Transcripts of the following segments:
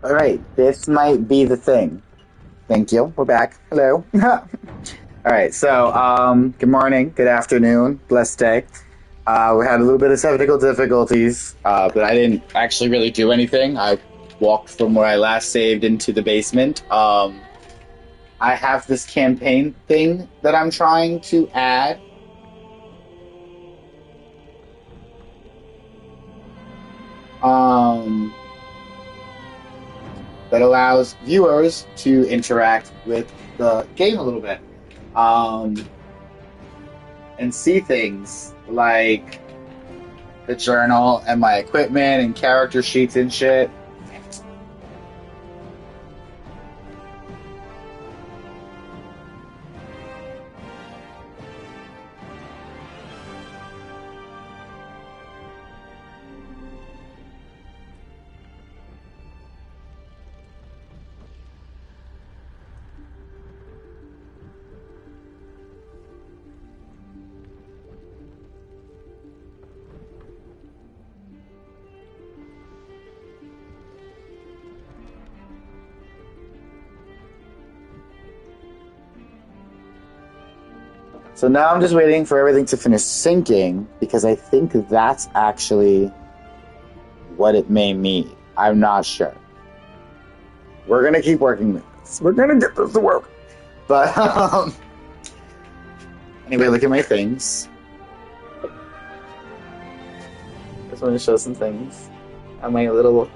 All right, this might be the thing. Thank you. We're back. Hello. All right, so good morning, good afternoon, blessed day. We had a little bit of technical difficulties, but I didn't actually really do anything. I walked from where I last saved into the basement. I have this campaign thing that I'm trying to add. Um, that allows viewers to interact with the game a little bit. Um, and see things like the journal and my equipment and character sheets and shit. So now I'm just waiting for everything to finish syncing because I think that's actually what it may mean. I'm not sure. We're gonna keep working with this. We're gonna get this to work. But anyway, look at my things. Just want to show some things. My little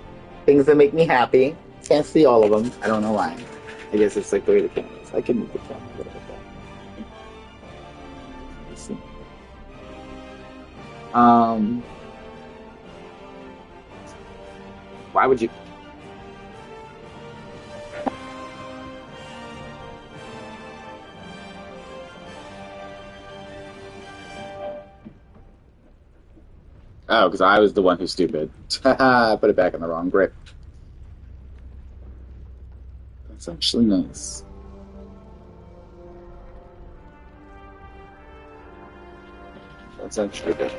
things that make me happy. Can't see all of them. I don't know why. I guess it's like the way the camera is. I can move the camera a little bit better. Let's see. Um, why would you? Oh, because I was the one who's stupid. I put it back in the wrong grip. That's actually nice. That's actually good.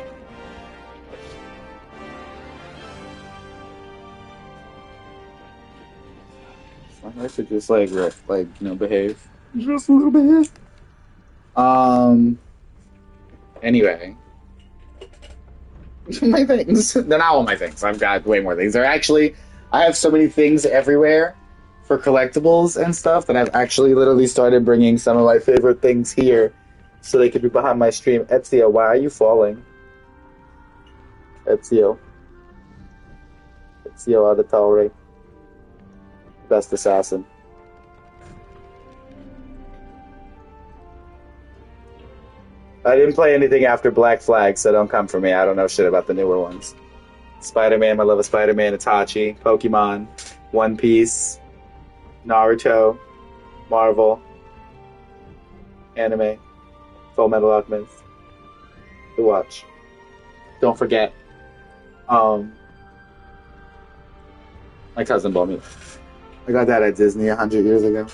I should just behave. Just a little bit. Um. Anyway, my things. They're not all my things. I've got way more things. They're actually. I have so many things everywhere for collectibles and stuff that I've actually literally started bringing some of my favorite things here, so they could be behind my stream. Ezio, why are you falling? Ezio, Ezio Auditore, best assassin. I didn't play anything after Black Flag, so don't come for me. I don't know shit about the newer ones. Spider Man, I love a Spider Man, Itachi, Pokemon, One Piece, Naruto, Marvel, anime, Full Metal Alchemist, The Watch. Don't forget, um, my cousin bought me. I got that at Disney 100 years ago.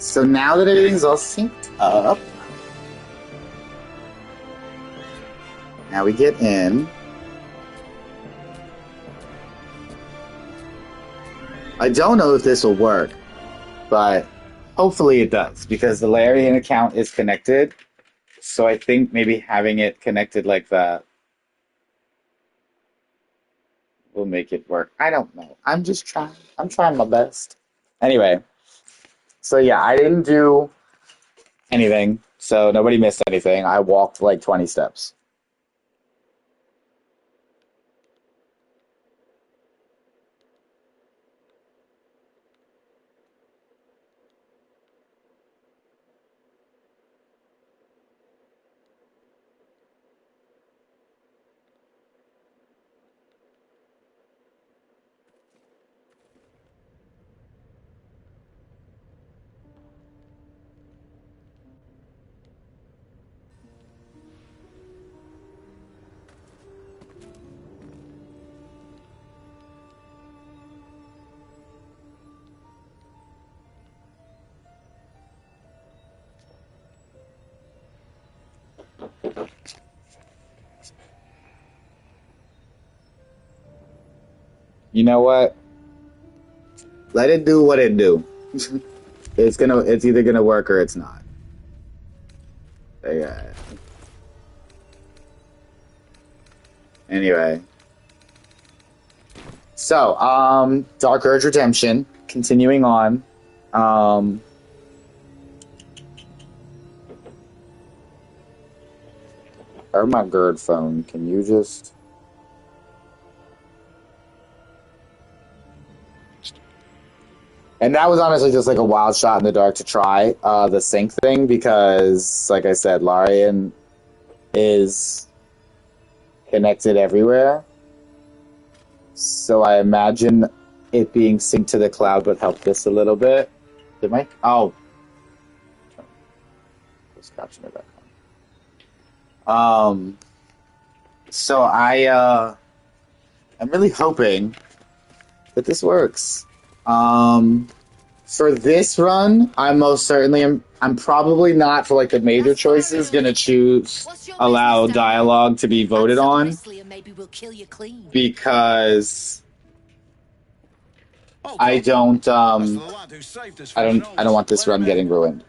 So now that everything's all synced up, now we get in. I don't know if this will work, but hopefully it does because the Larian account is connected. So I think maybe having it connected like that will make it work. I don't know. I'm just trying. I'm trying my best. Anyway, so yeah, I didn't do anything. So nobody missed anything. I walked like 20 steps. You know what? Let it do what it do. It's either gonna work or it's not. Yeah. Anyway. So, Dark Urge Redemption, continuing on. Um or my GERD phone. Can you just And that was honestly just like a wild shot in the dark to try the sync thing because, like I said, Larian is connected everywhere. So I imagine it being synced to the cloud would help this a little bit. Did my let's caption it back on. So I'm really hoping that this works. For this run, I most certainly am. I'm probably not for like the major choices gonna choose allow dialogue to be voted on because I don't want this run getting ruined.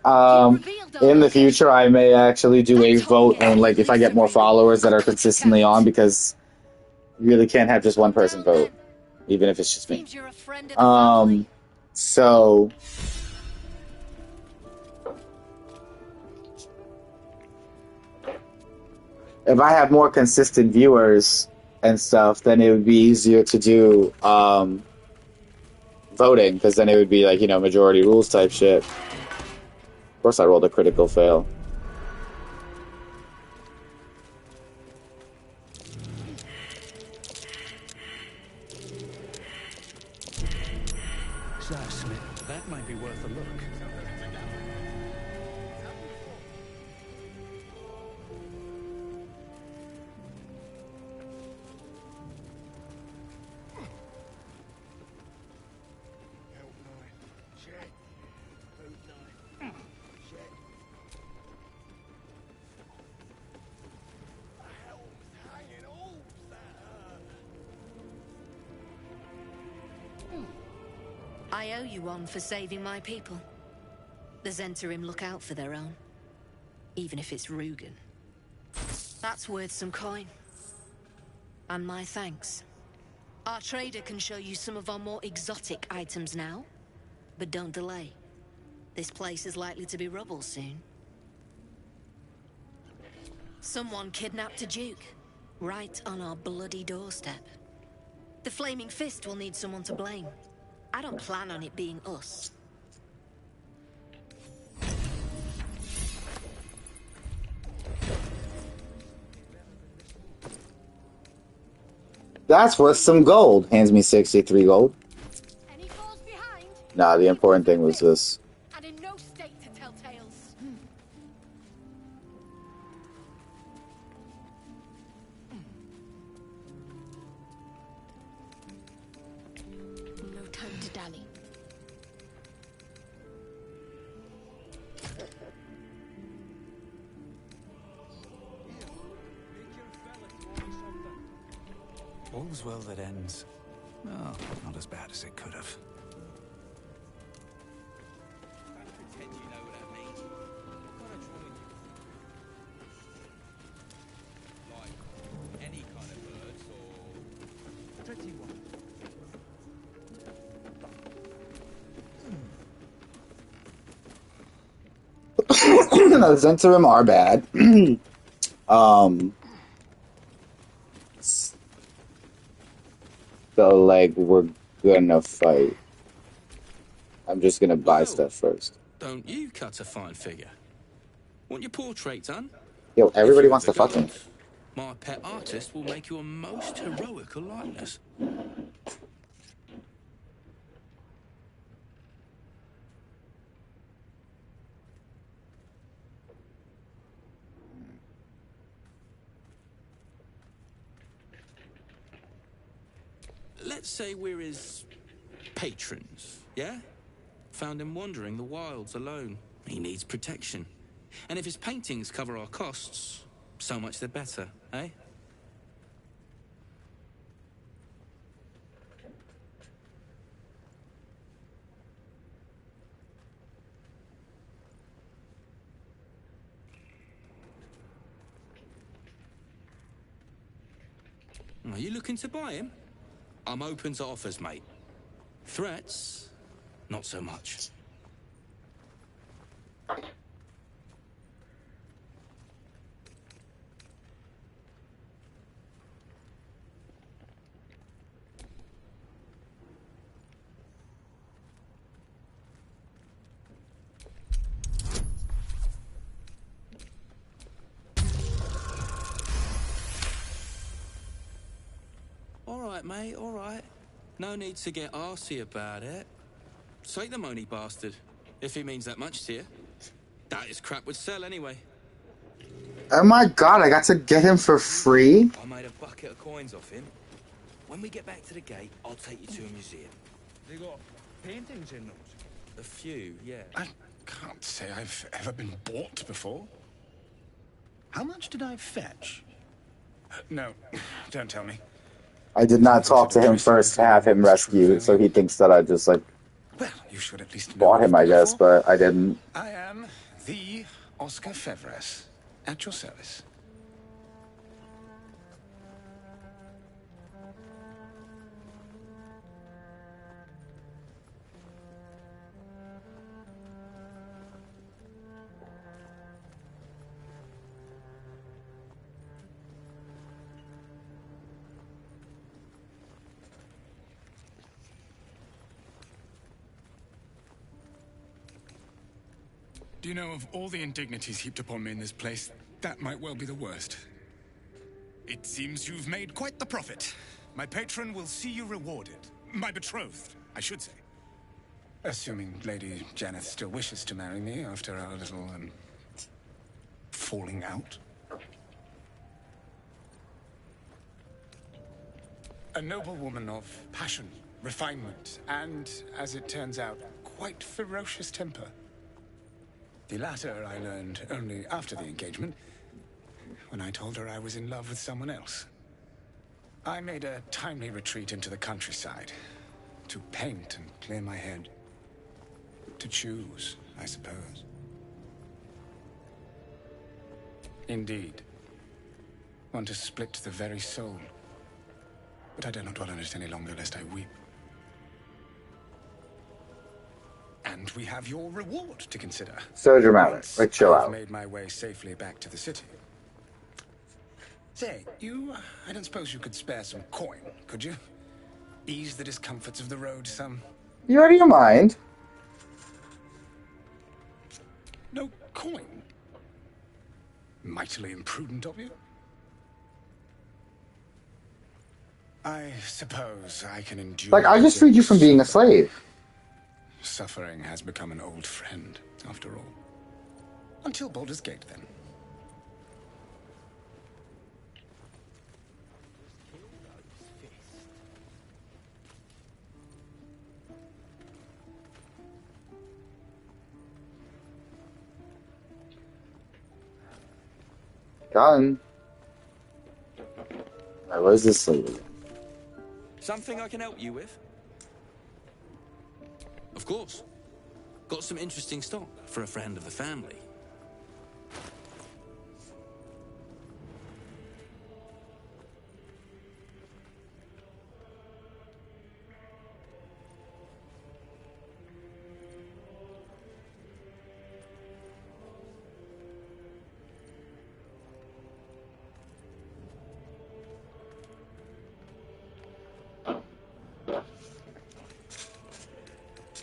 In the future, I may actually do a vote on like if I get more followers that are consistently on because you really can't have just one person vote, even if it's just me. So if I have more consistent viewers and stuff, then it would be easier to do voting because then it would be like, majority rules type shit. Of course I rolled a critical fail. That might be worth a look. I owe you one for saving my people. The Zentarim look out for their own, even if it's Rugen. That's worth some coin. And my thanks. Our trader can show you some of our more exotic items now, but don't delay. This place is likely to be rubble soon. Someone kidnapped a duke, right on our bloody doorstep. The Flaming Fist will need someone to blame. I don't plan on it being us. That's worth some gold. Hands me 63 gold. Any falls behind? Nah, the important thing was this. And in no state to tell tales. No time to dally. All's well that ends. Well, not as bad as it could have. Pretend you know what I mean. What kind of drawing? Like any kind of birds or pretty one. The Zentarim are bad. So, like, we're gonna fight. I'm just gonna buy stuff first. Don't you cut a fine figure? Want your portrait done? Yo, everybody wants to fuck me. My pet artist will make you a most heroical likeness. Let's say we're his patrons, yeah? Found him wandering the wilds alone. He needs protection. And if his paintings cover our costs, So much the better, eh? Are you looking to buy him? I'm open to offers, mate. Threats? Not so much. All right, mate, all right. No need to get arsey about it. Take the money, bastard, if it means that much to you. That is crap would sell anyway. Oh my god, I got to get him for free? I made a bucket of coins off him. When we get back to the gate, I'll take you to a museum. They got paintings in those. A few, yeah. I can't say I've ever been bought before. How much did I fetch? No, don't tell me. I did not talk to him first to have him rescued, so he thinks that I just, like, Well, you should at least know bought him, I guess, but I didn't. I am the Oscar Fevres, at your service. Do you know, of all the indignities heaped upon me in this place, that might well be the worst. It seems you've made quite the profit. My patron will see you rewarded. My betrothed, I should say. Assuming Lady Janeth still wishes to marry me after our little, falling out. A noble woman of passion, refinement, and, as it turns out, quite ferocious temper. The latter I learned only after the engagement, when I told her I was in love with someone else. I made a timely retreat into the countryside, to paint and clear my head. To choose, I suppose. Indeed. One to split the very soul. But I dare not dwell on it any longer, lest I weep. And we have your reward to consider. So dramatic. Like, chill I've out. made my way safely back to the city. Say, I don't suppose you could spare some coin, could you? Ease the discomforts of the road some. You out of your mind? No coin? Mightily imprudent of you. I suppose I can endure... Like, I just freed you from being a slave. Suffering has become an old friend, after all. Until Baldur's Gate, then. Done. Alright, where's this slave again? Something I can help you with? Of course. Got some interesting stock for a friend of the family.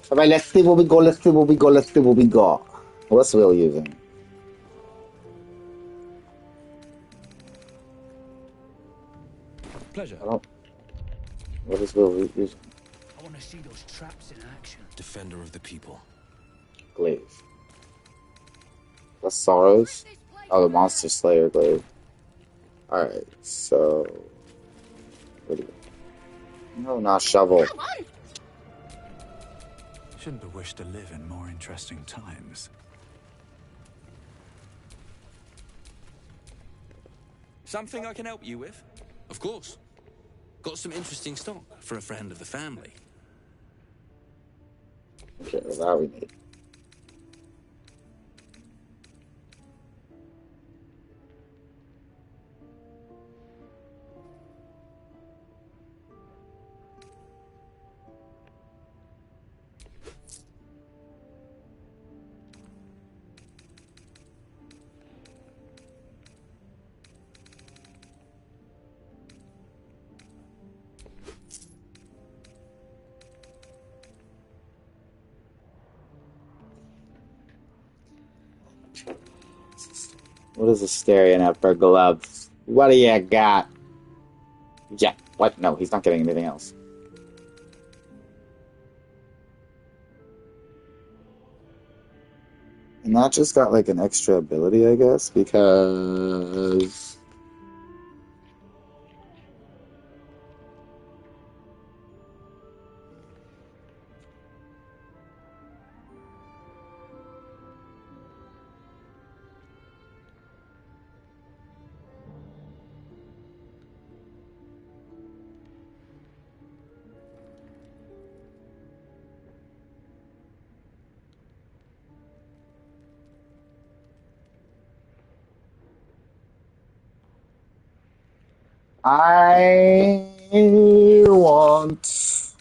Alright, let's see what we got, let's see what we got, let's see what we got. What's Will using? Pleasure. I don't... What is Will using? I want to see those traps in action. Defender of the people. Glaive. That's Sorrows? Oh, the Monster Slayer Glaive. Alright, so... What do you... No, not Shovel. Shouldn't have wished to live in more interesting times. Something I can help you with? Of course. Got some interesting stock for a friend of the family. Okay, well, that we need. What is a staring at for gloves? What do you got? Yeah. What? No, he's not getting anything else. And that just got like an extra ability, I guess, because I want.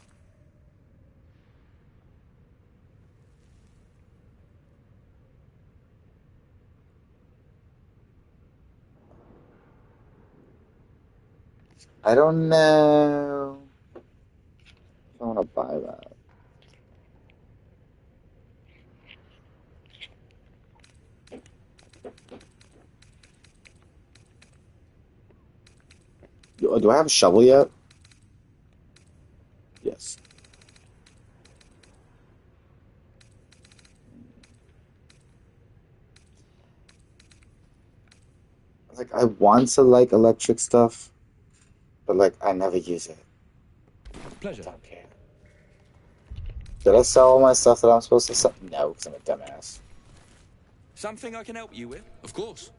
I don't know. I want to buy that. Do I have a shovel yet? Yes. Like I want to like electric stuff, but like I never use it. Pleasure. I don't care. Did I sell all my stuff that I'm supposed to sell? No, because I'm a dumbass. Something I can help you with? Of course.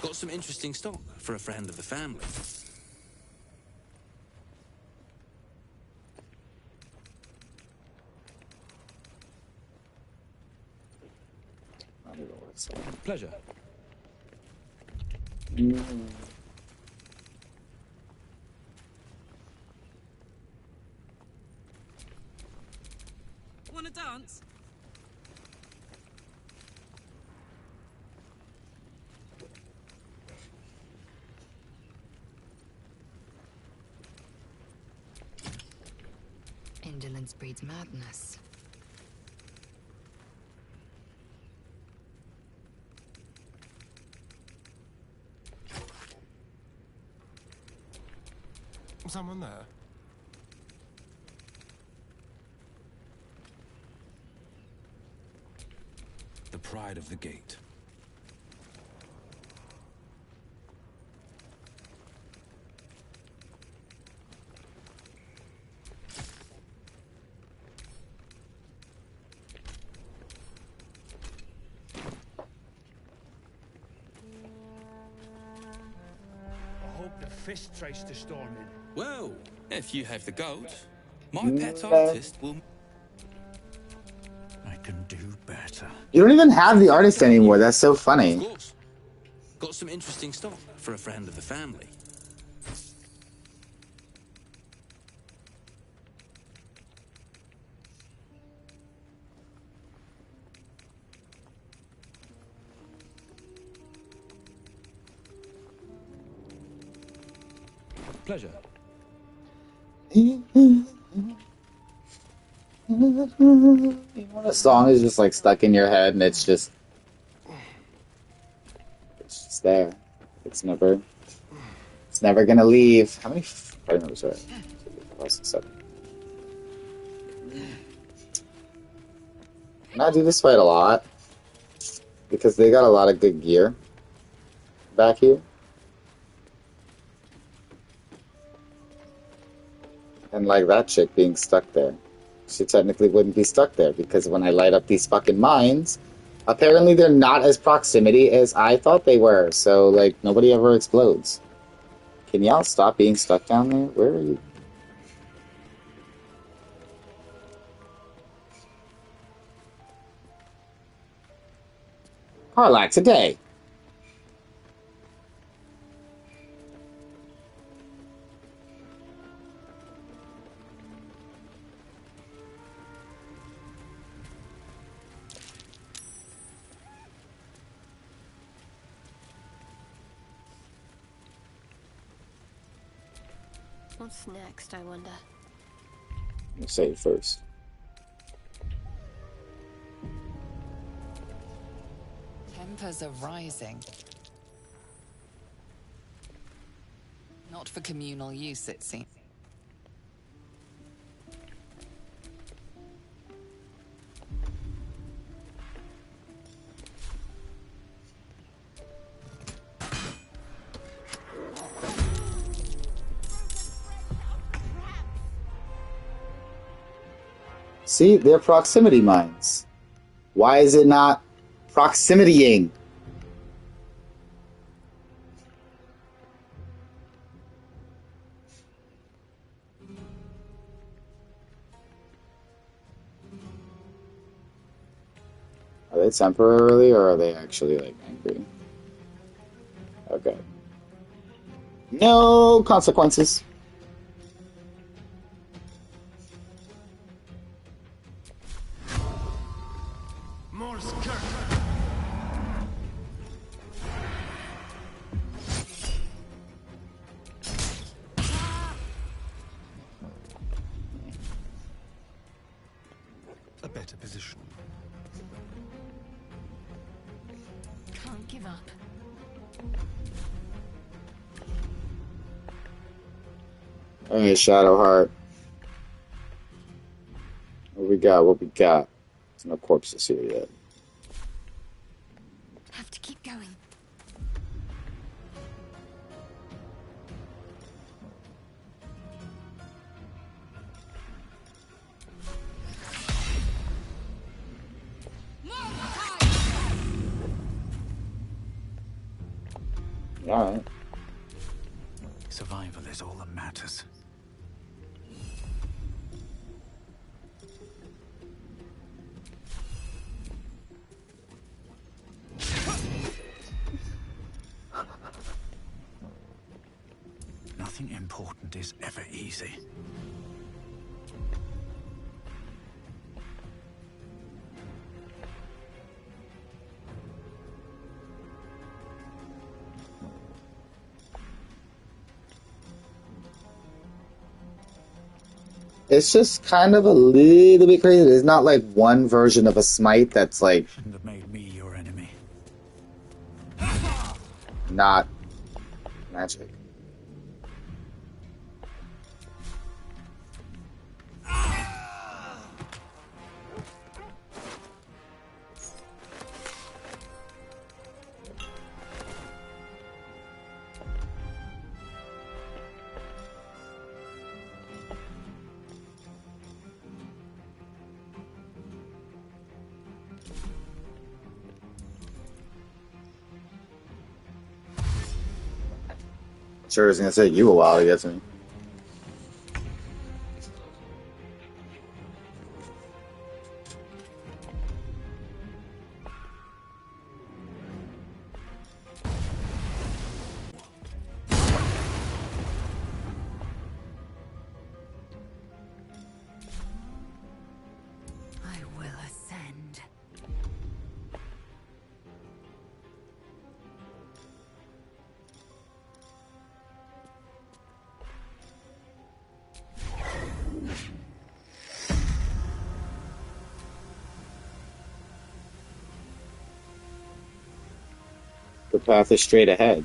Got some interesting stock for a friend of the family. I don't know what it's selling. Pleasure. Want to dance? Indolence breeds madness. Someone there? The pride of the gate. I hope the fist tries to storm in. Well, if you have the gold, my pet artist will... I can do better. You don't even have the artist anymore. That's so Of funny. course. Got some interesting stock for a friend of the family. Pleasure. A song is just like stuck in your head, and it's just there. It's never gonna leave. How many party members are there? 7. And I do this fight a lot because they got a lot of good gear back here. And like that chick being stuck there. She technically wouldn't be stuck there because when I light up these fucking mines, Apparently, they're not as proximity as I thought they were, so, like, nobody ever explodes. Can y'all stop being stuck down there? Where are you? Karlak, today. What's next, I wonder? I'll say it first. Tempers are rising. Not for communal use, it seems. See, they're proximity mines. Why is it not proximitying? Are they temporarily or are they actually, like, angry? Okay. No consequences. A better position. Can't give up. Alright, Shadowheart. What we got? What we got? There's no corpses here yet. Have to keep going. Alright. Survival is all that matters. Nothing important is ever easy. It's just kind of a little bit crazy. There's not like one version of a smite that's like Shouldn't have made me your enemy. not magic. Sure, it's gonna take you a while to get to me. I will ascend. The path is straight ahead.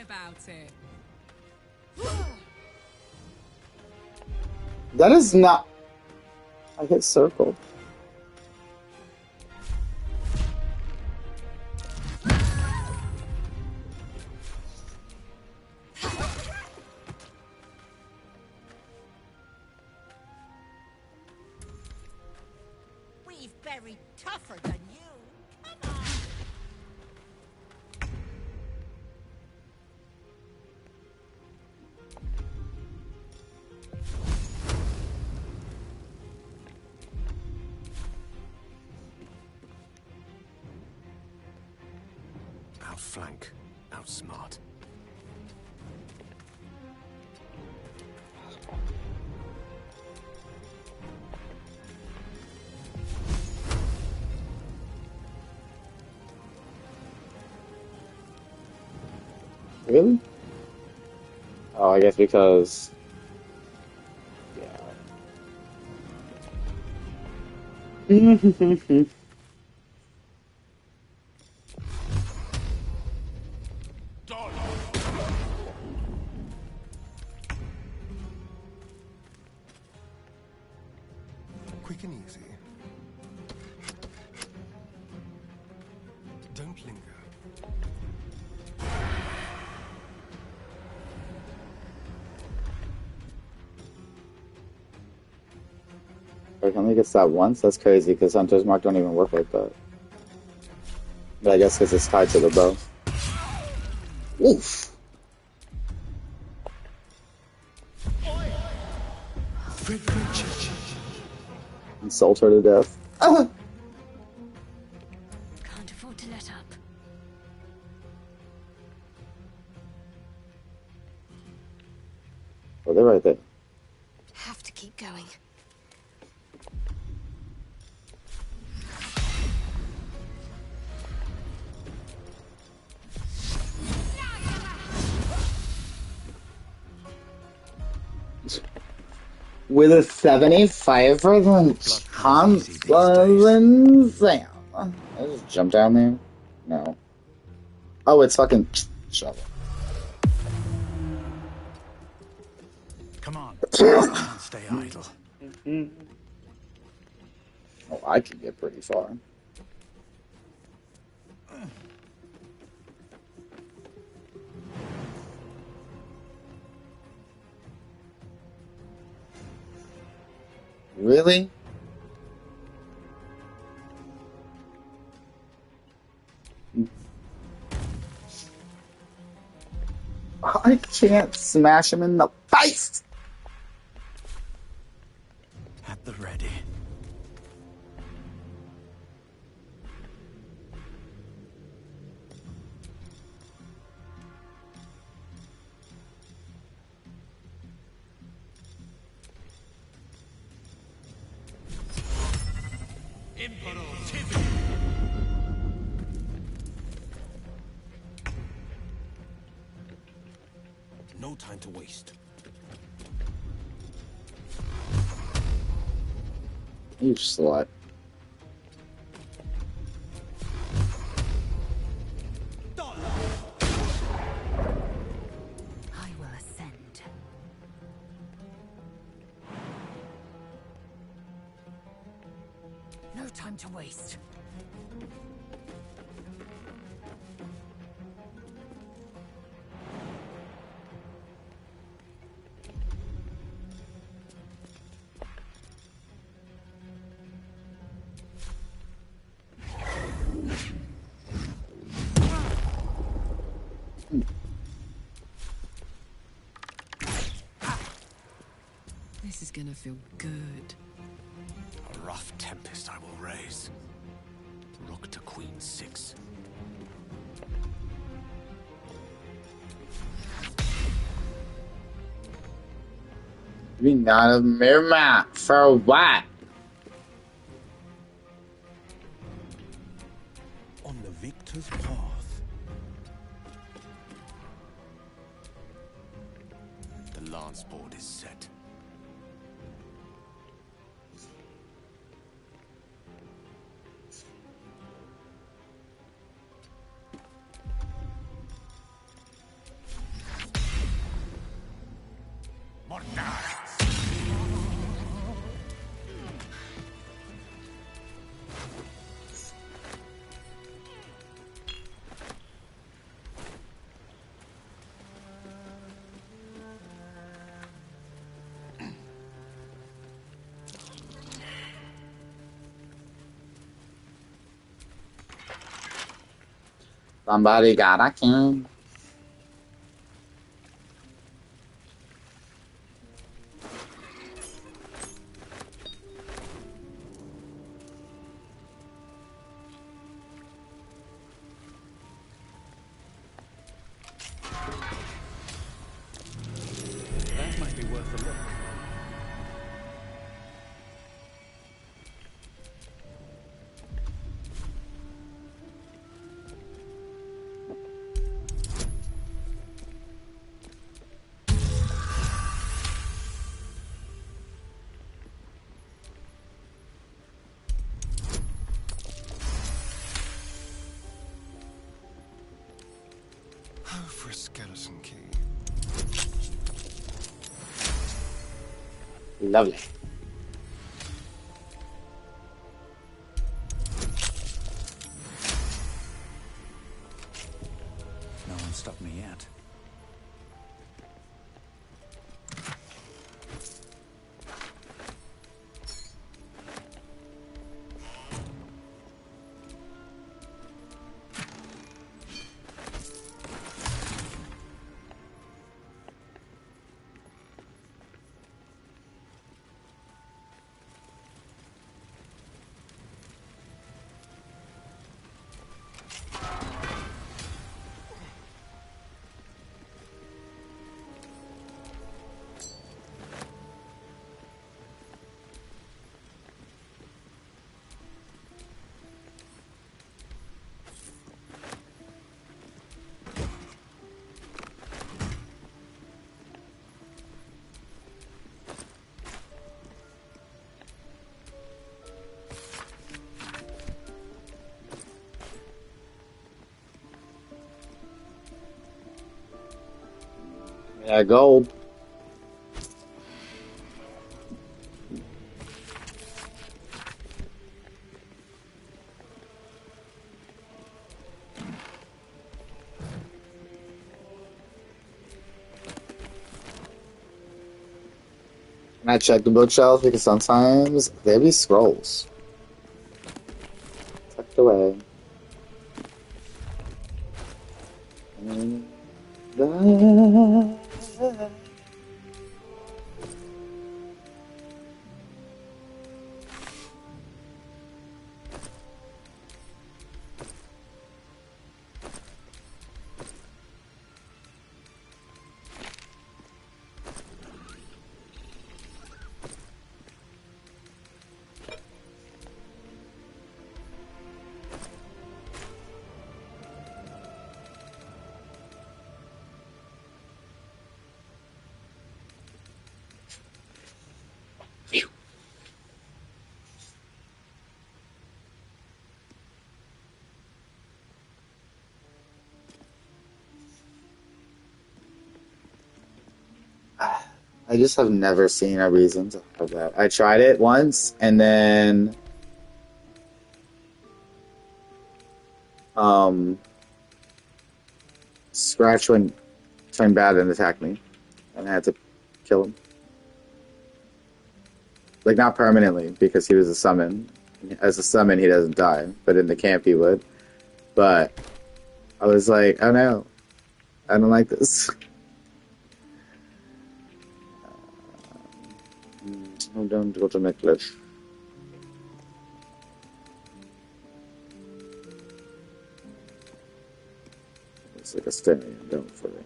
about it. That is not. I hit circle. We've buried tougher than you. Come on. Outflank, outsmart. Really? Oh, I guess because. Yeah. Quick and easy. Don't linger. I can only get that once? That's crazy, because Hunter's Mark don't even work like that. But I guess because it's tied to the bow. Oof! Insult her to death. Ah! Can't afford to let up. Oh, they're right there. Have to keep going. With a 75 for the Sam. I just jump down there? No. Oh, it's fucking shovel. Come on. Can't stay idle. Oh, I can get pretty far. Really? I can't smash him in the face! At the ready. No time to waste. You slut. I will ascend. No time to waste. This is gonna feel good. A rough tempest I will raise. Rook to Queen 6. We not a mirror map for what? On the victor's path. The lance board is set. Somebody got a king. That might be worth a look. Oh, for a skeleton key. Lovely. No one stopped me yet. Yeah, gold. Can I check the bookshelves because sometimes there be scrolls tucked away. And I just have never seen a reason to have that. I tried it once and then Scratch turned bad and attacked me, and I had to kill him. Like not permanently because he was a summon. As a summon, he doesn't die, but in the camp he would. But I was like, oh no, I don't like this. I don't go to necklace. It's like a stand, don't forget.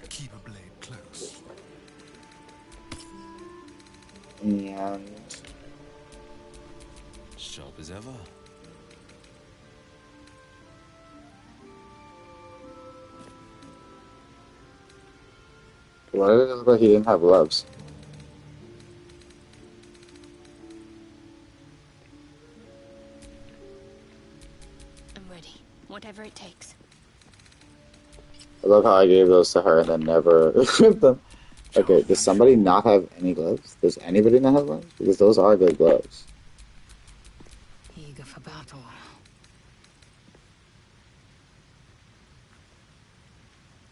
Keep a blade close. And Sharp as ever. why did it look like he didn't have gloves? I'm ready. Whatever it takes. I love how I gave those to her and then never equipped them. Okay, does somebody not have any gloves? Does anybody not have gloves? Because those are good gloves. Eager for battle.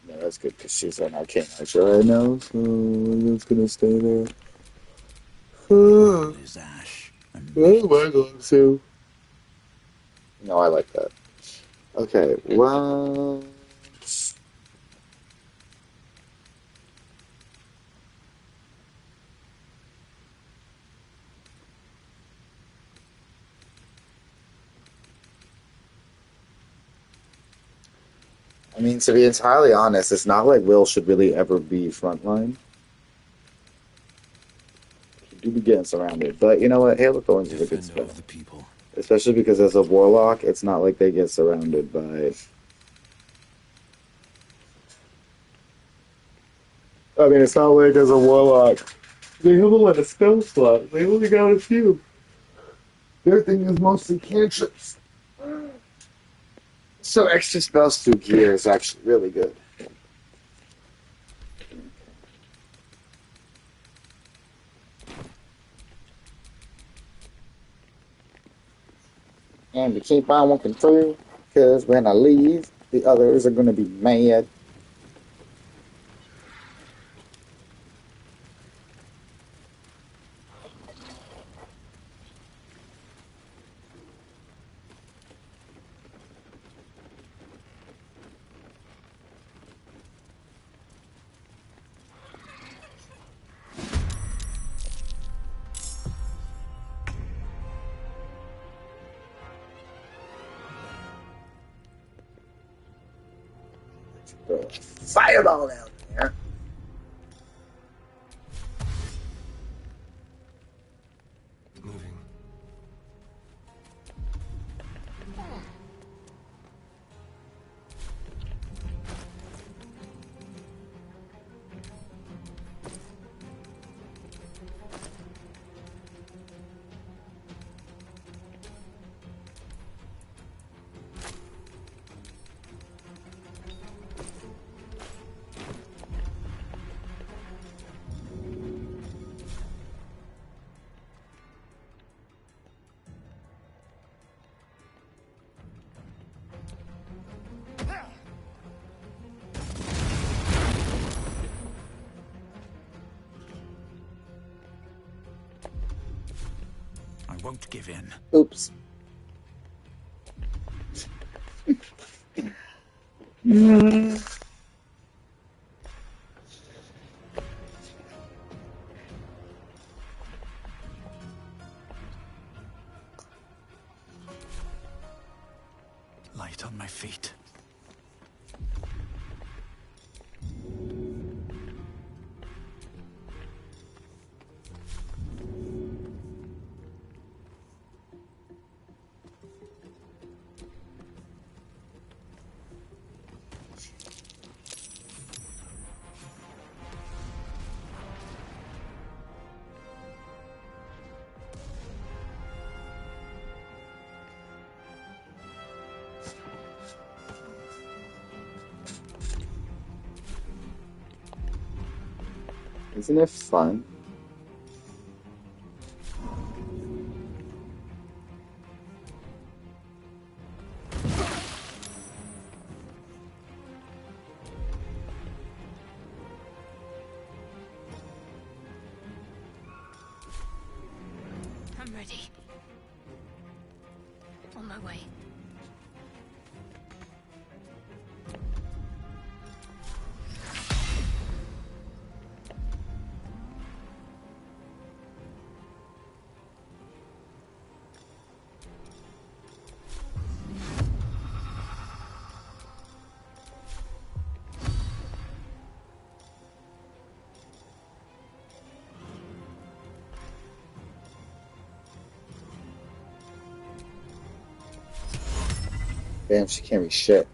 Yeah, that's good because she's an arcane archer right now, so it's gonna stay there. Is ash and Oh, my gloves too. No, I like that. Okay, well, I mean, to be entirely honest, it's not like Will should really ever be frontline. He do be getting surrounded, but you know what? Halo Thorns is a good Defender spell, of the people. especially because as a warlock, it's not like they get surrounded by. I mean, it's not like as a warlock. They have a lot of spell slots. They only got a few. Their thing is mostly cantrips. So extra spells through gear is actually really good. And we keep on walking through, because when I leave, the others are going to be mad. Fireball out there. Moving. I won't give in. Oops. Mm. Light on my feet. Isn't it fun? I'm ready. On my way. Damn, she can't be shit.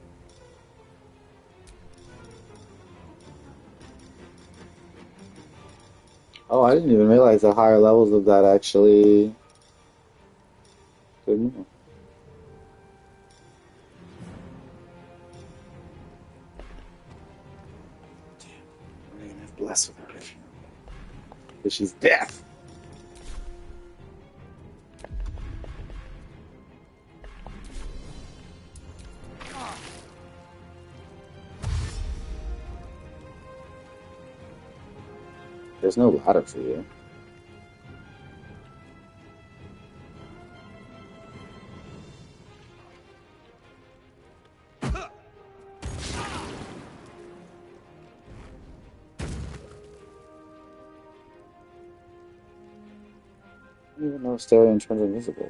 Oh, I didn't even realize the higher levels of that actually. Good move. Damn, we're gonna have blessed with her. Because she's deaf. There's no ladder for you. didn't even know Stellarian turns invisible.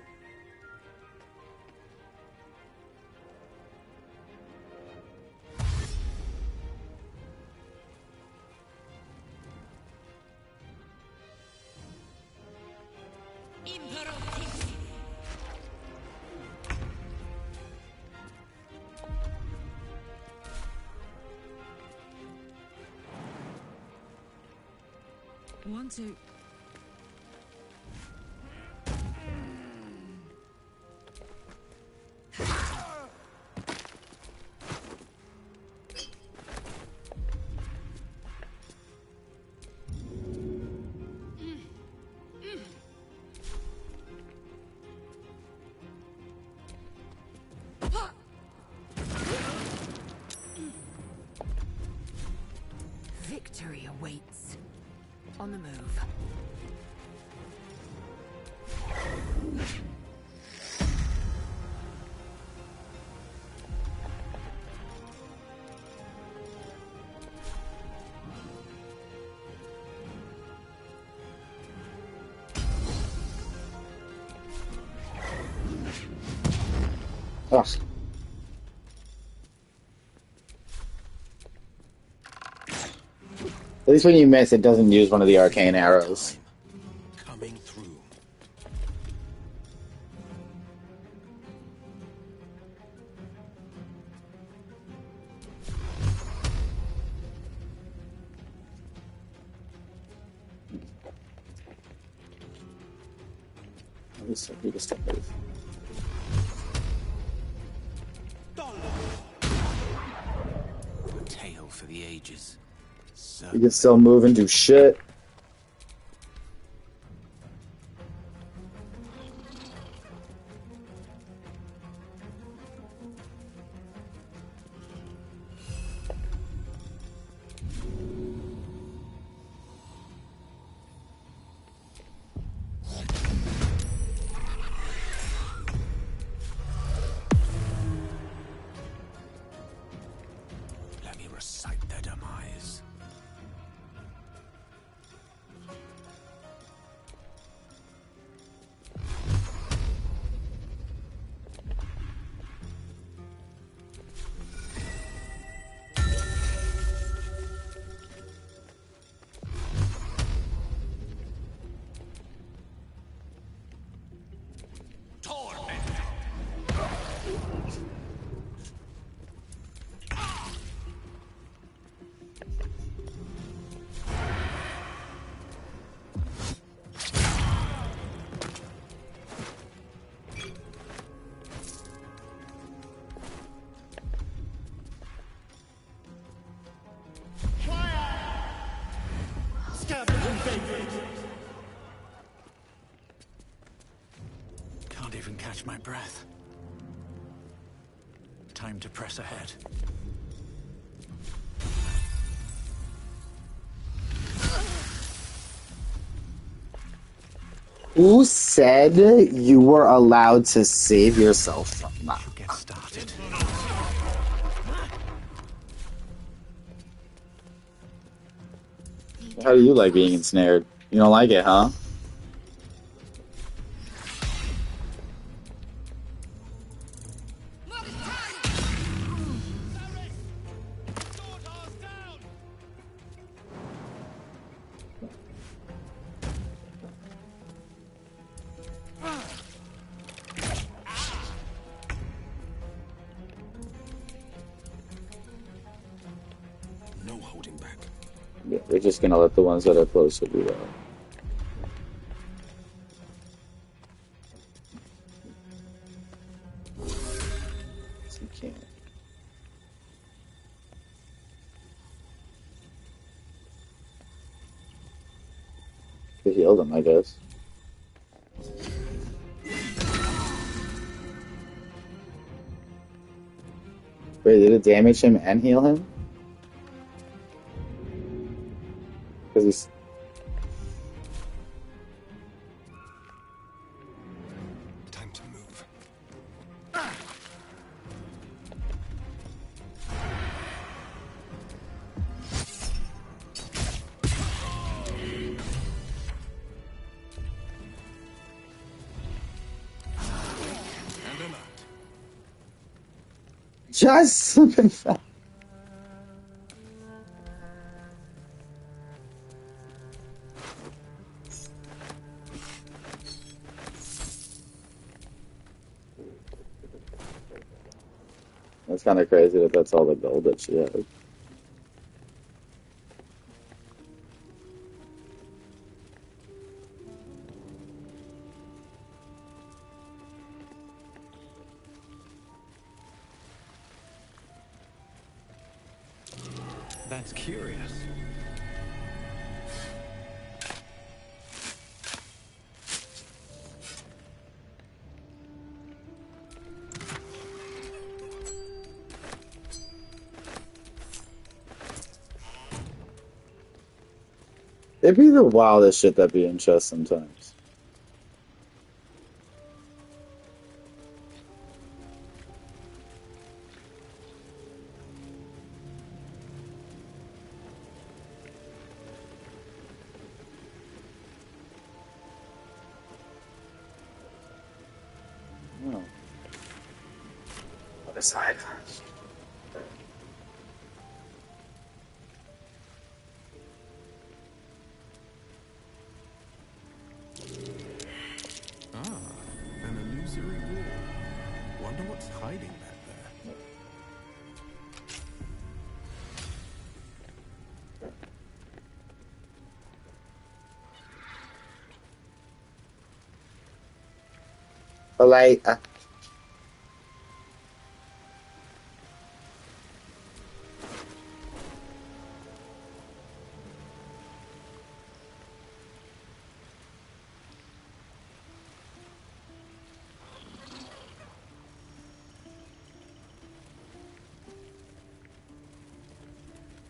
Want to... Victory awaits. On the move. Ugh. At least when you miss, it doesn't use one of the arcane arrows. Coming through. At least he can still move. A tale for the ages. You can still move and do shit. Let me recite their demise. Can't even catch my breath. Time to press ahead. Who said you were allowed to save yourself from that? Should get started. How do you like being ensnared? You don't like it, huh? No holding back. Yeah, we're just gonna let the ones that are closer do that. You can't. Could heal them, I guess. Wait, did it damage him and heal him? Because he's... Time to move. Just slipping fast. That's kind of crazy that that's all the gold that she has. That's curious. It'd be the wildest shit that be in chess sometimes. Oh. Other side. An illusory wall. Wonder what's hiding back there. But like,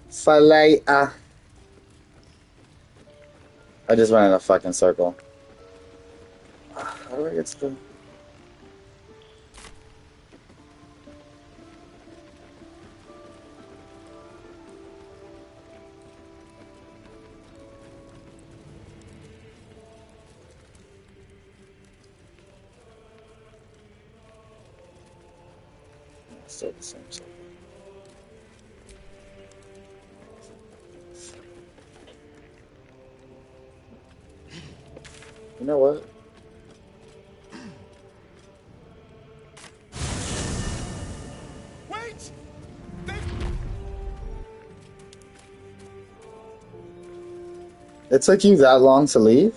for later. I just went in a fucking circle. How do I get to? Still the same circle. You know what? Wait! It took you that long to leave?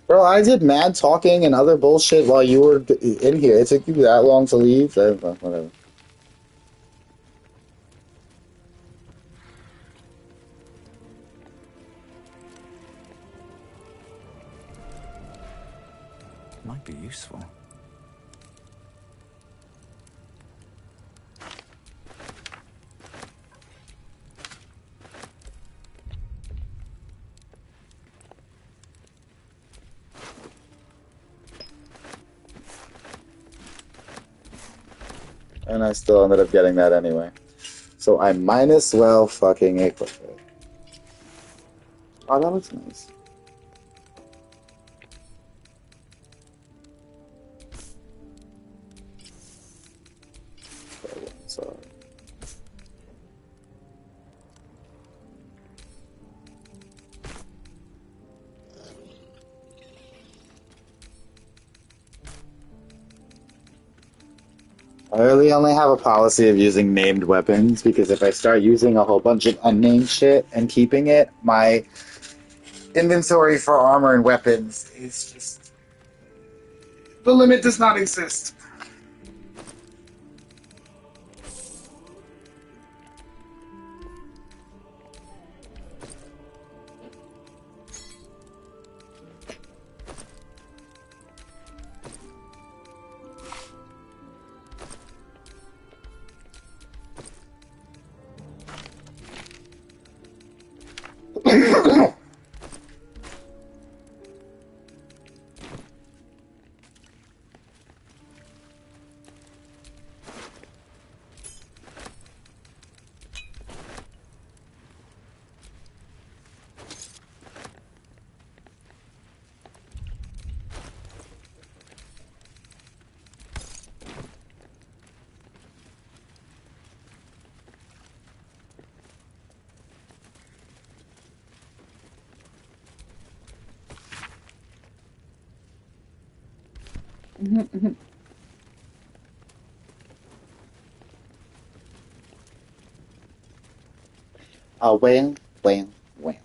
Bro, I did mad talking and other bullshit while you were in here. It took you that long to leave? Whatever. Might be useful. And I still ended up getting that anyway. So I might as well fucking equip it. Oh, that looks nice. Sorry. I really only have a policy of using named weapons because if I start using a whole bunch of unnamed shit and keeping it, my inventory for armor and weapons is just... The limit does not exist. Well, well, well.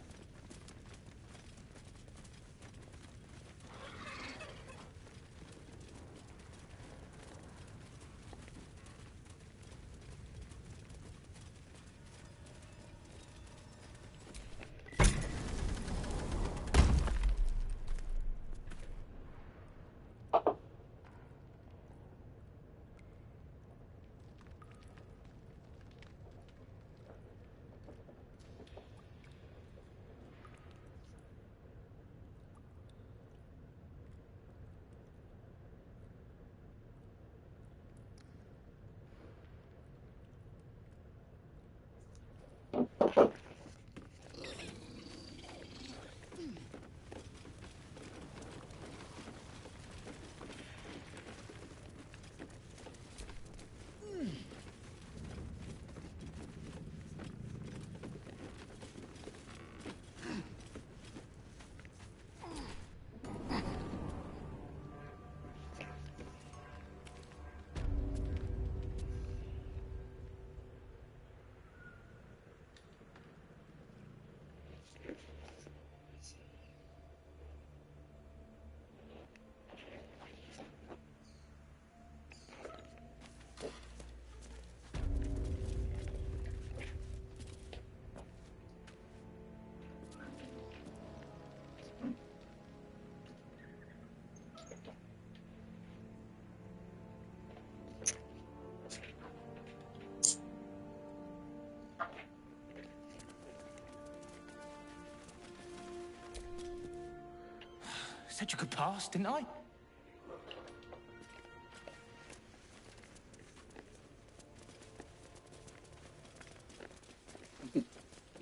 Said you could pass, didn't I?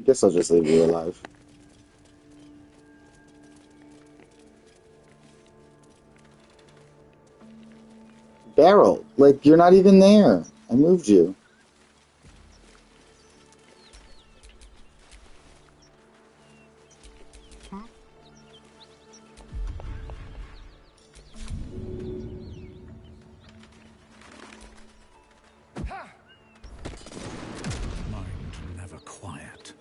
Guess I'll just leave you alive. Barrel, like you're not even there. I moved you. Mind never quiet.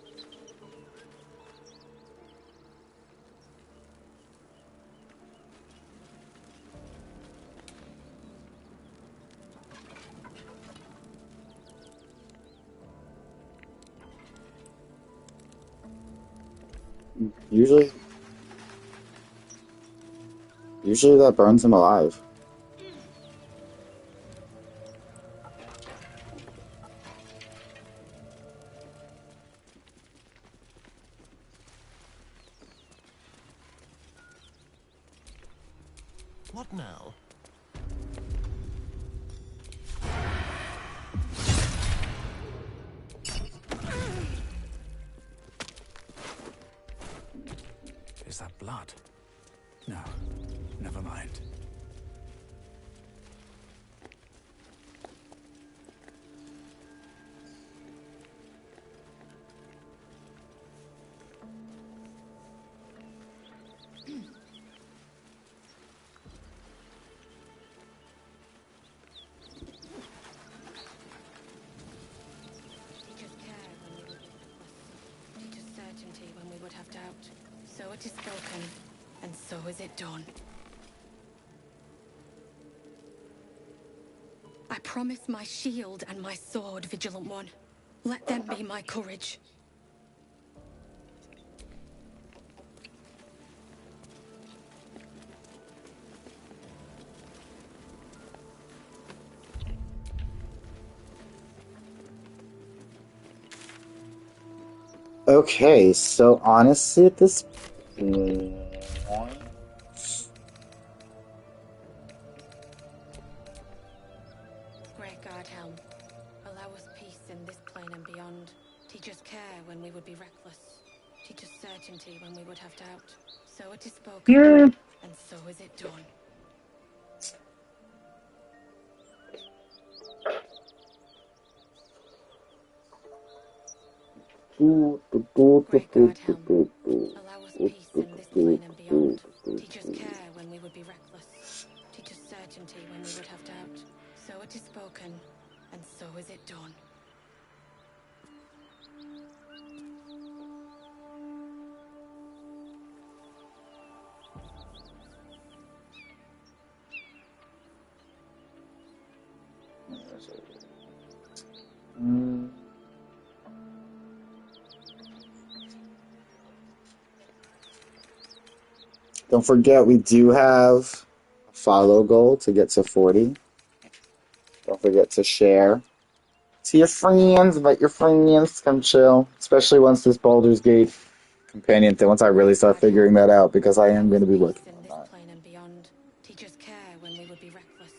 Usually, usually that burns him alive. What now? Is that blood? No, never mind. Teach us certainty when we would have doubt. So it is spoken, and so is it done. I promise my shield and my sword, Vigilant One. Let them be my courage. Okay, so honestly, at this point, Great God Helm, allow us peace in this plane and beyond. Teach us care when we would be reckless. Teach us certainty when we would have doubt. So it is spoken, and so is it done. Great God Helm, allow us peace in this plane and beyond. Teach us care when we would be reckless. Teach us certainty. certainty when we would have doubt. So it is spoken, and so is it done. Don't forget, we do have a follow goal to get to 40. Don't forget to share to your friends, invite your friends to come chill, especially once this Baldur's Gate companion thing, once I really start figuring that out, because I am going to be working on that. Plane and beyond. Teach us care when we would be reckless.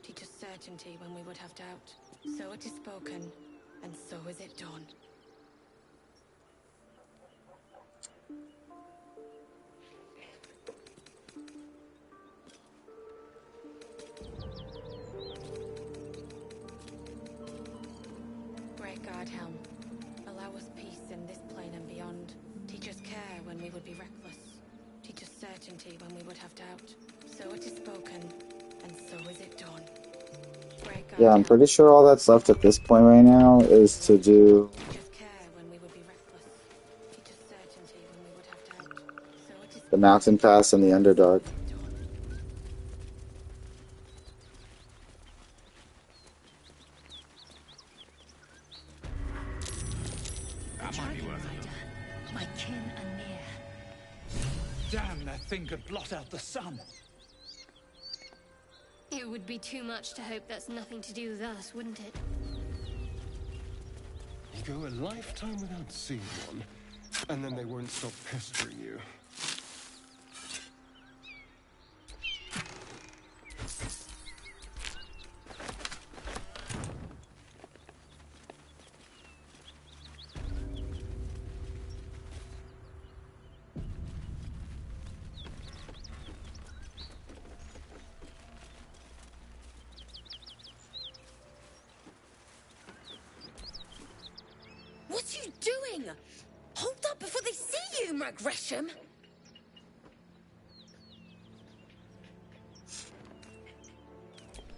Teach us certainty when we would have doubt. So it is spoken, and so is it done. Great God Helm, allow us peace in this plane and beyond. Teach us care when we would be reckless. Teach us certainty when we would have doubt. So it is spoken, and so is it done. Great God Yeah, I'm pretty sure all that's left at this point right now is to do the mountain pass and the underdog. That might be worth it. My kin are near. Damn, that thing could blot out the sun. It would be too much to hope that's nothing to do with us, wouldn't it? You go a lifetime without seeing one, and then they won't stop pestering you. What are you doing? Hold up before they see you, Gresham.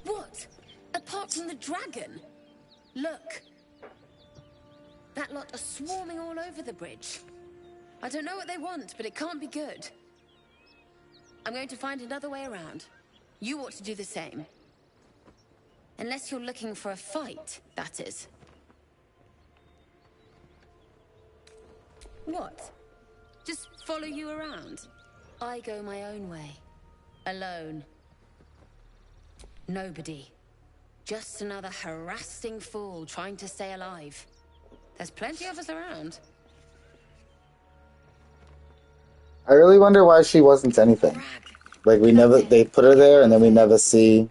What? Apart from the dragon? Look. That lot are swarming all over the bridge. I don't know what they want, but it can't be good. I'm going to find another way around. You ought to do the same. Unless you're looking for a fight, that is. What? Just follow you around? I go my own way. Alone. Nobody. Just another harassing fool trying to stay alive. There's plenty of us around. I really wonder why she wasn't anything. Like, they put her there and then we never see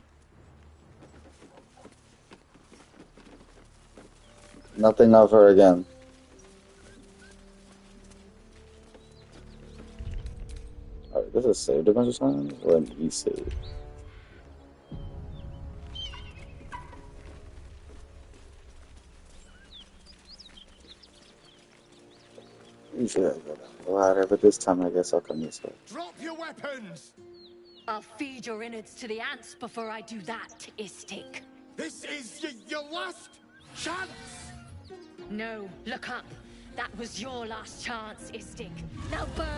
nothing of her again. Alright, this is saved a bunch of times? Or an e-save? Usually I go down the ladder, but this time I guess I'll come this way. Drop your weapons! I'll feed your innards to the ants before I do that, Istik. This is your last chance! No, look up. That was your last chance, Istik. Now burn!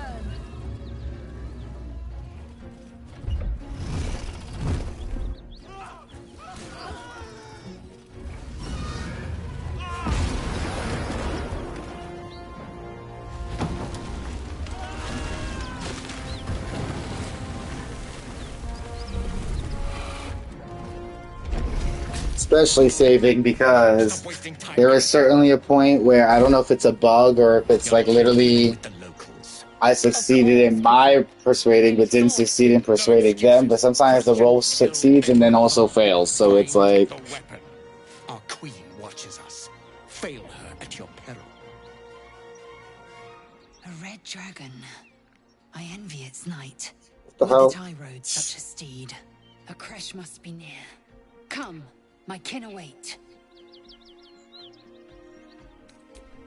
Especially saving because there is certainly a point where I don't know if it's a bug or if it's like literally I succeeded in my persuading but didn't succeed in persuading them, but sometimes the roll succeeds and then also fails, so it's like... Our queen watches us. Fail her at your peril. A red dragon. I envy its knight. What the hell? Would that I rode such a steed. A crash must be near. Come, my kin await.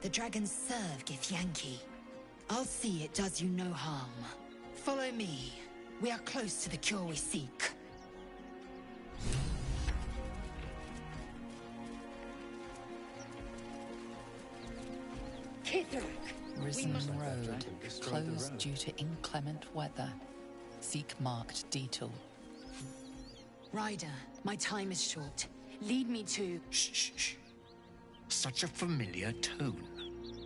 The dragons serve Githyanki. I'll see it does you no harm. Follow me. We are close to the cure we seek. Kithrak! Risen road, closed due to inclement weather. Seek marked detour. Ryder, my time is short. Lead me to... Shh, shh, shh. Such a familiar tone.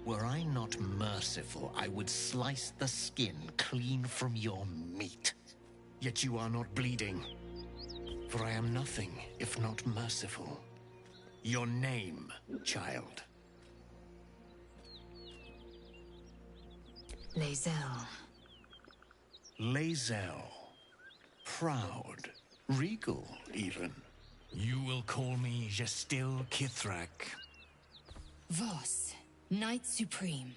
Were I not merciful, I would slice the skin clean from your meat. Yet you are not bleeding. For I am nothing if not merciful. Your name, child. Lae'zel. Lae'zel. Proud. Regal, even. You will call me Gestil Kithrak. Voss, Knight Supreme.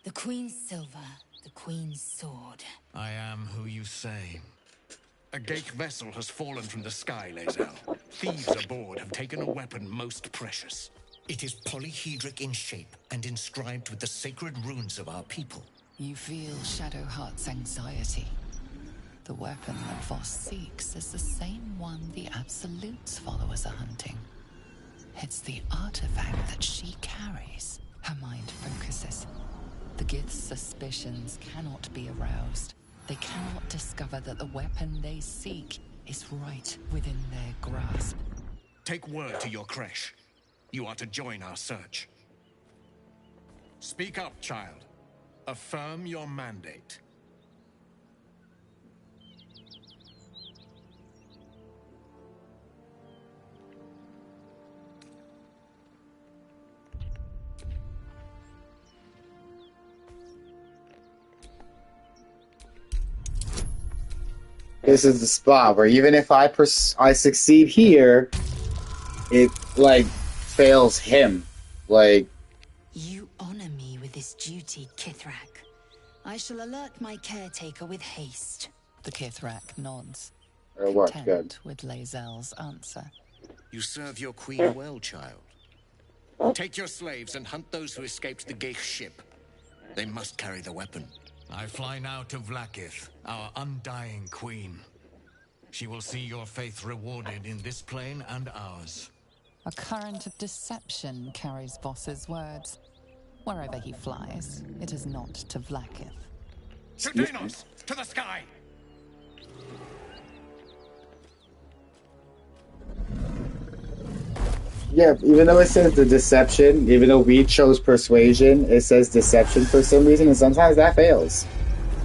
The Queen's silver, the Queen's sword. I am who you say. A Geich vessel has fallen from the sky, Lae'zel. Thieves aboard have taken a weapon most precious. It is polyhedric in shape and inscribed with the sacred runes of our people. You feel Shadowheart's anxiety. The weapon that Voss seeks is the same one the Absolute's followers are hunting. It's the artifact that she carries. Her mind focuses. The Gith's suspicions cannot be aroused. They cannot discover that the weapon they seek is right within their grasp. Take word to your creche. You are to join our search. Speak up, child. Affirm your mandate. This is the spot where even if I succeed here, it, like, fails him. Like... You honor me with this duty, Kithrak. I shall alert my caretaker with haste. The Kithrak nods. Or what? Good. Content with Lae'zel's answer. You serve your queen well, child. Take your slaves and hunt those who escaped the Geich ship. They must carry the weapon. I fly now to Vlaakith, our undying queen. She will see your faith rewarded in this plane and ours. A current of deception carries Voss's words. Wherever he flies, it is not to Vlaakith. Sudanos, to the sky! Yeah, even though it says the deception, even though we chose persuasion, it says deception for some reason, and sometimes that fails.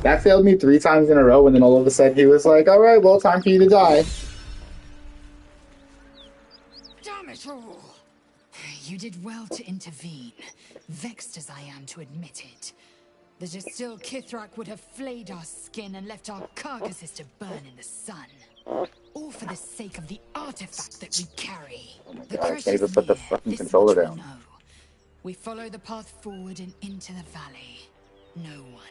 That failed me 3 times in a row, and then all of a sudden he was like, alright, well, time for you to die. Damn it all! You did well to intervene, vexed as I am to admit it. The Gestil Kithrak would have flayed our skin and left our carcasses to burn in the sun. All for the sake of the artifact that we carry. The I can't even put the fucking controller down. Know. We follow the path forward and into the valley. No one,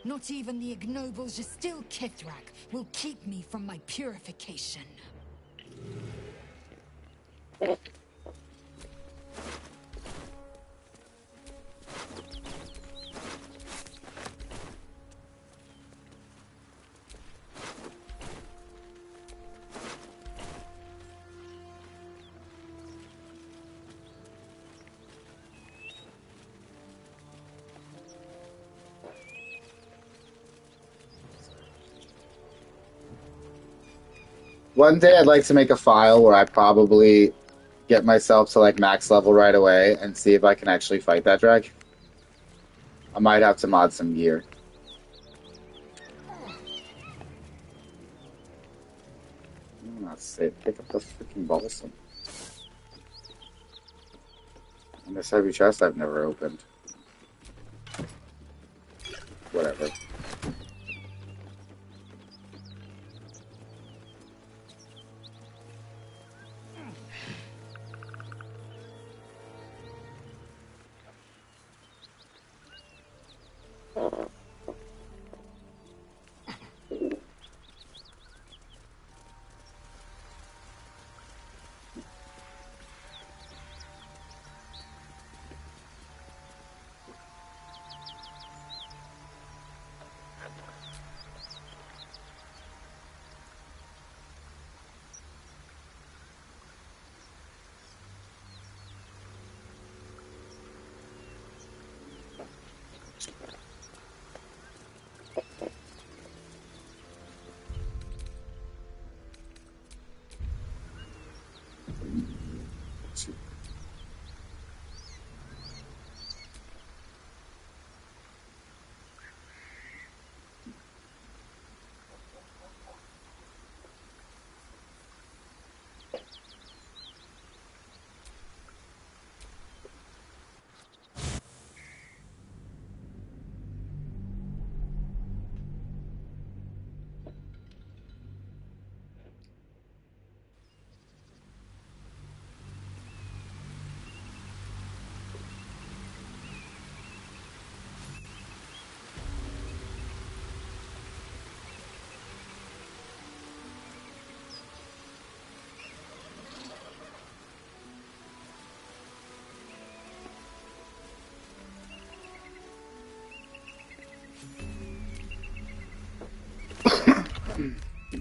not even the ignoble Gestil Kithrak, will keep me from my purification. One day I'd like to make a file where I probably get myself to like max level right away and see if I can actually fight that dragon. I might have to mod some gear. Not safe. Pick up the freaking balsam. And this heavy chest I've never opened. Whatever.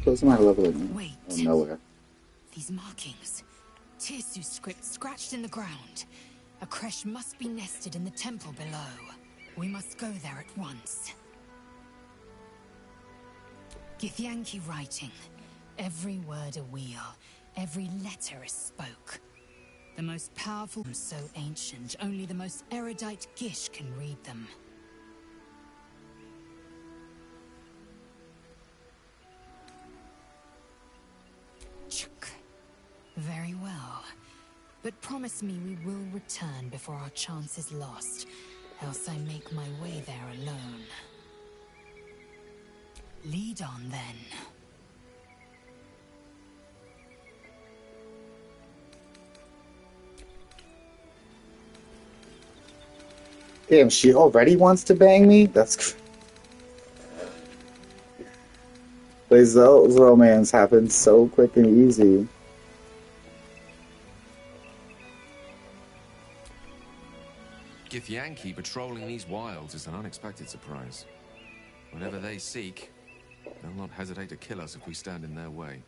Close my level. Wait. Oh, nowhere. These markings. Tirsu script scratched in the ground. A creche must be nested in the temple below. We must go there at once. Githyanki writing. Every word a wheel. Every letter is spoke. The most powerful, so ancient, only the most erudite Gish can read them. Very well. But promise me we will return before our chance is lost, else I make my way there alone. Lead on, then. Damn, she already wants to bang me? That's... These romance happens so quick and easy. Githyanki patrolling these wilds is an unexpected surprise. Whatever they seek, they'll not hesitate to kill us if we stand in their way.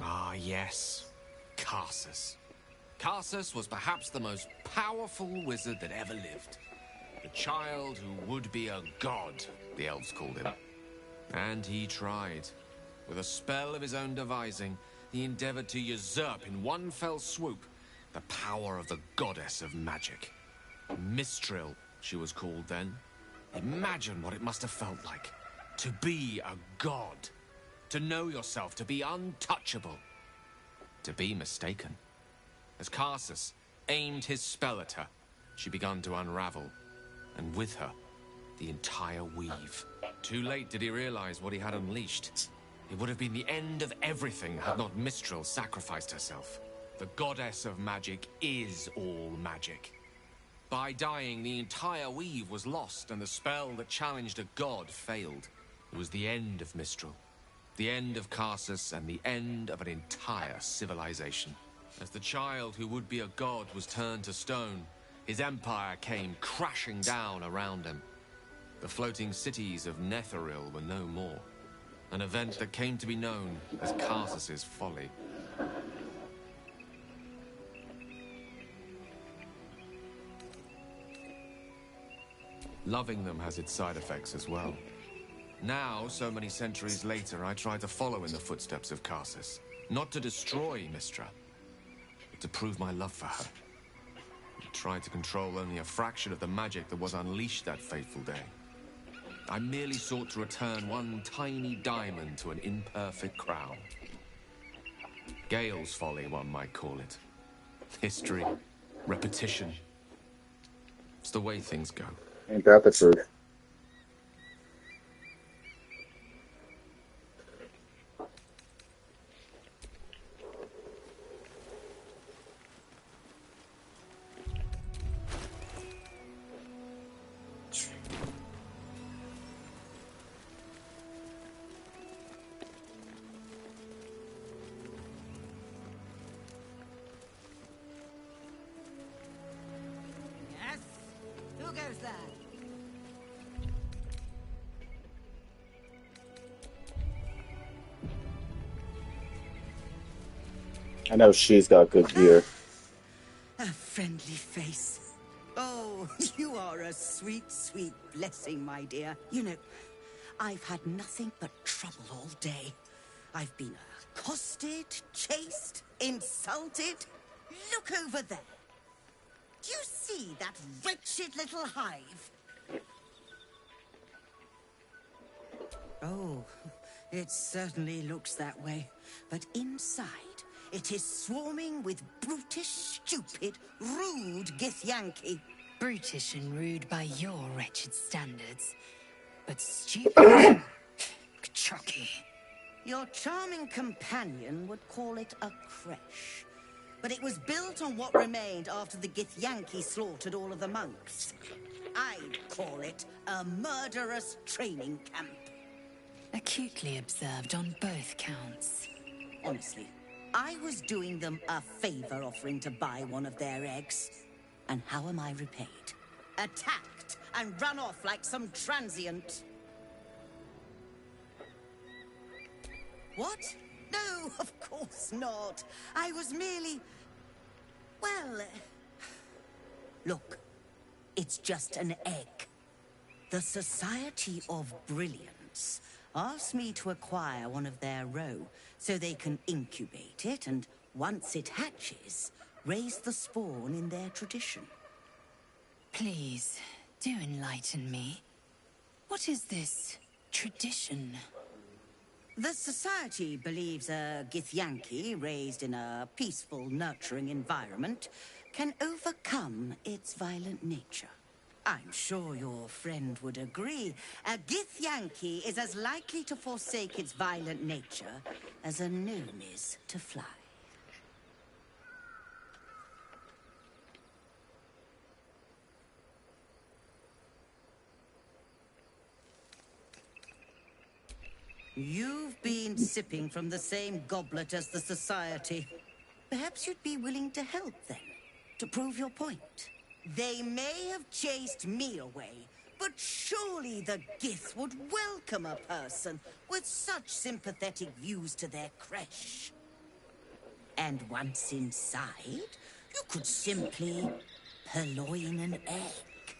Ah, yes. Karsus. Karsus was perhaps the most powerful wizard that ever lived. The child who would be a god, the elves called him. And he tried. With a spell of his own devising, he endeavored to usurp in one fell swoop the power of the goddess of magic. Mistral, she was called then. Imagine what it must have felt like. To be a god. To know yourself, to be untouchable. To be mistaken. As Karsus aimed his spell at her, she began to unravel. And with her, the entire weave. Too late did he realize what he had unleashed. It would have been the end of everything had not Mistral sacrificed herself. The goddess of magic is all magic. By dying, the entire weave was lost, and the spell that challenged a god failed. It was the end of Mistral, the end of Karsus, and the end of an entire civilization. As the child who would be a god was turned to stone, his empire came crashing down around him. The floating cities of Netheril were no more. An event that came to be known as Karsus's folly. Loving them has its side effects as well. Now, so many centuries later, I try to follow in the footsteps of Karsus. Not to destroy Mistra, but to prove my love for her. I tried to control only a fraction of the magic that was unleashed that fateful day. I merely sought to return one tiny diamond to an imperfect crown. Gale's folly, one might call it. History, repetition. It's the way things go. Ain't that the truth? I know she's got good gear. A friendly face. Oh, you are a sweet, sweet blessing, my dear. You know, I've had nothing but trouble all day. I've been accosted, chased, insulted. Look over there. Do you see that wretched little hive? Oh, it certainly looks that way. But inside, it is swarming with brutish, stupid, rude Githyanki. Brutish and rude by your wretched standards. But stupid... Chucky. Your charming companion would call it a creche. But it was built on what remained after the Githyanki slaughtered all of the monks. I'd call it a murderous training camp. Acutely observed on both counts. Honestly, I was doing them a favor offering to buy one of their eggs. And how am I repaid? Attacked and run off like some transient. What? No, of course not. I was merely... well... Look, it's just an egg. The Society of Brilliance asked me to acquire one of their roe so they can incubate it and, once it hatches, raise the spawn in their tradition. Please, do enlighten me. What is this tradition? The Society believes a Githyanki raised in a peaceful, nurturing environment can overcome its violent nature. I'm sure your friend would agree. A Githyanki is as likely to forsake its violent nature as a gnome is to fly. You've been sipping from the same goblet as the Society. Perhaps you'd be willing to help then, to prove your point. They may have chased me away, but surely the Gith would welcome a person with such sympathetic views to their creche. And once inside, you could simply purloin an egg.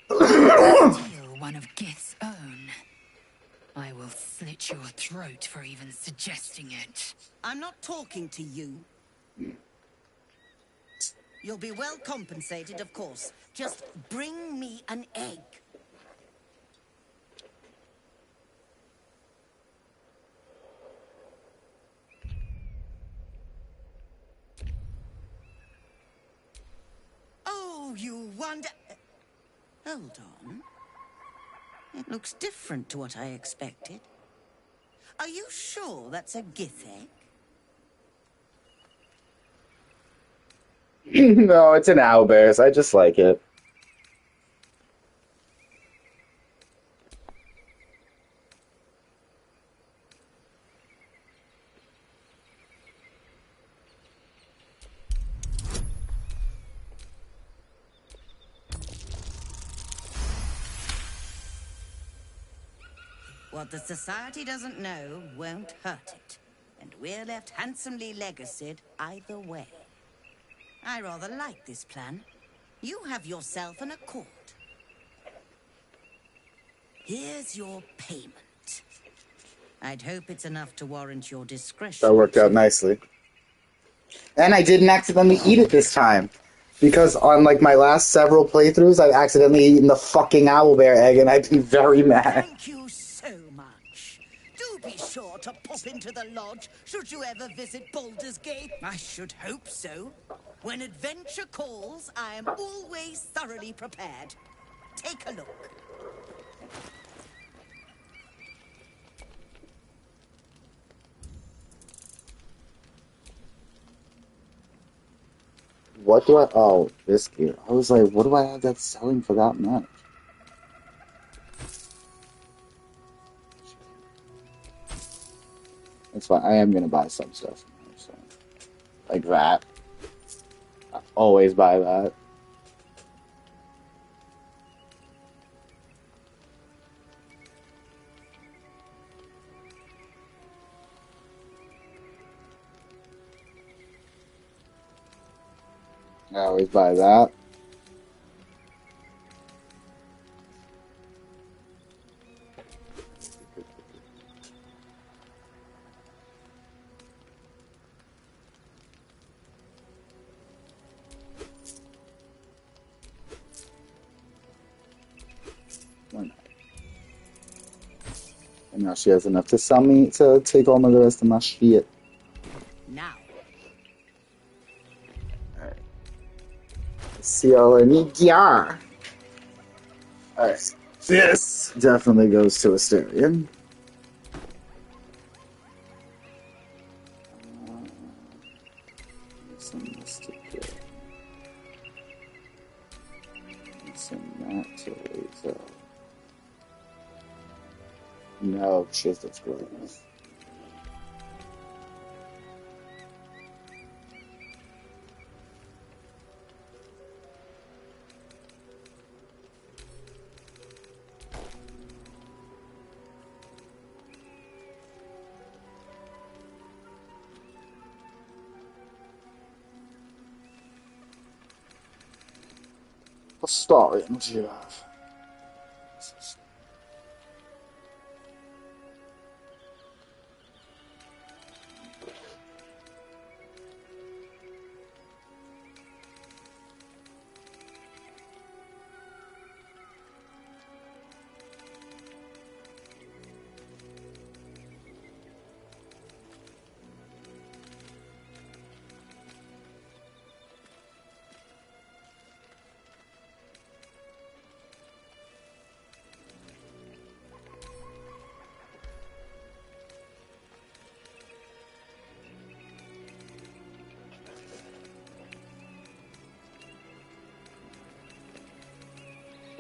Steal one of Gith's own. I will slit your throat for even suggesting it. I'm not talking to you. You'll be well compensated, of course. Just bring me an egg. Oh, you wonder... Hold on. It looks different to what I expected. Are you sure that's a Gith egg? No, it's an owlbear's. I just like it. What the Society doesn't know won't hurt it. And we're left handsomely legacied either way. I rather like this plan. You have yourself an accord. Here's your payment. I'd hope it's enough to warrant your discretion. That worked out nicely. And I didn't accidentally eat it this time. Because on, like, my last several playthroughs, I've accidentally eaten the fucking owlbear egg, and I'd be very mad. Thank you so much. Do be sure to pop into the lodge should you ever visit Baldur's Gate. I should hope so. When adventure calls, I am always thoroughly prepared. Take a look. What do I... Oh, this gear. I was like, what do I have that's selling for that much? That's fine. I am going to buy some stuff. So, like that. I always buy that. I always buy that. And now she has enough to sell me to take all of the rest of my shit. Now. Alright. Let's see all I need. Yeah. Alright. This definitely goes to Asterion. Send this to Gil. Send that to Lisa. No, she's that's great. Astarion, what do you have?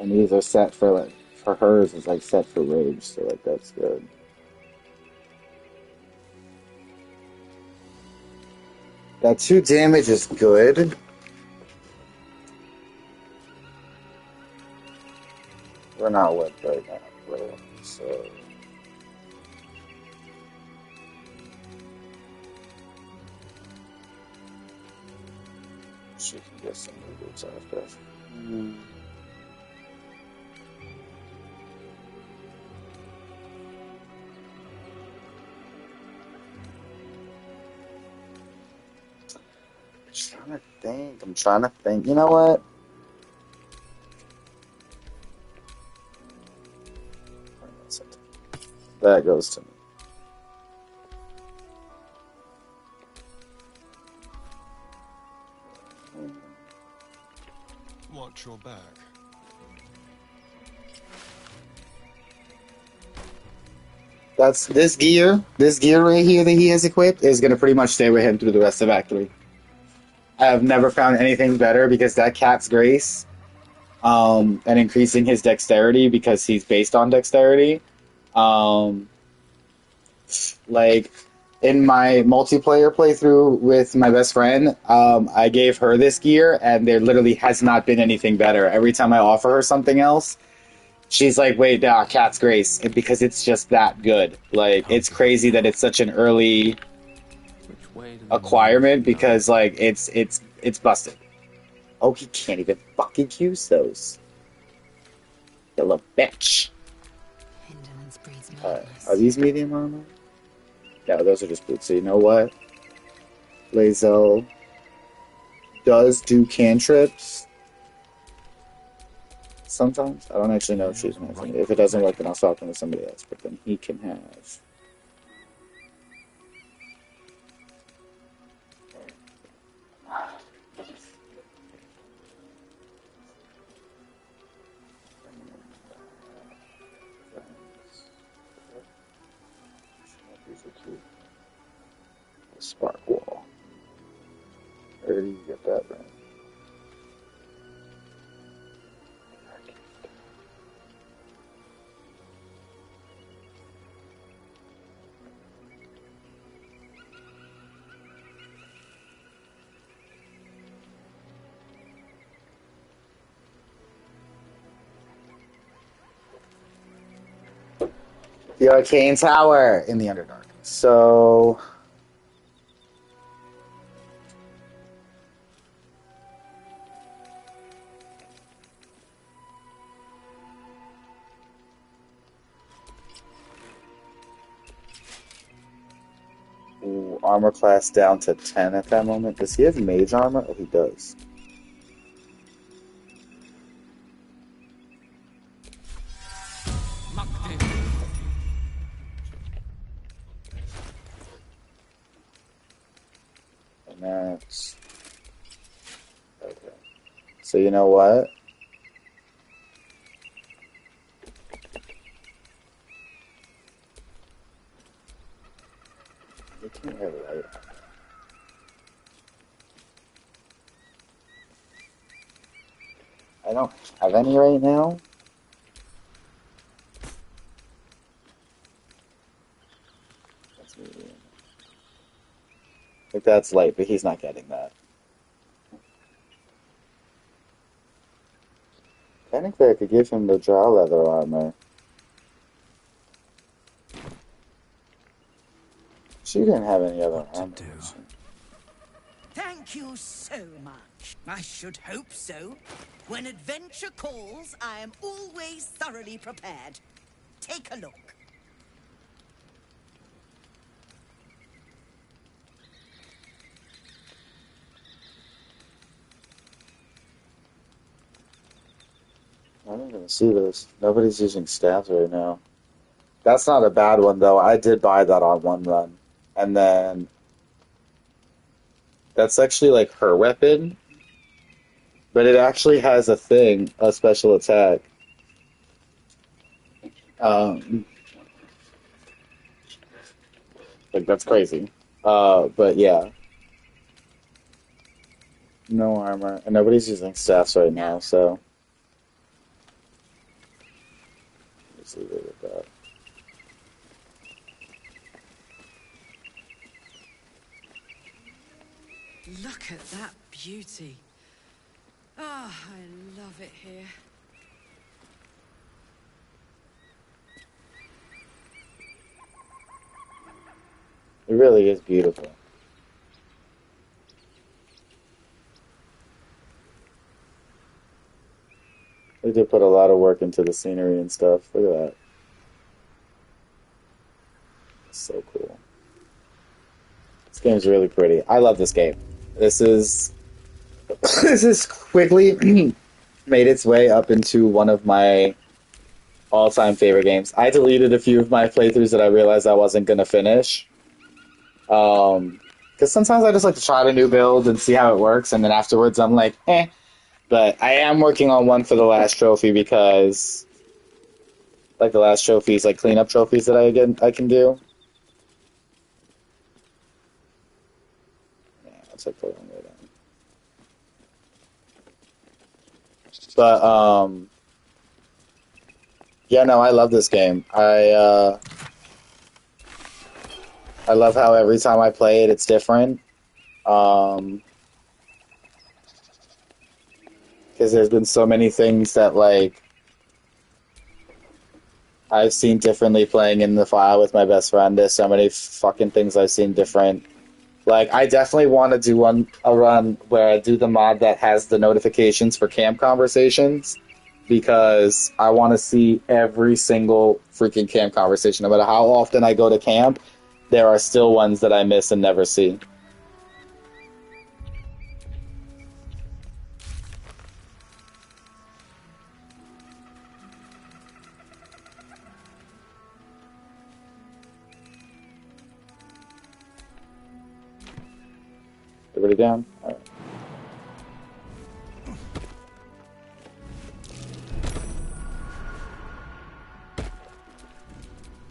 And these are set for like for hers is like set for rage, so like that's good. That 2 damage is good. We're not whipped right now, bro. So she can get some boots after. I'm trying to think. You know what? That goes to me. Watch your back. That's this gear. This gear right here that he has equipped is gonna pretty much stay with him through the rest of Act 3. I have never found anything better because that Cat's Grace, and increasing his dexterity because he's based on dexterity. Like in my multiplayer playthrough with my best friend, I gave her this gear, and there literally has not been anything better. Every time I offer her something else, she's like, "Wait, nah, Cat's Grace," because it's just that good. Like it's crazy that it's such an early acquirement because like it's busted. Oh, he can't even fucking use those. You little bitch. Alright, are these medium armor? Yeah, those are just boots. So you know what? Lae'zel does do cantrips. Sometimes. I don't actually know if she's an If it doesn't work, then I'll swap him with somebody else. But then he can have... Spark wall. Where do you get that right? The Arcane Tower in the Underdark. So... Ooh, armor class down to 10 at that moment. Does he have mage armor? Oh, he does. That's... Okay. So you know what? You can't really light. I don't have any right now. Like that's light, but he's not getting that. Technically, I could give him the draw leather armor. She didn't have any other armor. Thank you so much. I should hope so. When adventure calls, I am always thoroughly prepared. Take a look. I don't even see this. Nobody's using staves right now. That's not a bad one, though. I did buy that on one run. And then... That's actually, like, her weapon. But it actually has a thing, a special attack. Like, that's crazy. But yeah. No armor. And nobody's using staffs right now, so... Let's leave it at that. Look at that beauty. Ah, I love it here. It really is beautiful. They did put a lot of work into the scenery and stuff. Look at that. It's so cool. This game's really pretty. I love this game. This is this is quickly made its way up into one of my all-time favorite games. I deleted a few of my playthroughs that I realized I wasn't gonna finish. Because sometimes I just like to try a new build and see how it works, and then afterwards I'm like, eh. But I am working on one for the last trophy because, like, the last trophies, like cleanup trophies that I can do. Yeah, it's like the wrong way down. But yeah, no, I love this game. I love how every time I play it, it's different. Because there's been so many things that, like, I've seen differently playing in the file with my best friend. There's so many fucking things I've seen different. Like, I definitely want to do a run where I do the mod that has the notifications for camp conversations, because I want to see every single freaking camp conversation. No matter how often I go to camp, there are still ones that I miss and never see. Everybody down? All right.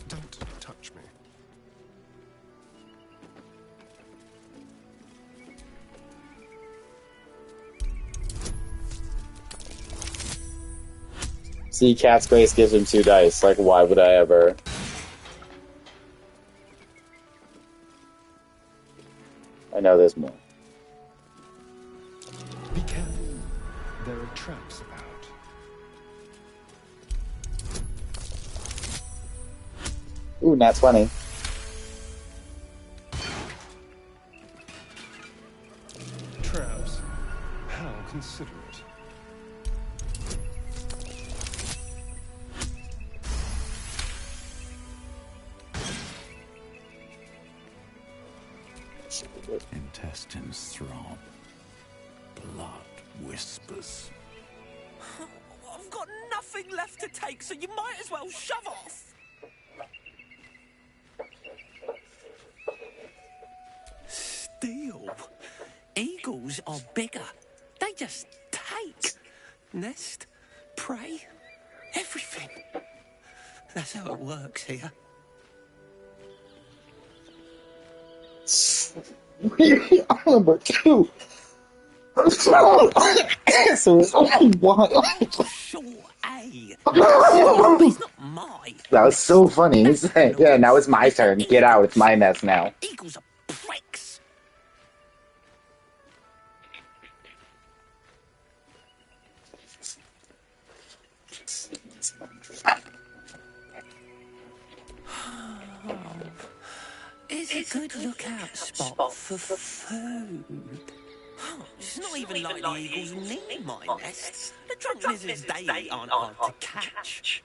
Don't touch me. See, Cat's Grace gives him 2 dice. Like, why would I ever? I know there's more. Be careful. There are traps about. Ooh, nat 20. Traps? How considerate. Intestines throb. Blood whispers. I've got nothing left to take, so you might as well shove off. Steel? Eagles are bigger. They just take. Nest, prey, everything. That's how it works here. Number two. So what? Sure, A. It's not my. That was so funny. He's like, yeah, now it's my turn. Get out. It's my mess now. Eagles are pricks. It's a good lookout spot for food. It's not even like the eagles need my nest. The drunk lizards they eat aren't hard to catch.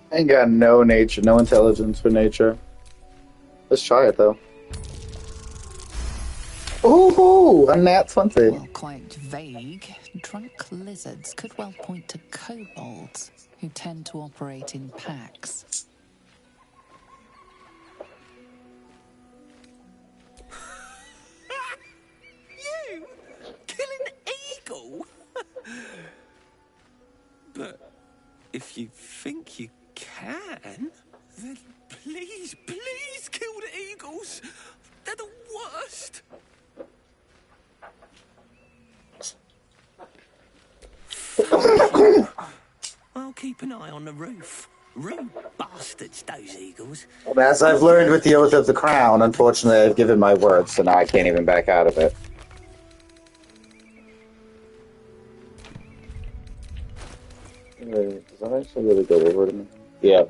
I ain't got no nature, no intelligence for nature. Let's try it though. Ooh, a nat 20. While quite vague, drunk lizards could well point to kobolds, who tend to operate in packs. You kill an eagle? But if you think you can, then please kill the eagles. They're the worst. I'll keep an eye on the roof. Rude bastards, those eagles. As I've learned with the Oath of the Crown, unfortunately I've given my word, so now I can't even back out of it. Does that actually really go over to me? Yeah.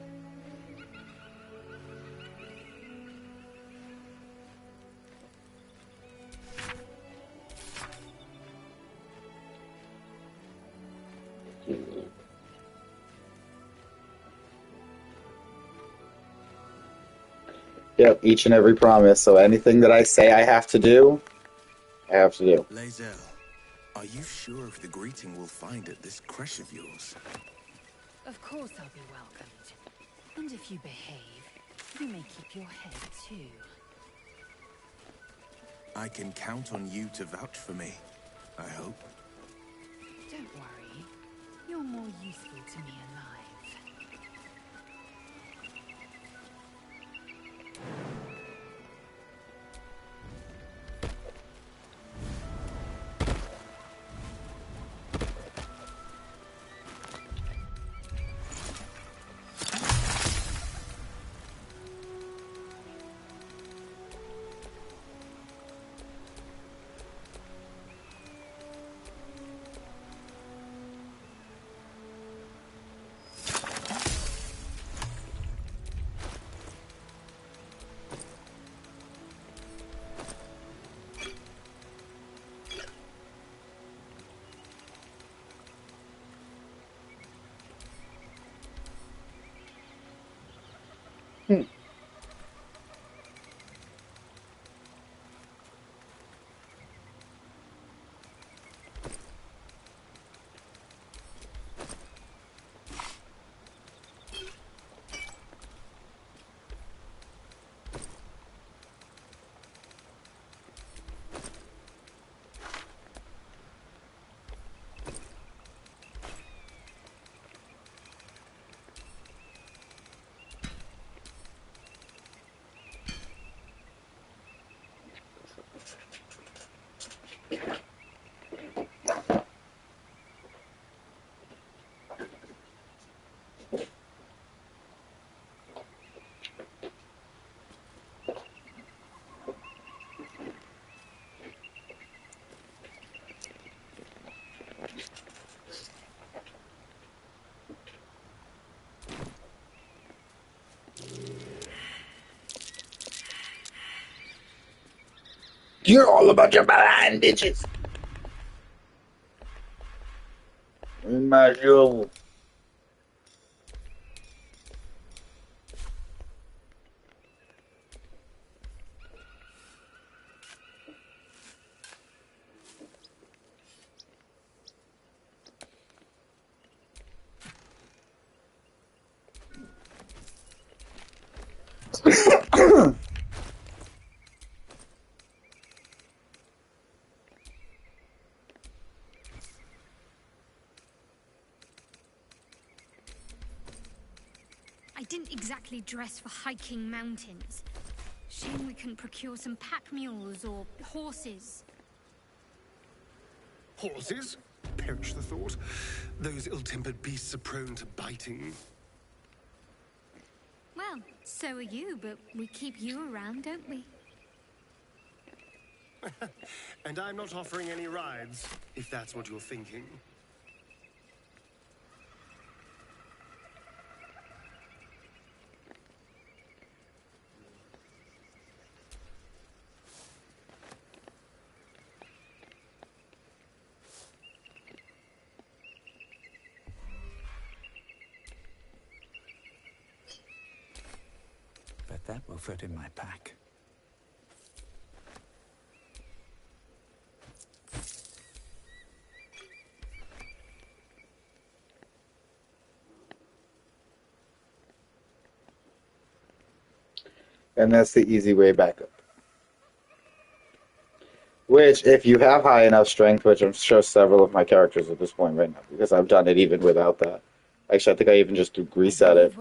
Yep, each and every promise. So anything that I say I have to do, I have to do. Lae'zel, are you sure if the greeting we'll find at this creche of yours? Of course I'll be welcomed. And if you behave, you may keep your head too. I can count on you to vouch for me, I hope. Don't worry. You're more useful to me alive. You're all about your bandages. Mario. I didn't exactly dress for hiking mountains. Shame we couldn't procure some pack mules or horses. Horses? Perish the thought. Those ill-tempered beasts are prone to biting. Well, so are you, but we keep you around, don't we? And I'm not offering any rides, if that's what you're thinking. Bet that will fit in my pack. And that's the easy way back up. Which, if you have high enough strength, which I'm sure several of my characters at this point right now, because I've done it even without that. Actually, I think I even just reset it.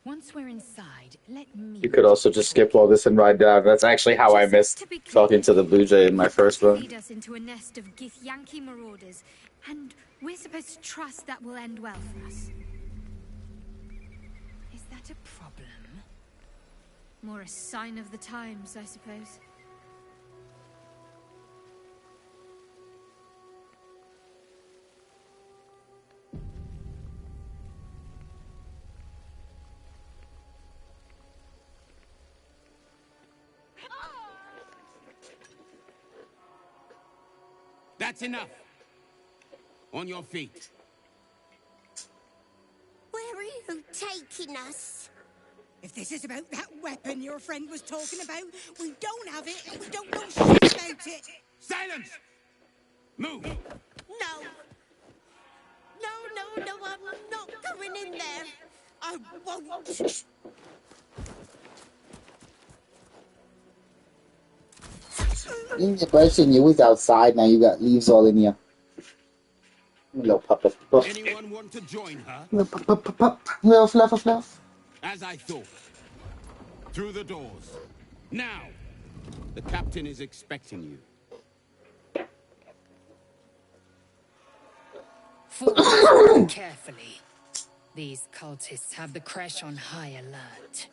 Once we're inside, let me. You could also just skip all this and ride down. That's actually how I missed talking to the Blue Jay in my first run. Lead us into a nest of Githyanki marauders, and we're supposed to trust that will end well for us. Is that a problem? More a sign of the times, I suppose. That's enough. On your feet. Where are you taking us? If this is about that weapon your friend was talking about, we don't have it and we don't know shit about it. Silence! Move! No. No, I'm not going in there. I won't. In the question, you was outside, now you got leaves all in you. Little pup. Anyone want to join her? Little pup. Little fluff. As I thought. Through the doors. Now! The captain is expecting you. Forward carefully. These cultists have the Kresh on high alert.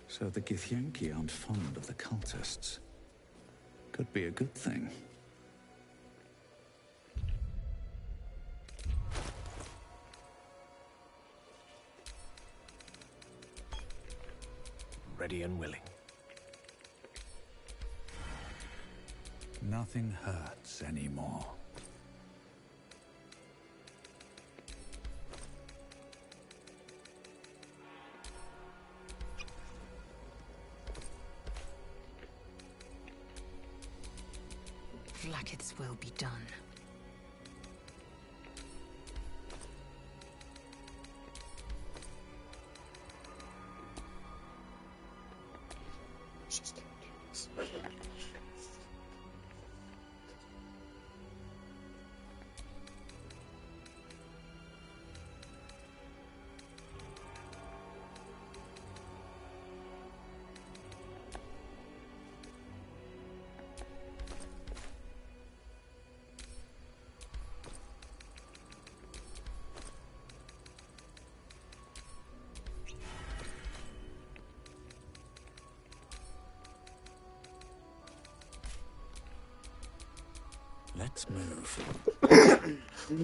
So the Githyanki aren't fond of the cultists. Could be a good thing. Ready and willing. Nothing hurts anymore. Blackets will be done. Let's move.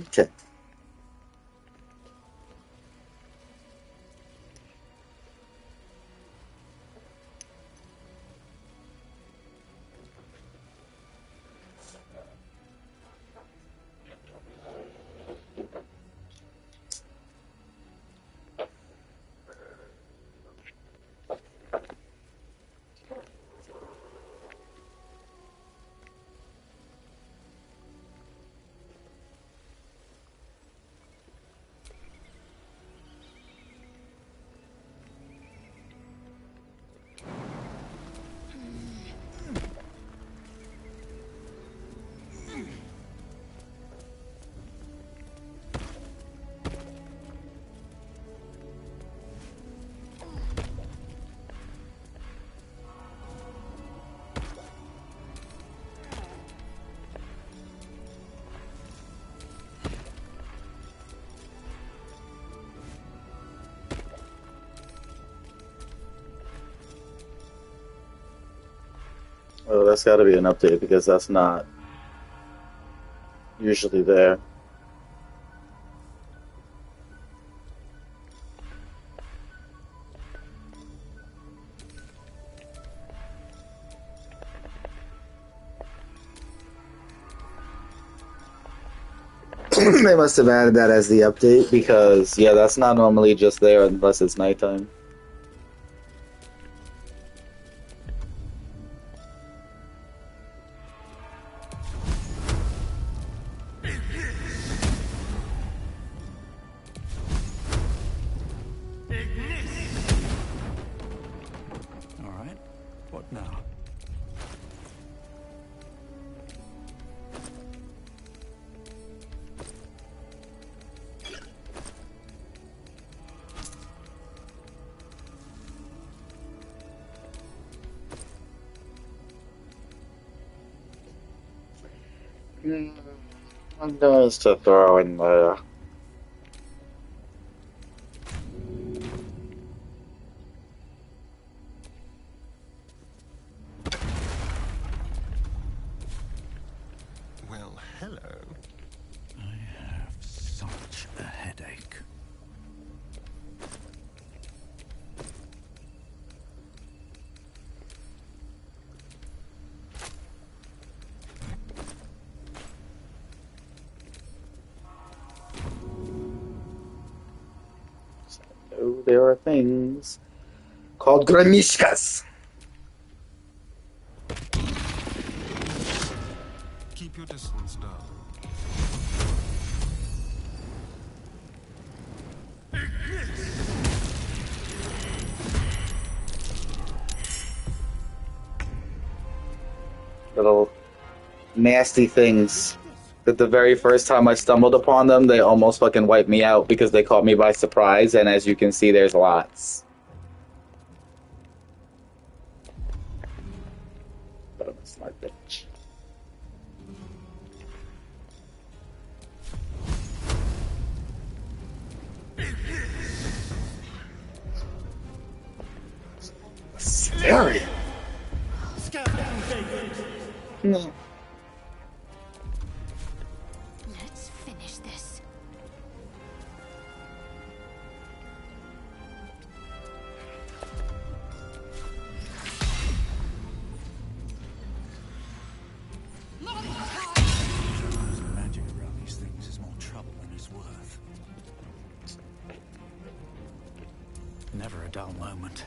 Okay. Oh, that's got to be an update because that's not usually there. They must have added that as the update because, yeah, that's not normally just there unless it's nighttime. All right. What now? What goes to throw in there? Well, hello. I have such a headache. So there are things called granishkas. Keep your distance, darling. Little nasty things that the very first time I stumbled upon them, they almost fucking wiped me out because they caught me by surprise, and as you can see, there's lots. But I'm a smart bitch. Scary. No. Let's finish this. Magic around these things is more trouble than it's worth. Never a dull moment.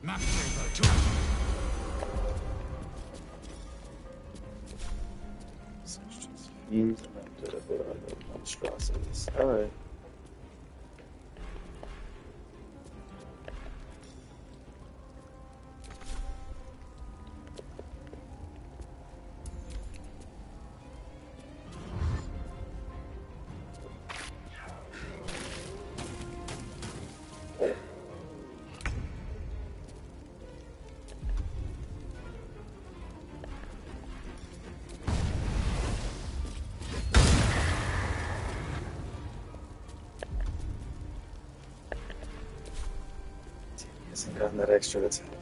Map saber to Monstrosities. Alright. Hasn't gotten that extra attack yet.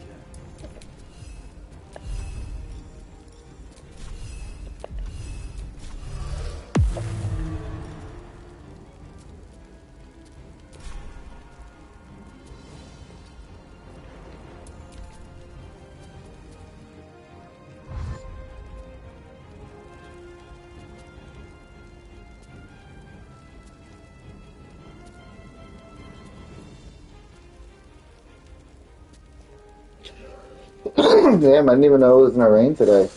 Damn, I didn't even know it was gonna rain today.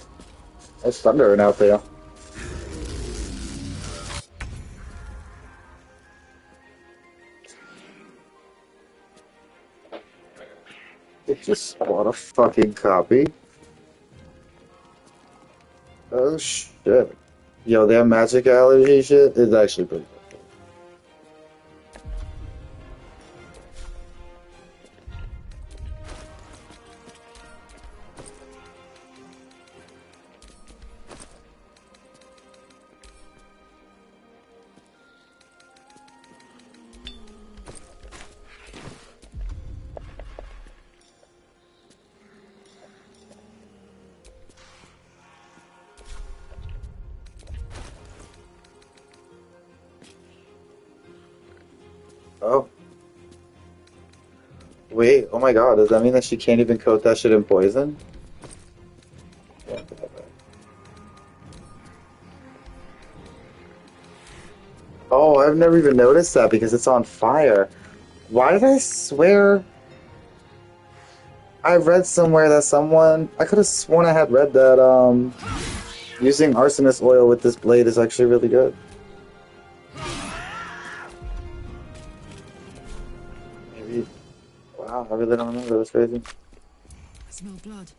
It's thundering out there. It just bought a fucking copy. Oh shit. Yo, their magic allergy shit is actually pretty good. Oh. Wait, oh my god, does that mean that she can't even coat that shit in poison? Yeah. Oh, I've never even noticed that because it's on fire. Why did I swear I read somewhere that someone I could have sworn I had read that using arsonist oil with this blade is actually really good. Maybe wow, I really don't remember, that's crazy. I smell blood.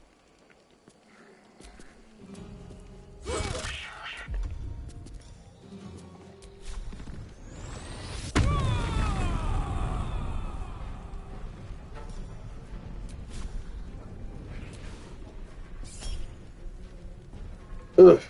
Ugh.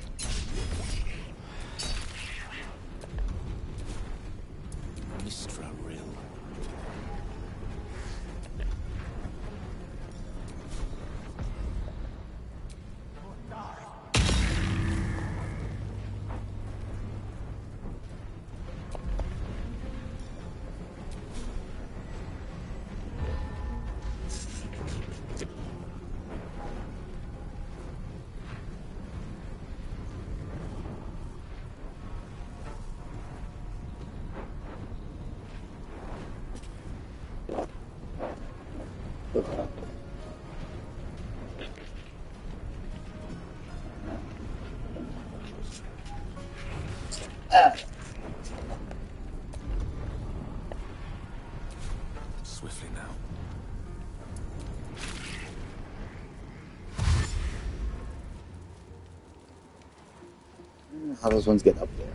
Swiftly now. How those ones get up there?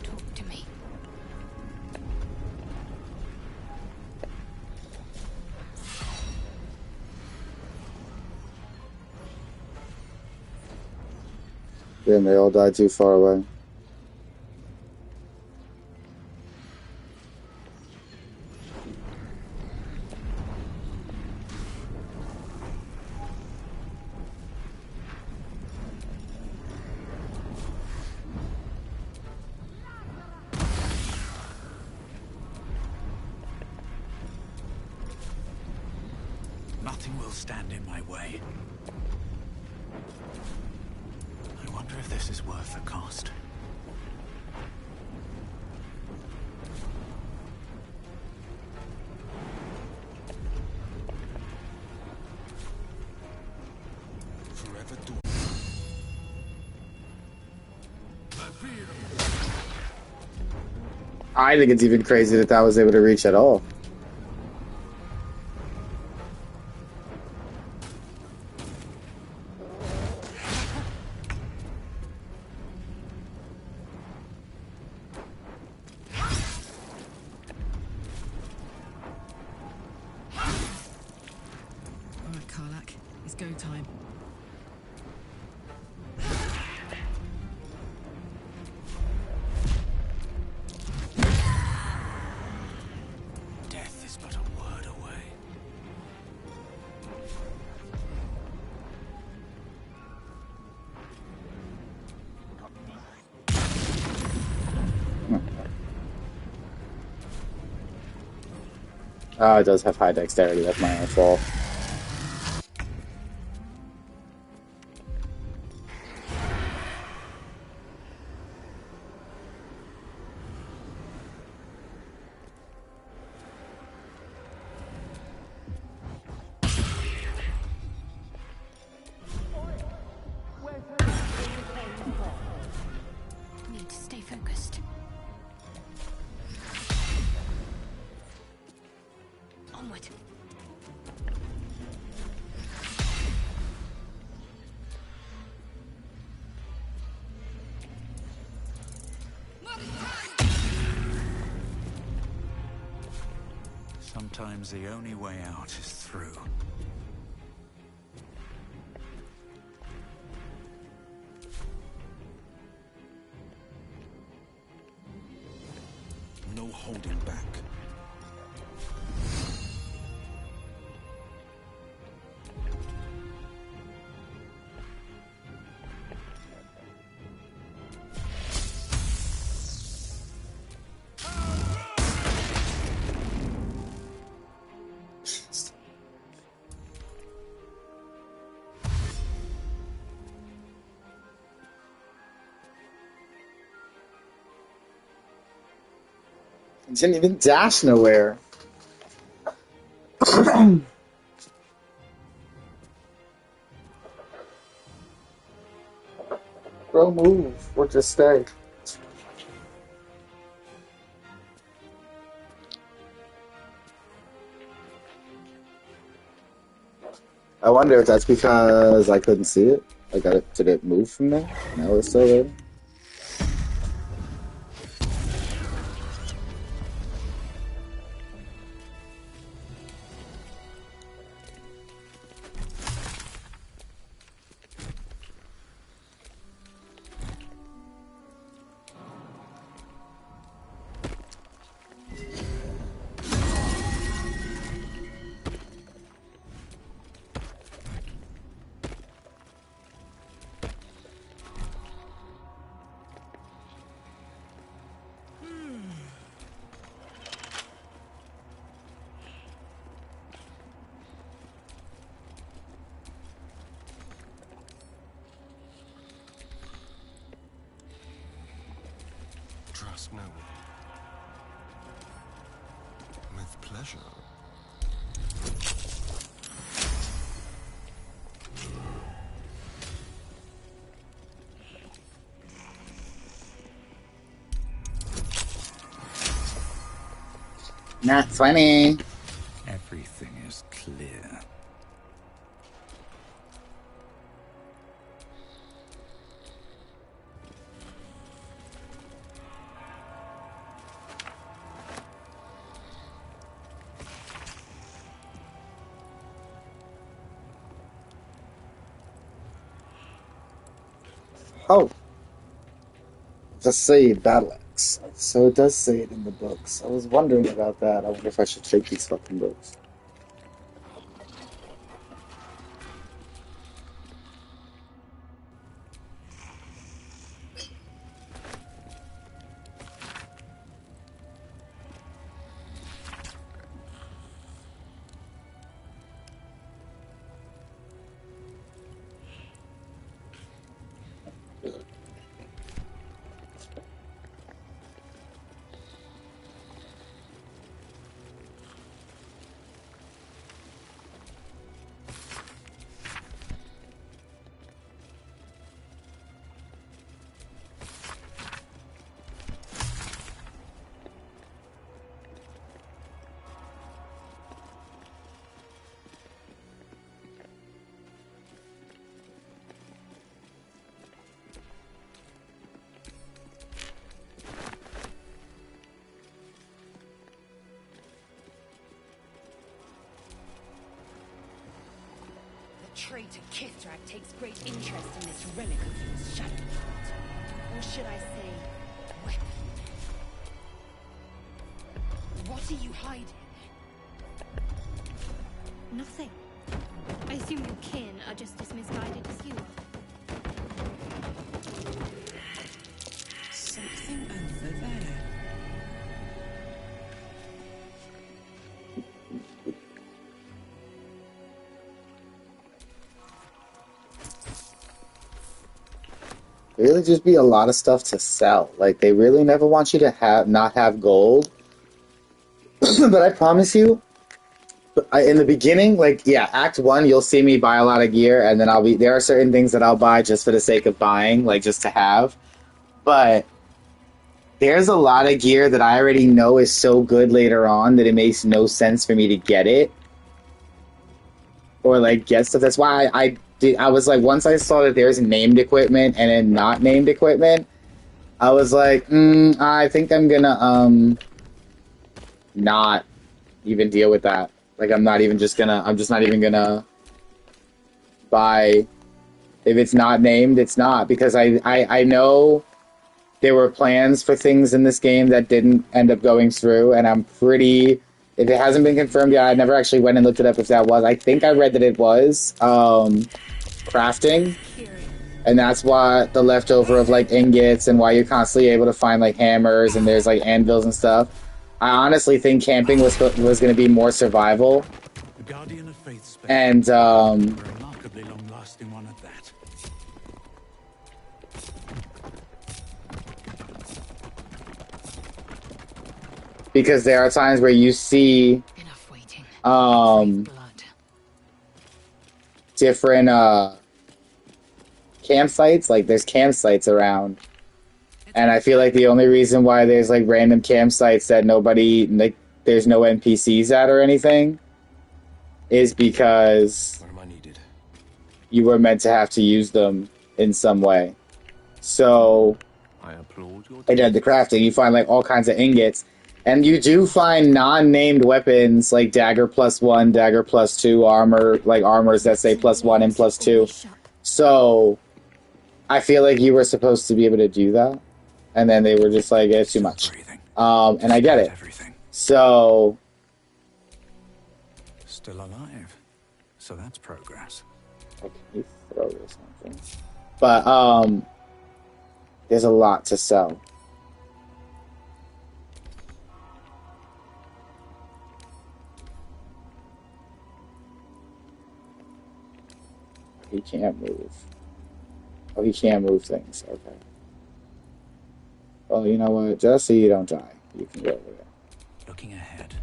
Talk to me. Damn, they all died too far away. Nothing will stand in my way. I wonder if this is worth the cost. Forever do. I think it's even crazy that that was able to reach at all. go time. Death is but a word away. Oh, it does have high dexterity. That's my own fault. Need to stay focused. Onward. Sometimes the only way out is through. No holding back. Didn't even dash nowhere. Bro, move or just stay. I wonder if that's because I couldn't see it. Like, did it move from there? No, it's still there. Trust no one. With pleasure. Not funny. Everything is clear. Oh. Just say battle axe. So it does say it in the books. I was wondering about that. I wonder if I should take these fucking books. traitor Kithrak takes great interest in this relic of yours, Shadowheart. Or should I say, weapon? What are you hiding? Nothing. I assume your kin are just as misguided as you are. Something over there. Really just be a lot of stuff to sell. Like, they really never want you to not have gold. But I promise you, in the beginning, like, yeah, Act 1, you'll see me buy a lot of gear, and then there are certain things that I'll buy just for the sake of buying, like, just to have. But there's a lot of gear that I already know is so good later on that it makes no sense for me to get it. Or, like, get stuff. That's why I was like, once I saw that there's named equipment and then not named equipment, I was like, I think I'm gonna, not even deal with that. Like, I'm just not even gonna buy. If it's not named, it's not. Because I know there were plans for things in this game that didn't end up going through, and I'm pretty... If it hasn't been confirmed yet, I never actually went and looked it up if that was. I think I read that it was crafting. And that's why the leftover of, like, ingots and why you're constantly able to find, like, hammers and there's, like, anvils and stuff. I honestly think camping was going to be more survival. The Guardian of Faith's and, a remarkably long-lasting one at that. Because there are times where you see different campsites, like there's campsites around, and I feel like the only reason why there's like random campsites that nobody, like, there's no NPCs at or anything is because you were meant to have to use them in some way. So I applaud your I did the crafting. You find like all kinds of ingots. And you do find non-named weapons like dagger +1, dagger +2, armor, like armors that say +1 and +2. So I feel like you were supposed to be able to do that. And then they were just like, it's too much. And I get it. So still alive. So that's progress. Okay, you throw this something. But there's a lot to sell. He can't move. Oh, he can't move things. Okay. Well, you know what? Just so you don't die, you can go over there. Looking ahead.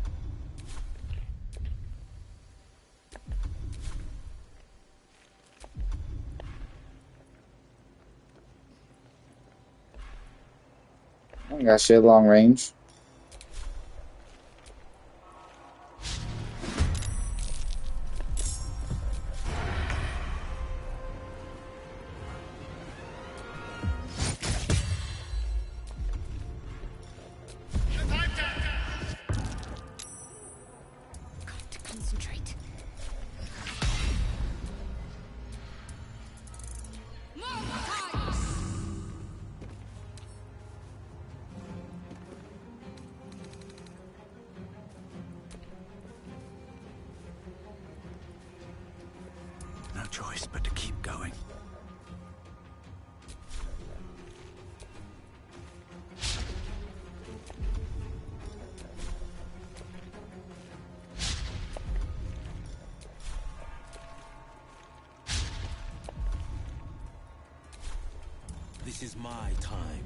I got shit long range. No choice but to keep going. This is my time.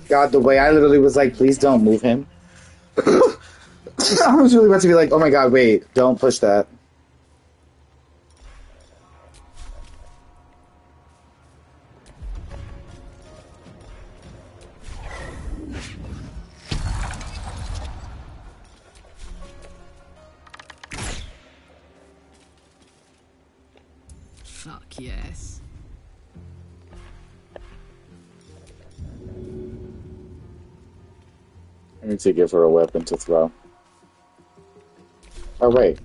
God, the way I literally was like, please don't move him. I was really about to be like, oh my god, wait, don't push that. Fuck yes. need to give her a weapon to throw. Oh, wait.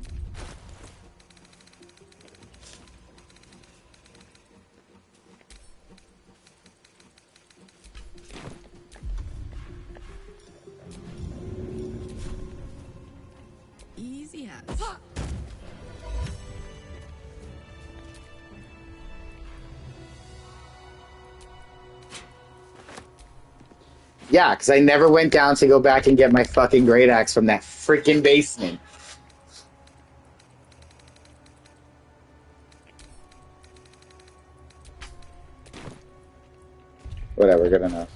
Easy as. Yeah, because I never went down to go back and get my fucking great axe from that freaking basement. Whatever, good enough.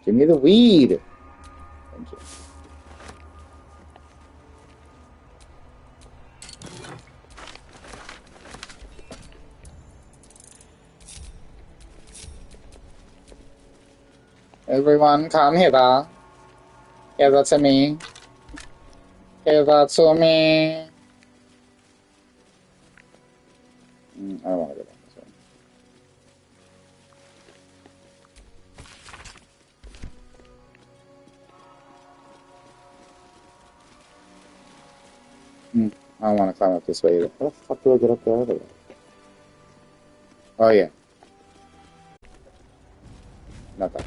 Give me the weed. Thank you. Everyone, come hither. Hither to me. Hither to me. I don't want to go down this way. I don't want to climb up this way either. How the fuck do I get up the other way? Oh, yeah. Not that.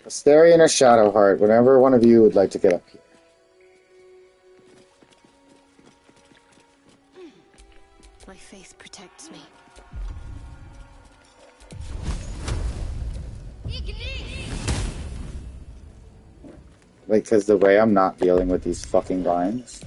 Astarion or Shadowheart, whenever one of you would like to get up here. My faith protects me. Like, because the way I'm not dealing with these fucking vines.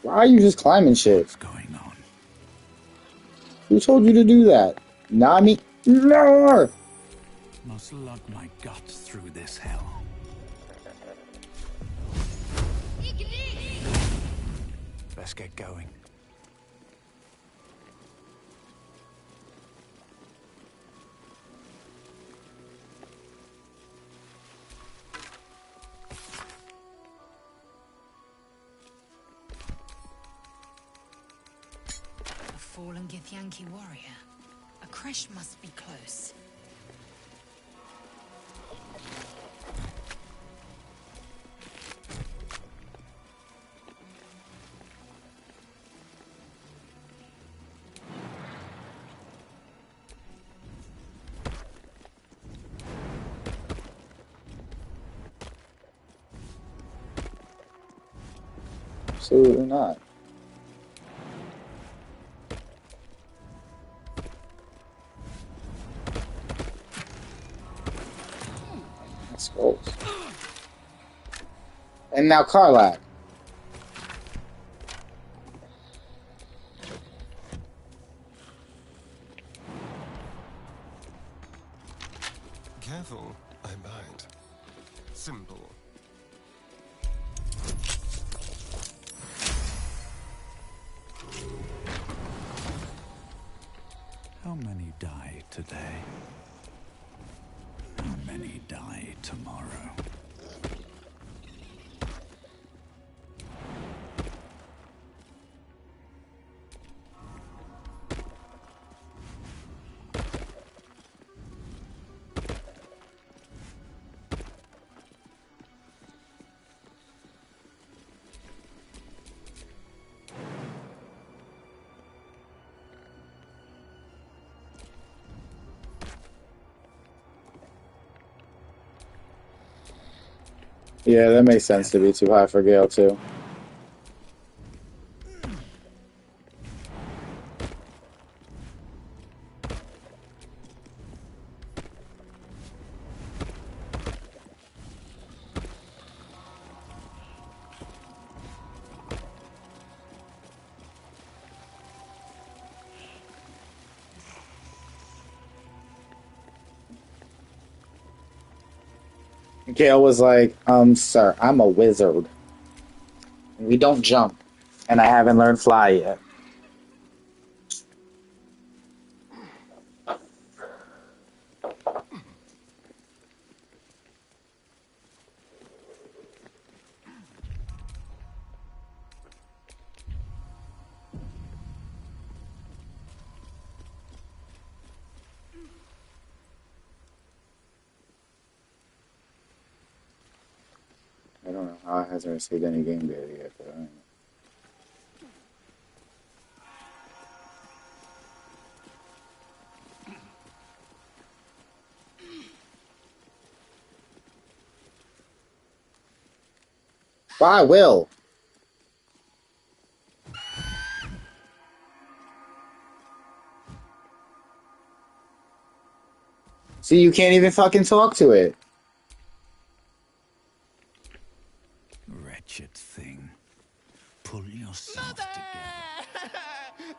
Why are you just climbing shit? What's going on? Who told you to do that? Not me. No! Must lug my guts through this hell. Let's get going. A fallen Githyanki warrior. A creche must be close. Absolutely not. Skulls. And now Karlak. Careful, I bite. Simple. How many die today? How many die tomorrow? Yeah, that makes sense to be too high for Gale, too. Gale was like, sir, I'm a wizard. We don't jump, and I haven't learned fly yet. I don't know how it hasn't received any game data yet, but I don't know. Well, I will. See, you can't even fucking talk to it. Wretched thing. Pull yourself together.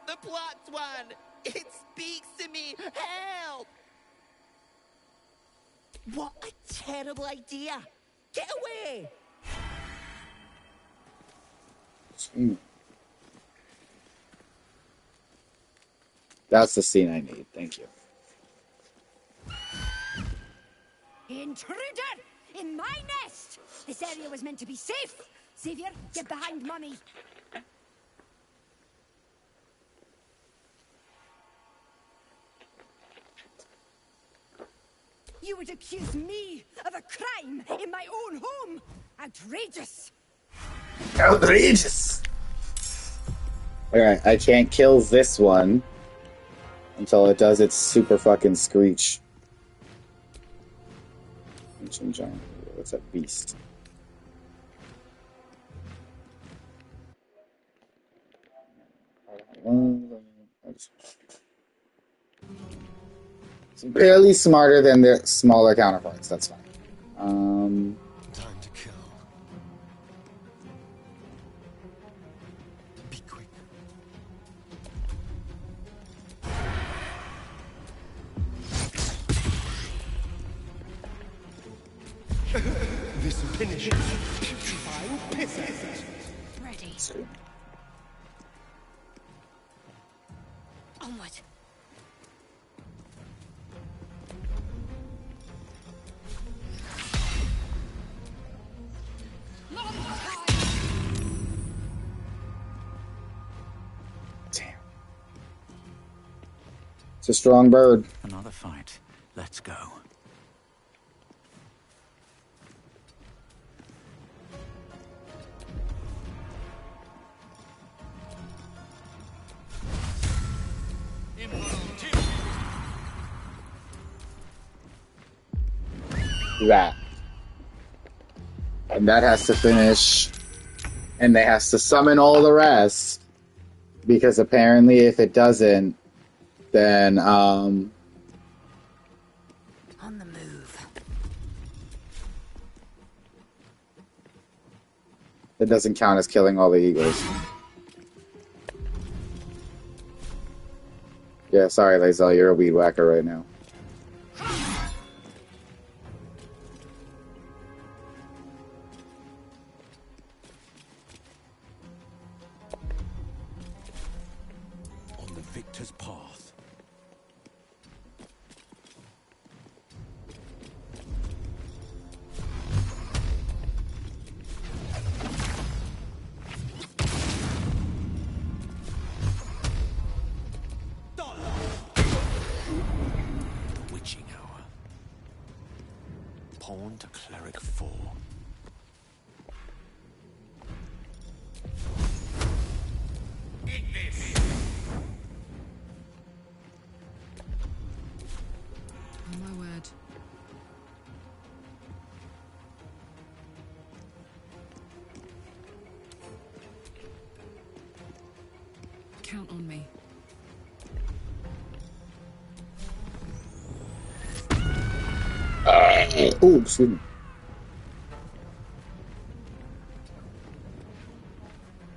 The blocked one! It speaks to me! Help! What a terrible idea! Get away! That's the scene I need. Thank you. Intruder! In my nest! This area was meant to be safe! Savior, get behind Mummy! You would accuse me of a crime in my own home! Outrageous! Outrageous! Alright, I can't kill this one until it does its super fucking screech. Ancient giant. What's that beast? It's barely smarter than their smaller counterparts. That's fine. Time to kill. Be quick. This finishes putrefying pisses. Ready. Onward. Damn. It's a strong bird. Another fight. Let's go. That. And that has to finish. And they has to summon all the rest. Because apparently if it doesn't, then On the move. it doesn't count as killing all the eagles. Yeah, sorry, Lae'zel, you're a weed whacker right now. On the victor's path. Witching hour. Pawn to cleric 4. Oh my word. Count on me. Oh, excuse me.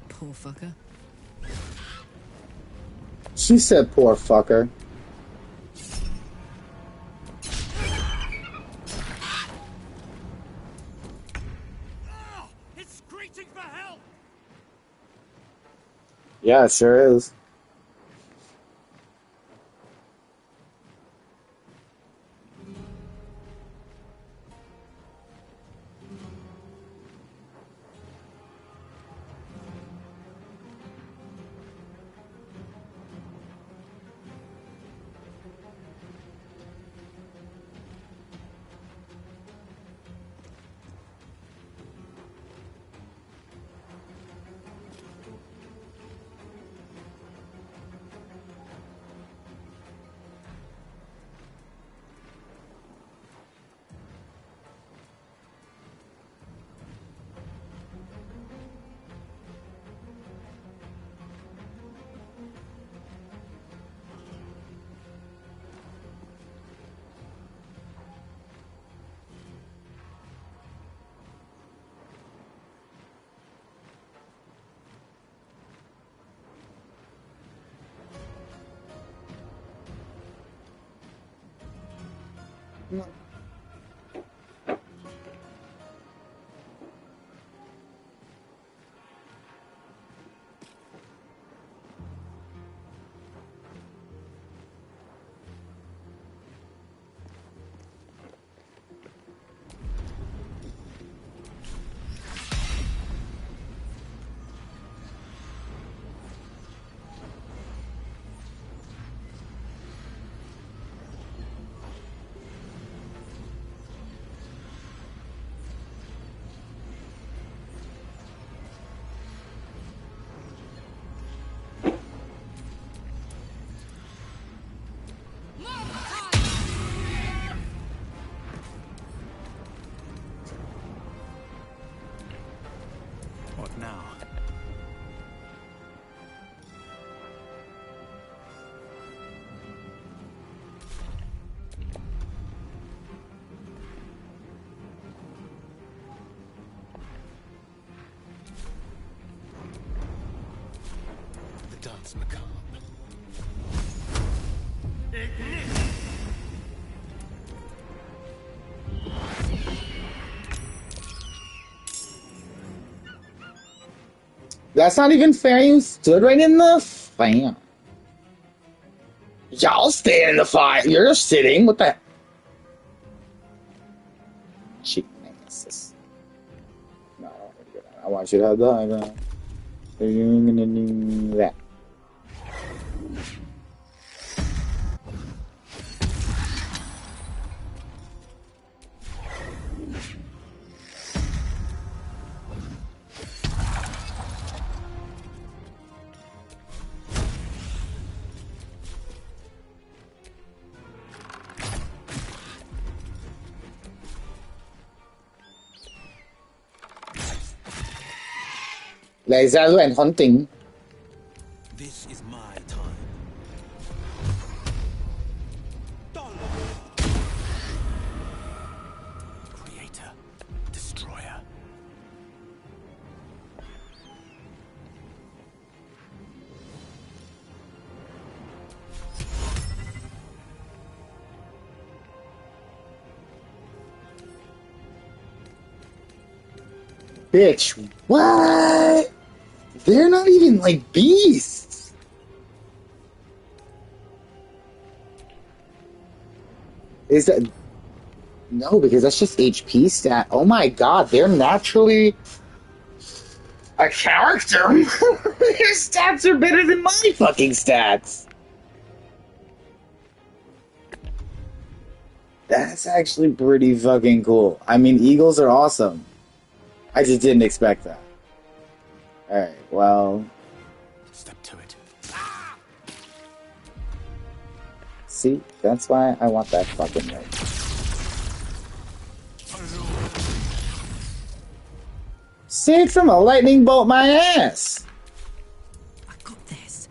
Poor fucker. She said, poor fucker. It's screeching for help! Yeah, it sure is. What now? The dance macabre. That's not even fair. You stood right in the fan. Y'all stay in the fire. You're sitting. What the? Cheap asses. No, I don't want to do that. I want you to have the high ground. You're gonna do that. Laser and hunting. This is my time. Creator, destroyer. Bitch, what? They're not even like beasts. Is that no? Because that's just HP stat. Oh my god, they're naturally a character. Their stats are better than my fucking stats. That's actually pretty fucking cool. I mean, eagles are awesome. I just didn't expect that. Alright, well... Step to it. See? That's why I want that fucking note. Saved from a lightning bolt my ass! I got this.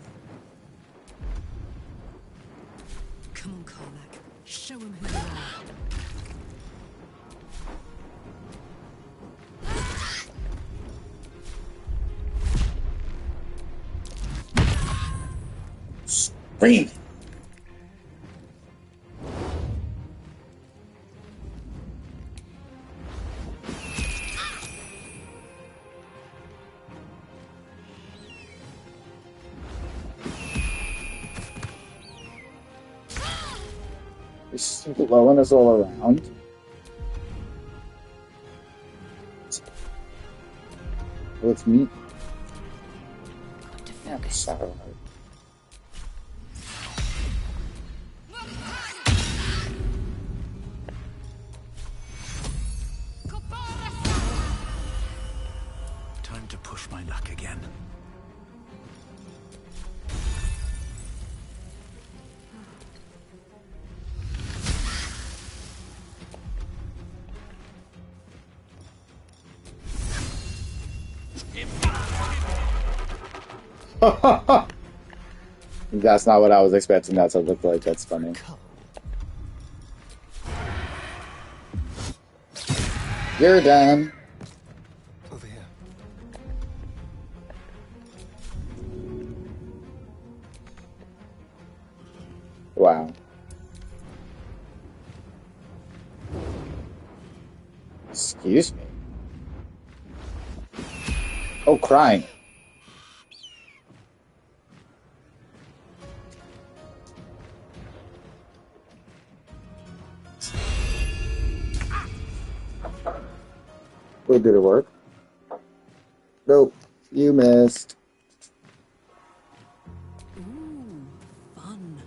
Breathe. It's blowing us all around. Oh, it's me. Yeah, sorry. Time to push my luck again. That's not what I was expecting that to look like. That's funny. You're done. Over here. Wow. Excuse me. Oh, crying. Wait, did it work? Nope. You missed. Ooh, fun.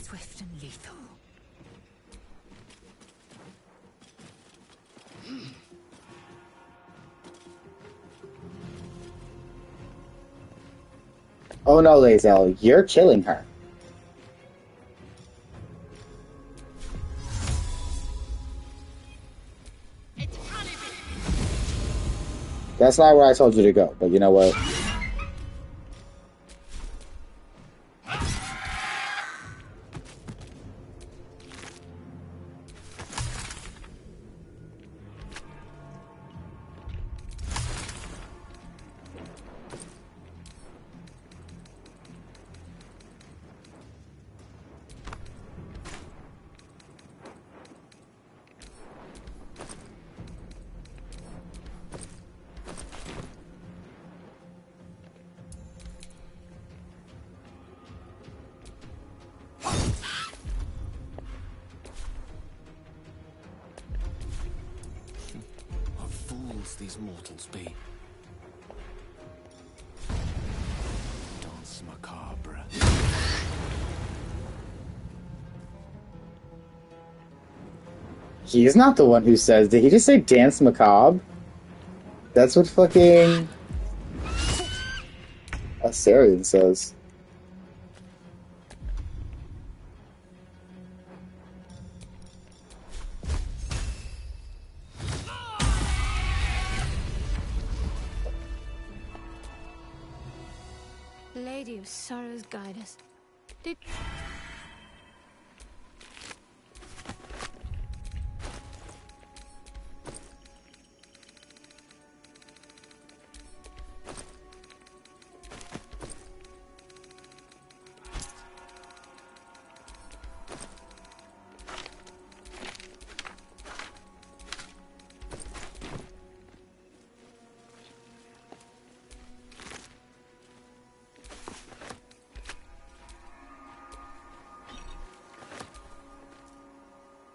Swift and lethal. Oh no, Lae'zel, you're killing her. That's not where I told you to go, but you know what? What fools these mortals be. Danse macabre. He's not the one who says. Did he just say dance macabre? That's what fucking Asarian says. Lady of Sorrows, guide us. Did...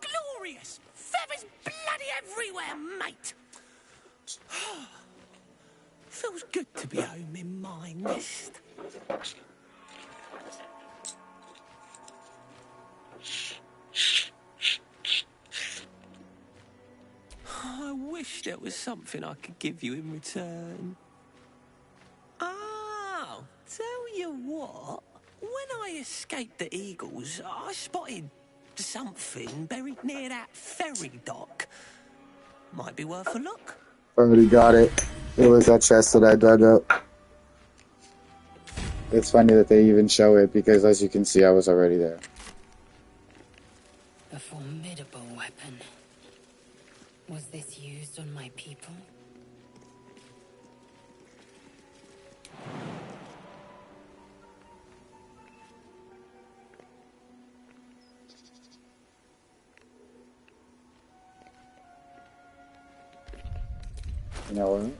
Glorious! Feathers bloody everywhere, mate! Feels good to be home in my nest. I wish there was something I could give you in return. Oh, tell you what. When I escaped the eagles, I spotted something buried near that ferry dock. Might be worth a look. Already got it. It was that chest that I dug up. It's funny that they even show it because, as you can see, I was already there. A formidable weapon. Was this used on my people? You know what?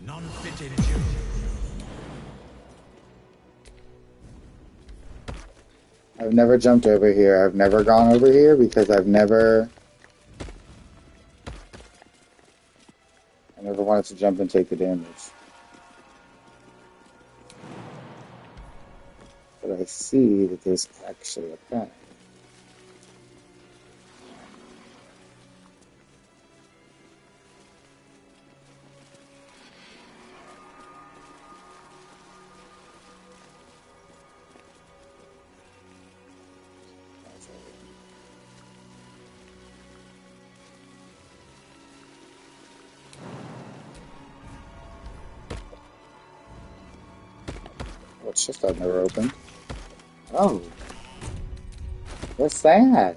None fit in you. I've never jumped over here. I've never gone over here because I never wanted to jump and take the damage. But I see that there's actually a path. What's just I've never opened? Oh. What's that?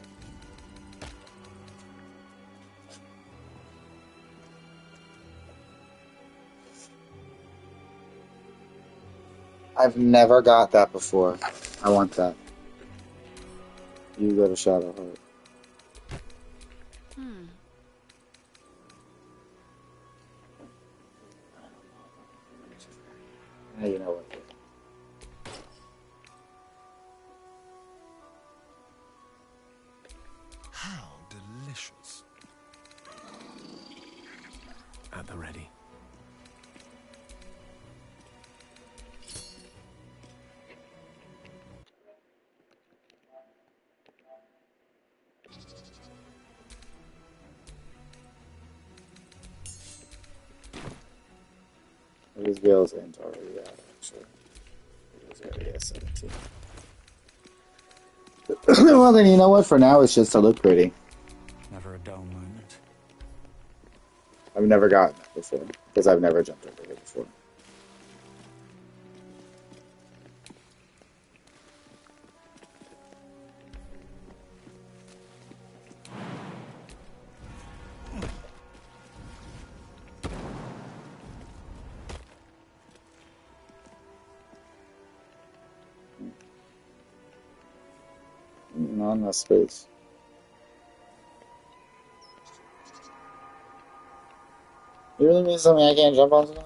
I've never got that before. I want that. You go to Shadowheart. Now you know what. How delicious. At the ready. These bills ain't already out, actually. It was already at 17. Well, then you know what? For now, it's just to look pretty. Never a dull moment. I've never gotten that before because I've never jumped over here before. Not enough space. You really mean something I can't jump on tonight?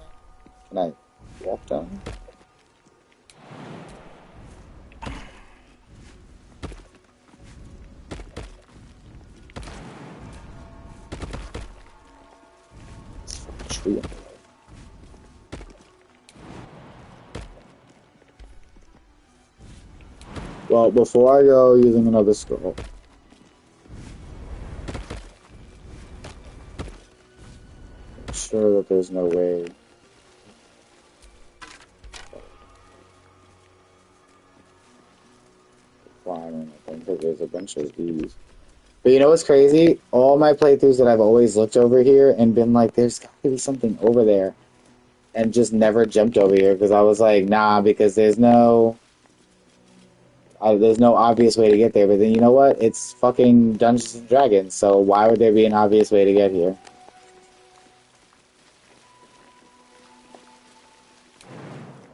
Can I walk down? This fucking tree. Well, before I go using another scroll, I'm sure that there's no way. Climbing, I think that there's a bunch of these. But you know what's crazy? All my playthroughs that I've always looked over here and been like, there's got to be something over there, and just never jumped over here because I was like, nah, because there's no obvious way to get there. But then you know what? It's fucking Dungeons and Dragons, so why would there be an obvious way to get here?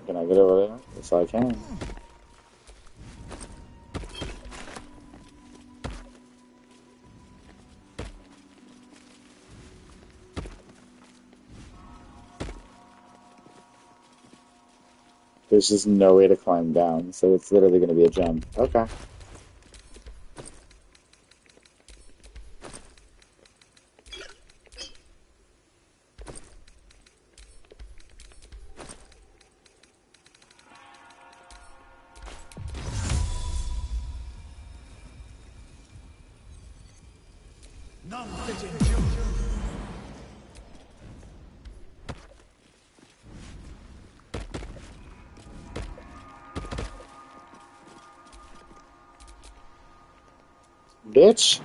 Can I get over there? Yes, I can. There's just no way to climb down, so it's literally going to be a jump. Okay. None fit in you. Bitch.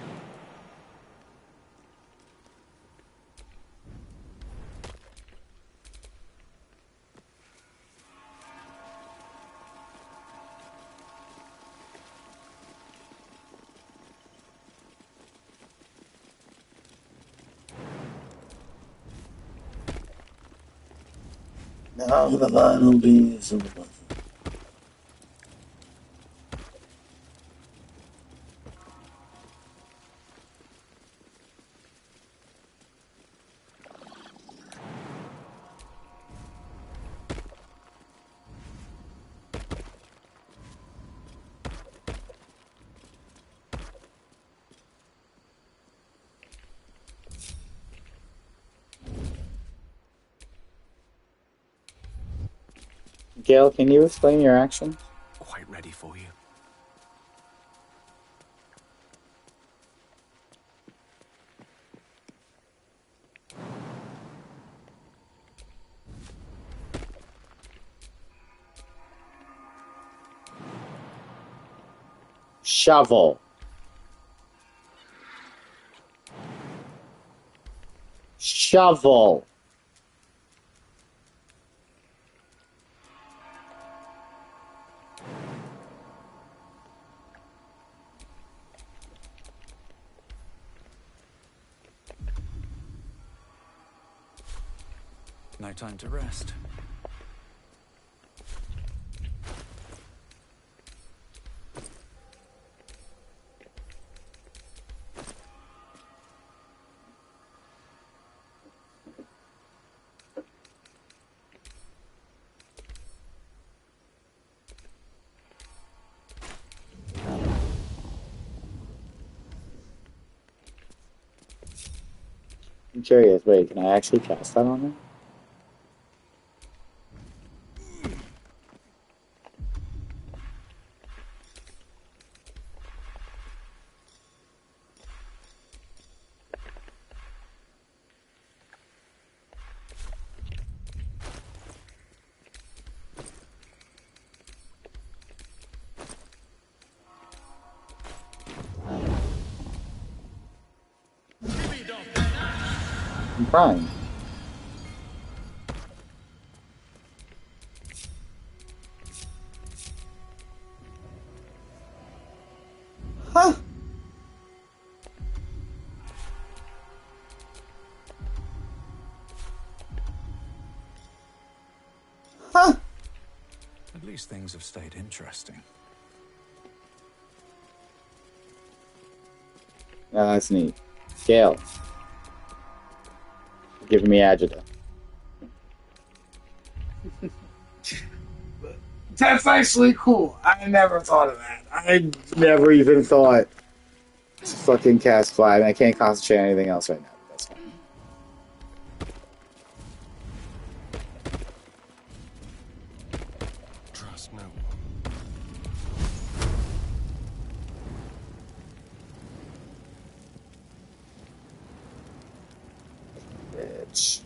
Now the final piece of the puzzle. Gail, can you explain your action? Quite ready for you. Shovel. Shovel. No time to rest. I'm curious. Wait, can I actually cast that on him? I'm fine. Huh? Huh? At least things have stayed interesting. Oh, that's neat. Gail. Giving me agita. That's actually cool. I never thought of that. I never even thought to fucking cast fly. I mean, I can't concentrate on anything else right now. But that's fine. Trust no one. Bitch.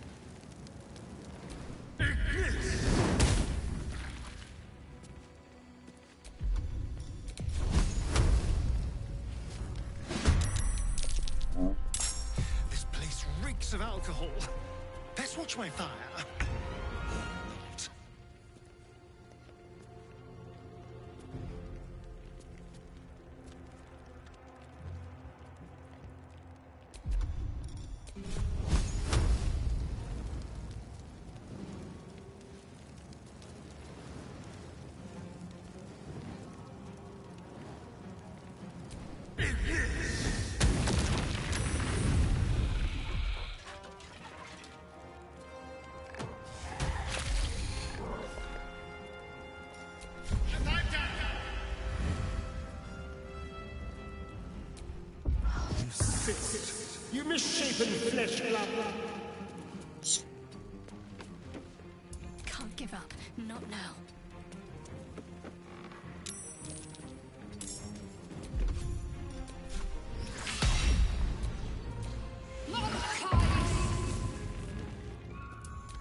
Oh. This place reeks of alcohol. Let's watch my fire. You misshapen flesh club. Can't give up. Not now.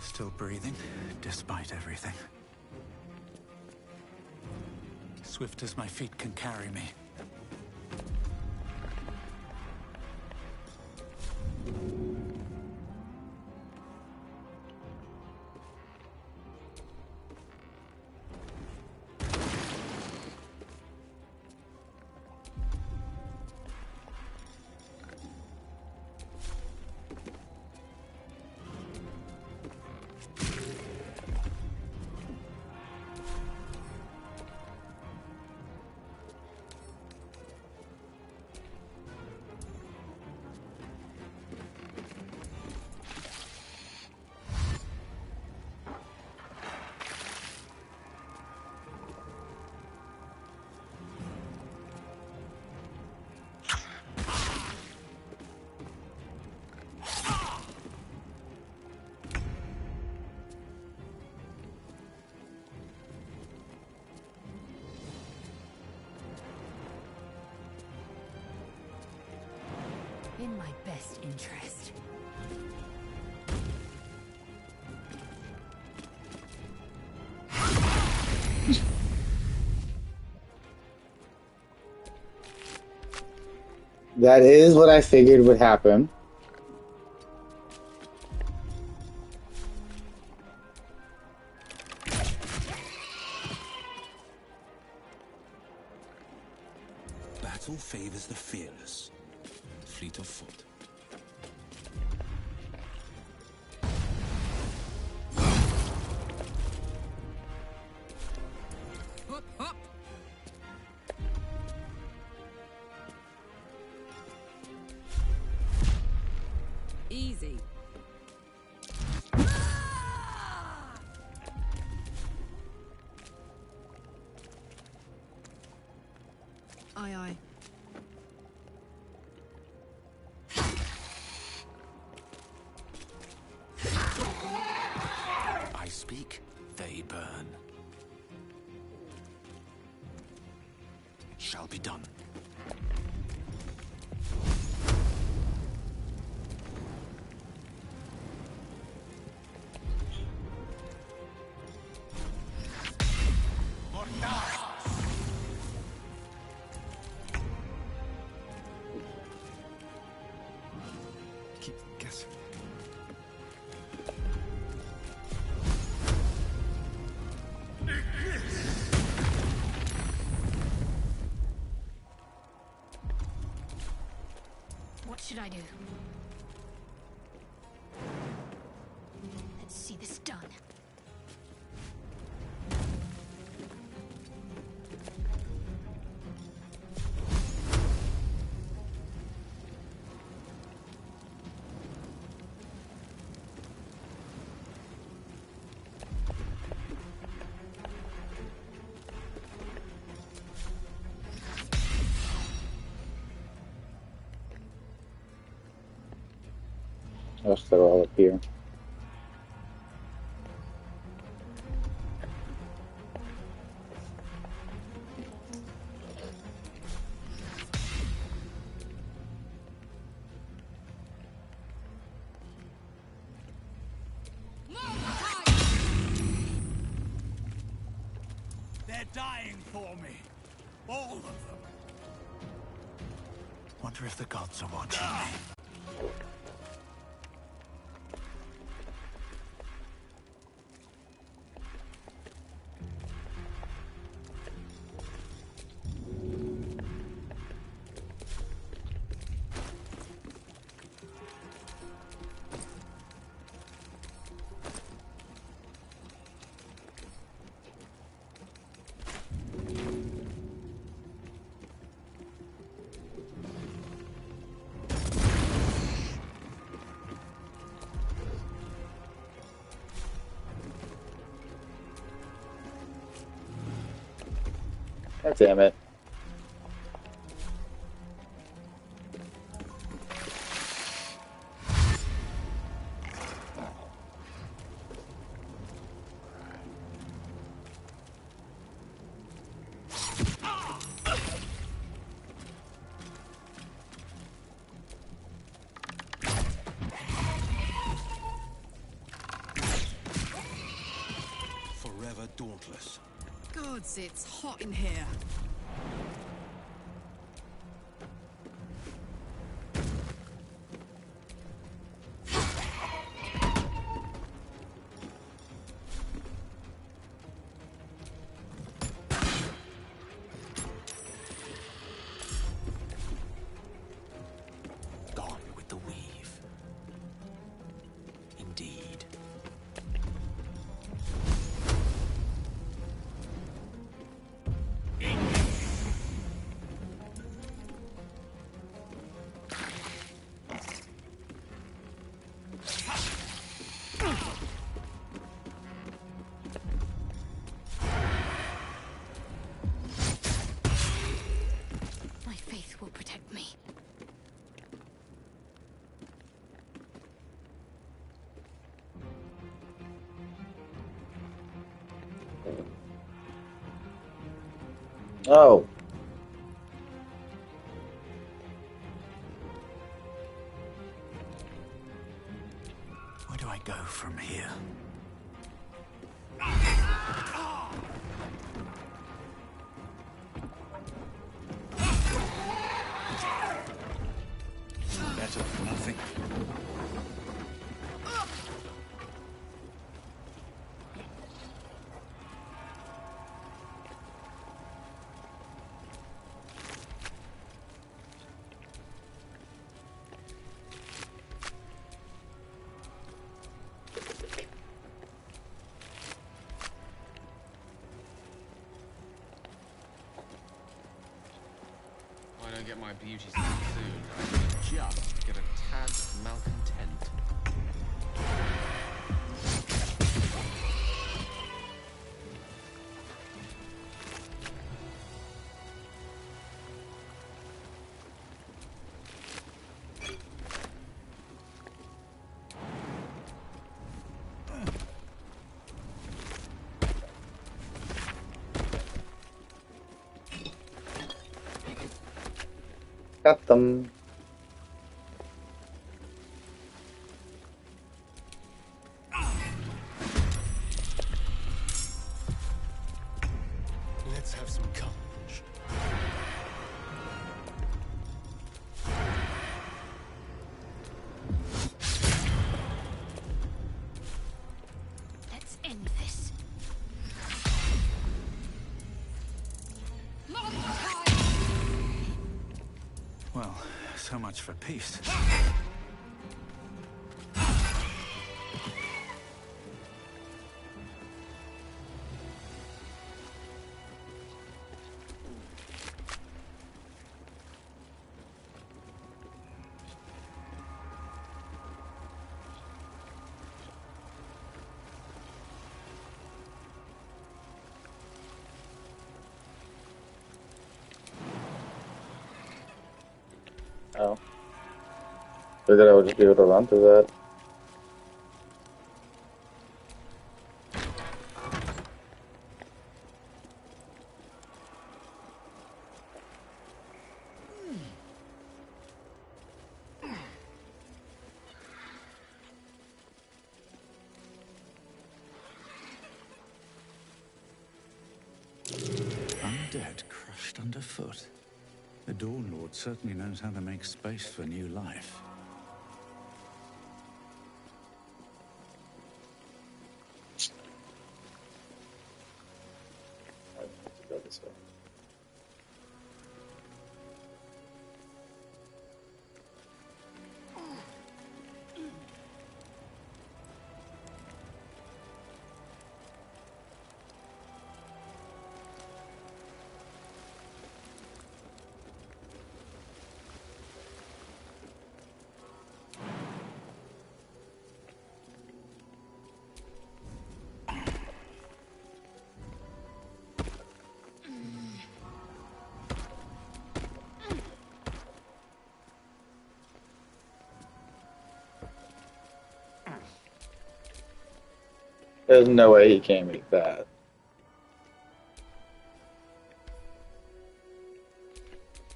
Still breathing, despite everything. Swift as my feet can carry me. In my best interest. That is what I figured would happen. Battle favors the fearless, fleet of foot. Up, up. Easy. Aye, aye. I speak, they burn. It shall be done. Keep guessing. What should I do? Let's see this done. Oh, they're all up here. They're dying for me. All of them. Wonder if the gods are watching me. God damn it. Forever dauntless. Gods, it's hot in here. Gone with the weave. Indeed. My faith will protect me. Oh. do I go from here? Better than nothing. I don't get my beauty sleep soon. I just get a tad malcontent. Got them. Let's have some courage. Let's end this. Well, so much for peace. Oh. Figured I would just be able to run through that. Undead crushed underfoot. The Dawn Lord certainly knows how to make space for new life. Go this way. There's no way he can't make that.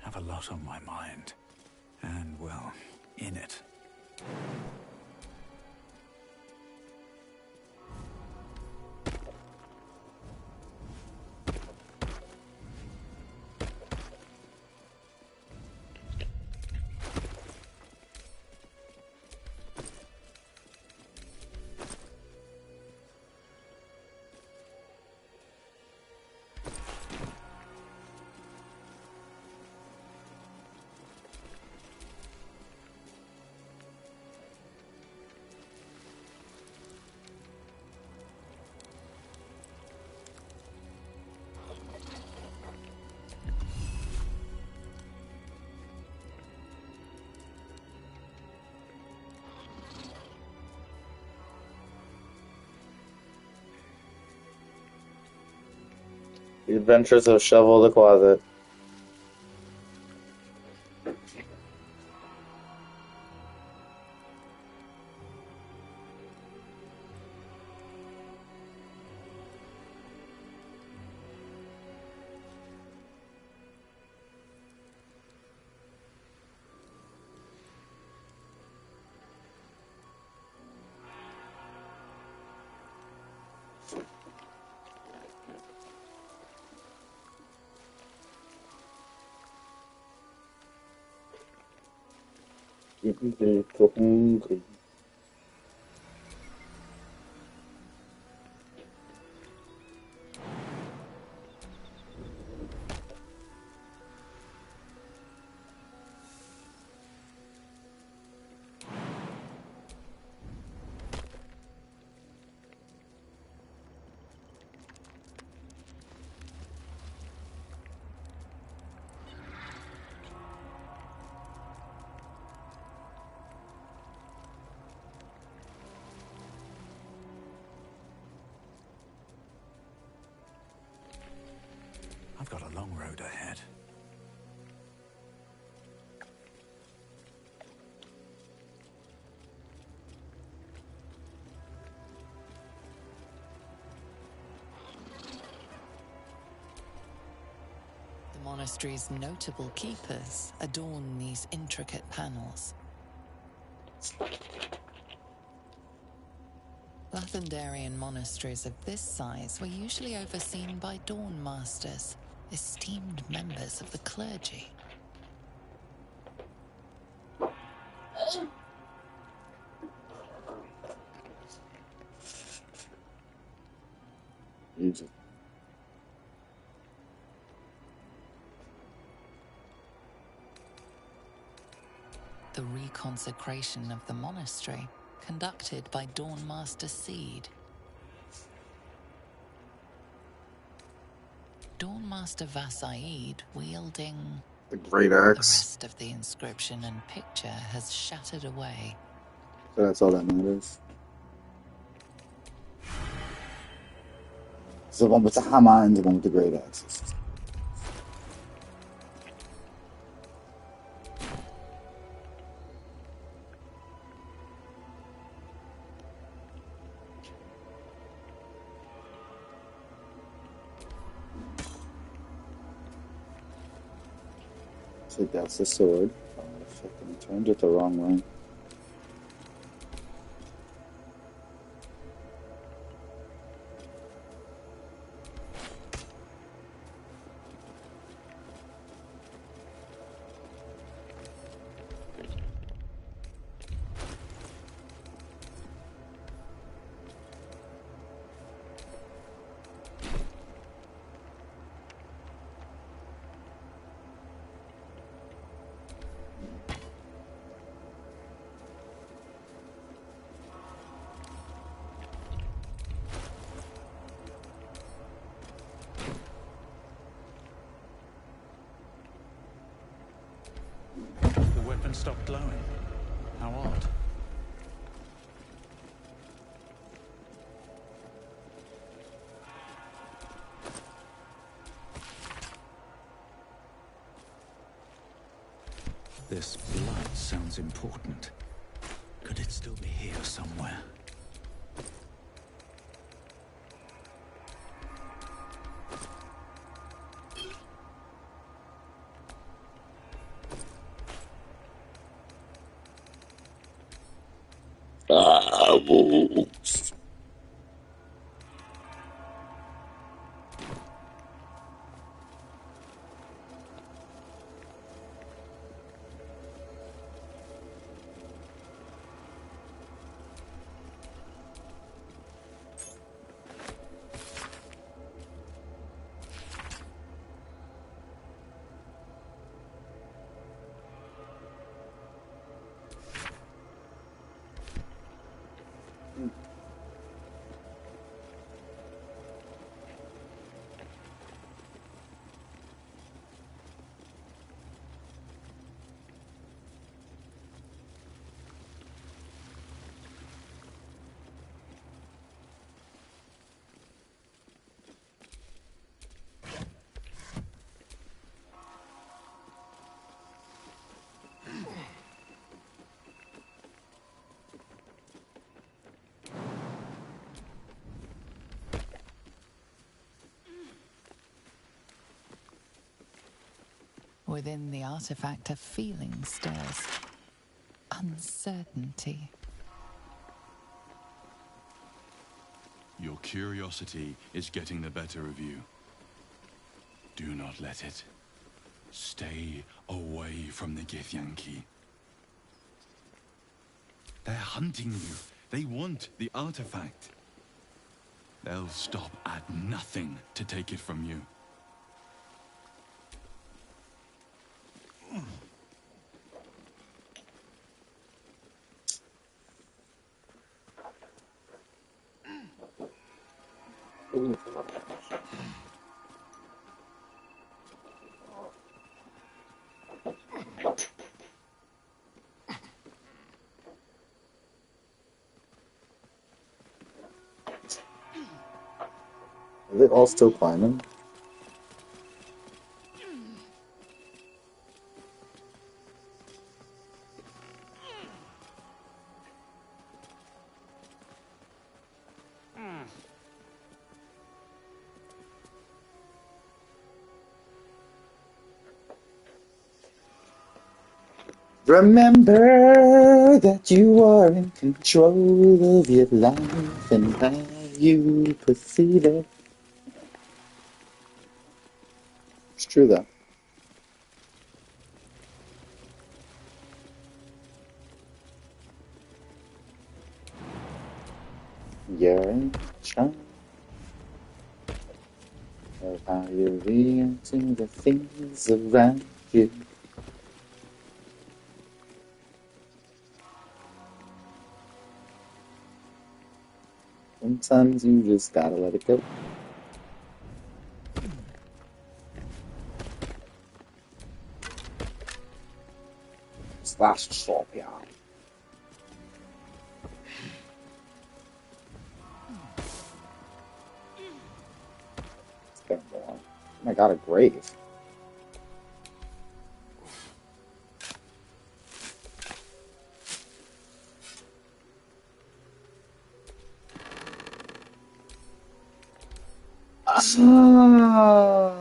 Have a lot on my mind. And, well, in it. The Adventures of Shovel the Closet. hungry, so hungry. I've got a long road ahead. The monastery's notable keepers adorn these intricate panels. Lathendarian monasteries of this size were usually overseen by dawn masters, esteemed members of the clergy. Easy. The reconsecration of the monastery, conducted by Dawnmaster Seed. Dawnmaster Vasaid wielding The great the axe. rest of the inscription and picture has shattered away. So that's all that matters. It's the one with the hammer and the one with the great axes. So that's the sword. Oh, I fucking turned it the wrong way. The weapon stopped glowing. How odd. This blood sounds important. Could it still be here somewhere? Within the artifact, a feeling stirs. Uncertainty. Your curiosity is getting the better of you. Do not let it. Stay away from the Githyanki. They're hunting you. They want the artifact. They'll stop at nothing to take it from you. Are they all still climbing? Remember that you are in control of your life and how you perceive it. It's true, though. You're in charge of how you react to the things around you. Sometimes you just gotta let it go. Slash swap, yeah. Oh my god, a grave. Oh.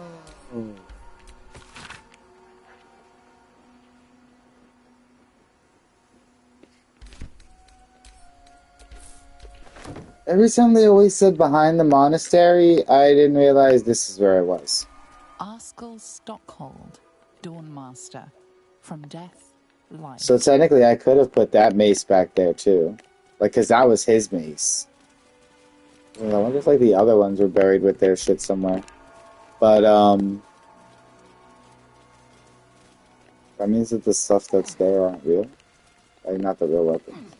Every time they always said behind the monastery, I didn't realize this is where I was. Askell Stockhold, Dawnmaster. From death, life. So technically I could have put that mace back there too. Like, cause that was his mace. I wonder if like the other ones were buried with their shit somewhere. But that means that the stuff that's there aren't real. Like, not the real weapons.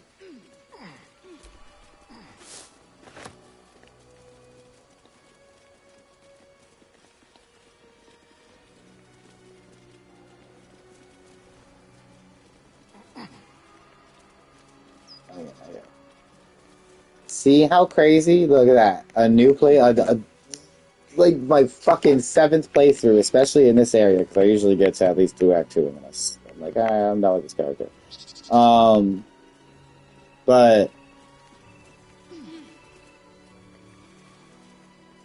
See how crazy? Look at that. A new play, like my fucking 7th playthrough, especially in this area, because I usually get to at least 2 Act 2 in this. I'm like, I'm done with this character. But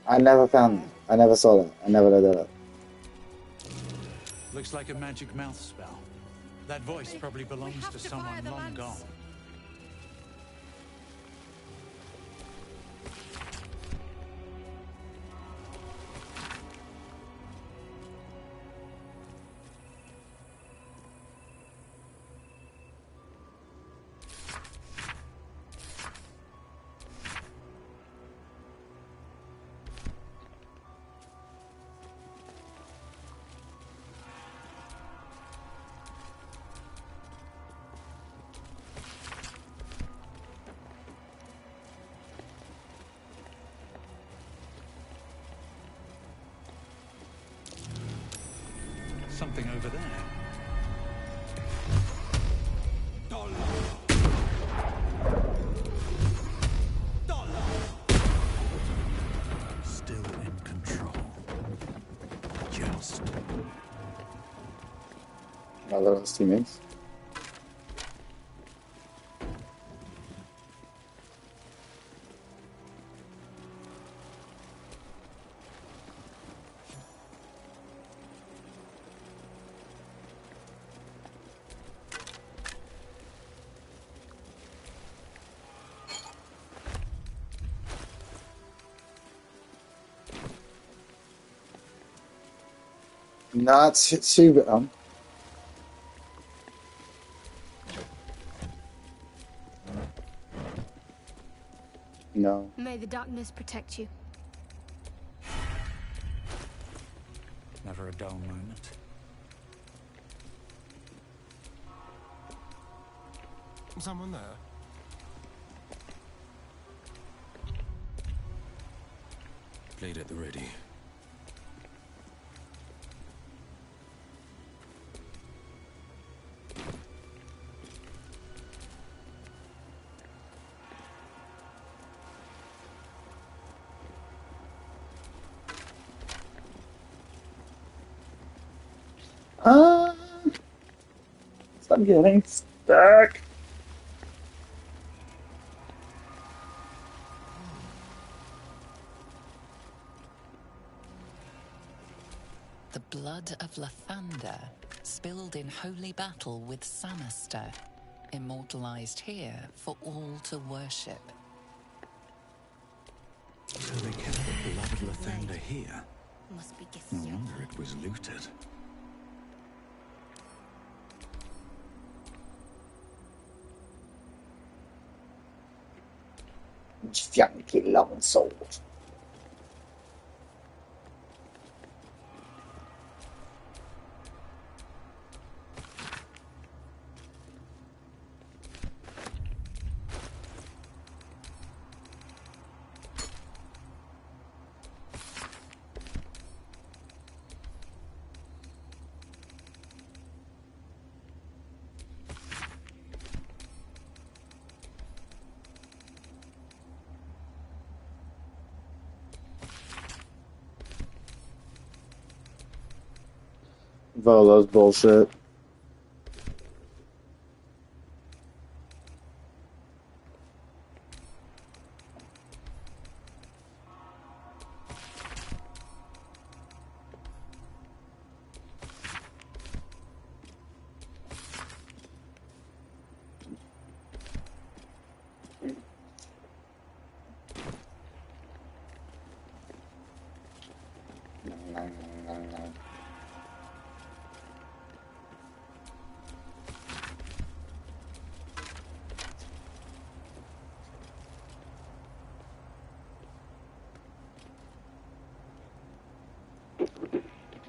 I never found that. I never saw that. I never did that. Looks like a magic mouth spell. That voice probably belongs to someone long gone. Something over there. Still in control. Just. Another of his teammates. Not too bad. No. May the darkness protect you. Never a dull moment. Someone there? Blade at the ready. Stop getting stuck. The blood of Lathander, spilled in holy battle with Sanister, immortalized here for all to worship. So they kept the blood of Lathander here. Must be No wonder it was looted. Funky longsword. Volo's bullshit.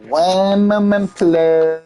One moment, please.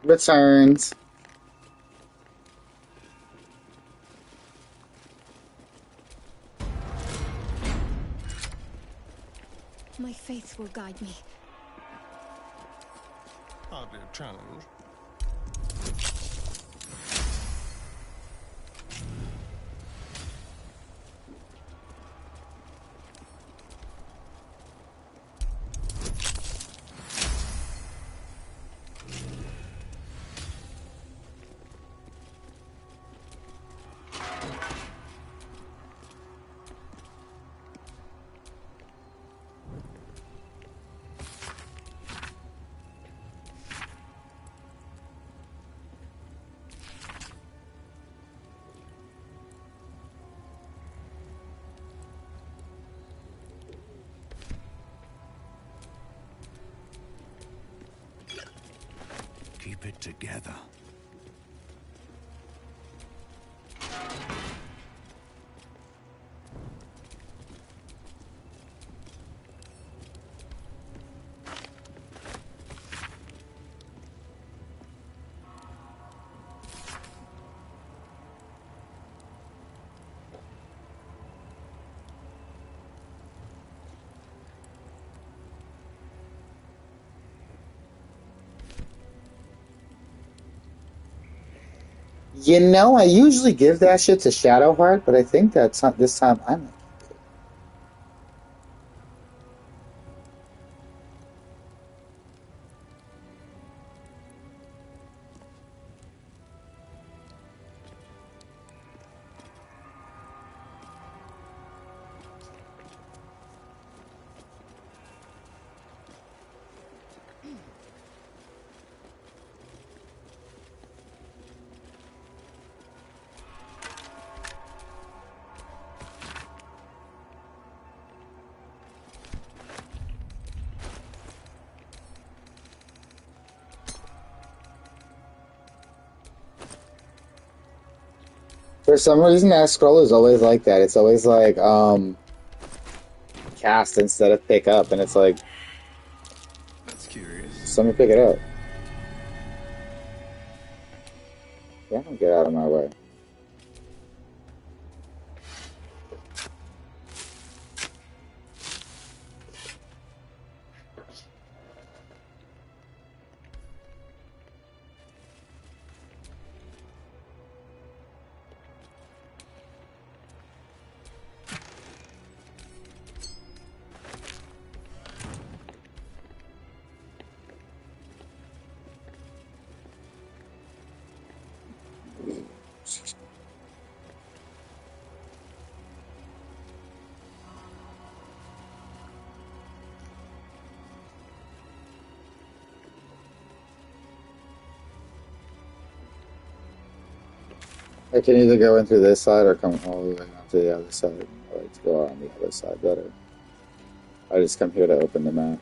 Returns. My faith will guide me. Hardly a challenge. keep it together. You know, I usually give that shit to Shadowheart, but I think that's not this time. I'm For some reason, that scroll is always like that. It's always like, cast instead of pick up, and it's like, That's curious. just let me pick it up. Yeah, don't get out of my way. I can either go in through this side or come all the way onto the other side. I like to go on the other side better. I just come here to open the map.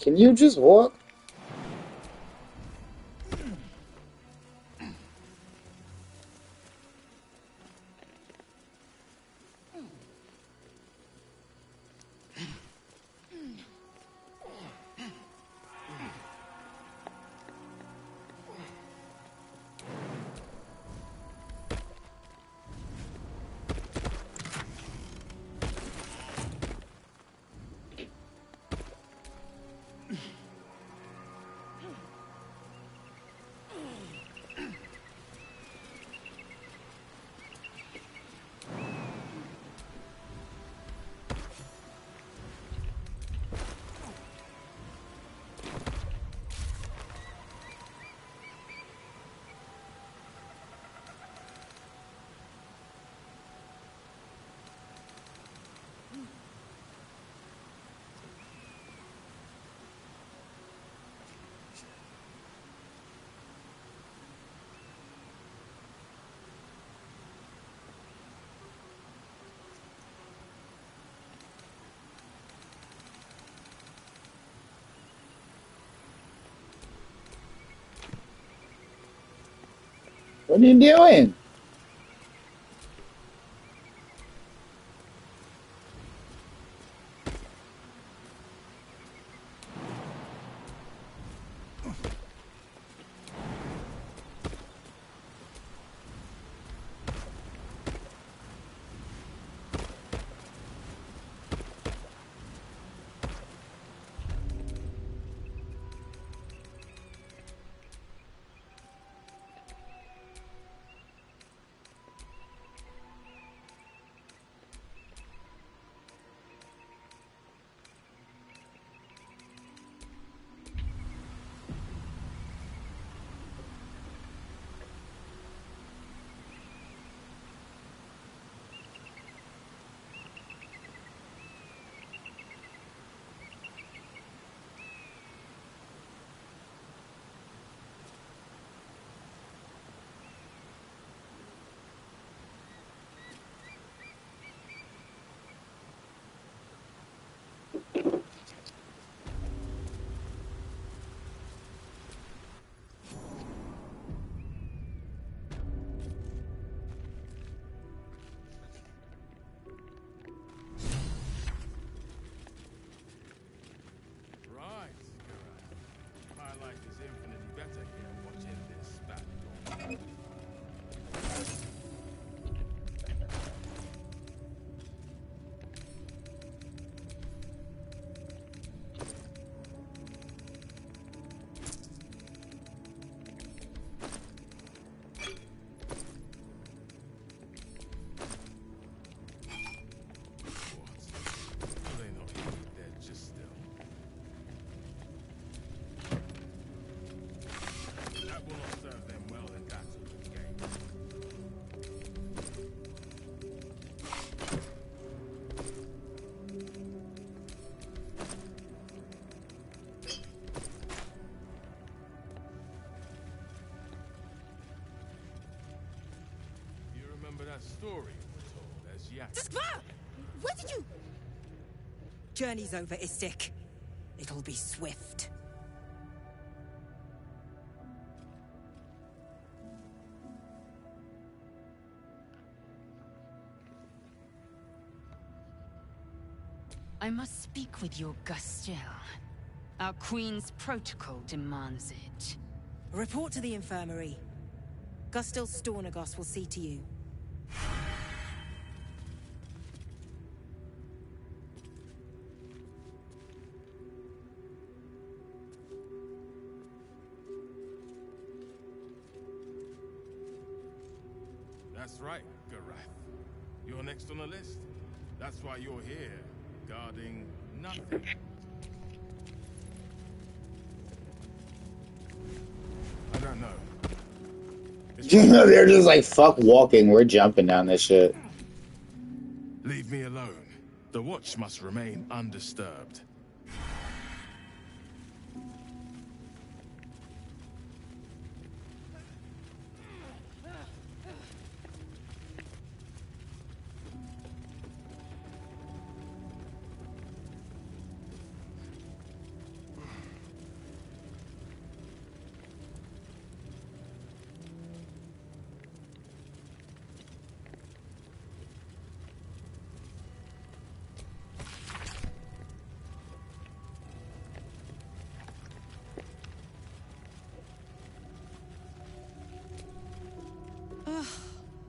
Can you just walk? What are you doing? that story we're told as Yak. Skvar! Where did you... Journey's over, Istik. It'll be swift. I must speak with your Gustiel. Our queen's protocol demands it. Report to the infirmary. Gustil Stornagos will see to you. That's right, Garath. You're next on the list. That's why you're here, guarding nothing. I don't know. They're just like, fuck walking, we're jumping down this shit. Leave me alone. The watch must remain undisturbed.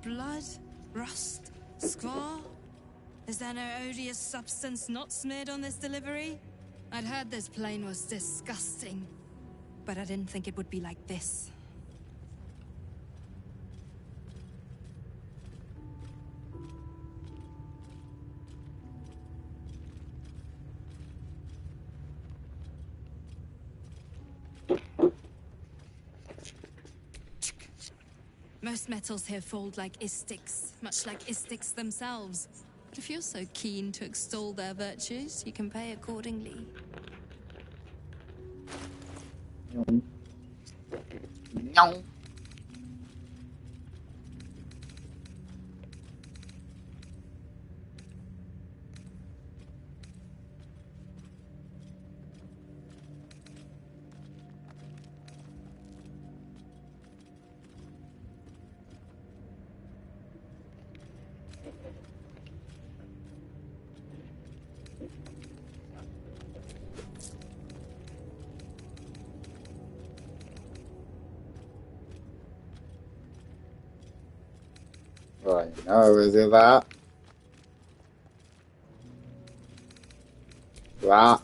Blood? Rust? Squall? Is there no odious substance not smeared on this delivery? I'd heard this plane was disgusting, but I didn't think it would be like this. Most metals here fold like Istiks, much like Istiks themselves. If you're so keen to extol their virtues, you can pay accordingly. No. Right, no, is it that? That.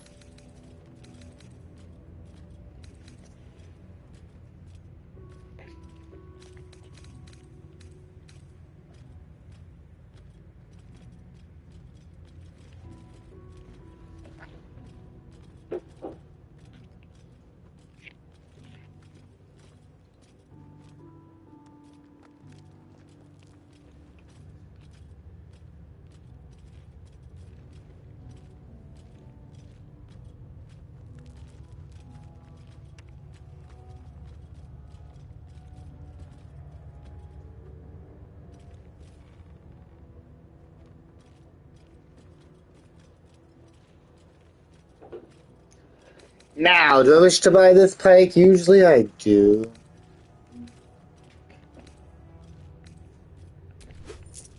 Now, do I wish to buy this pike? Usually I do.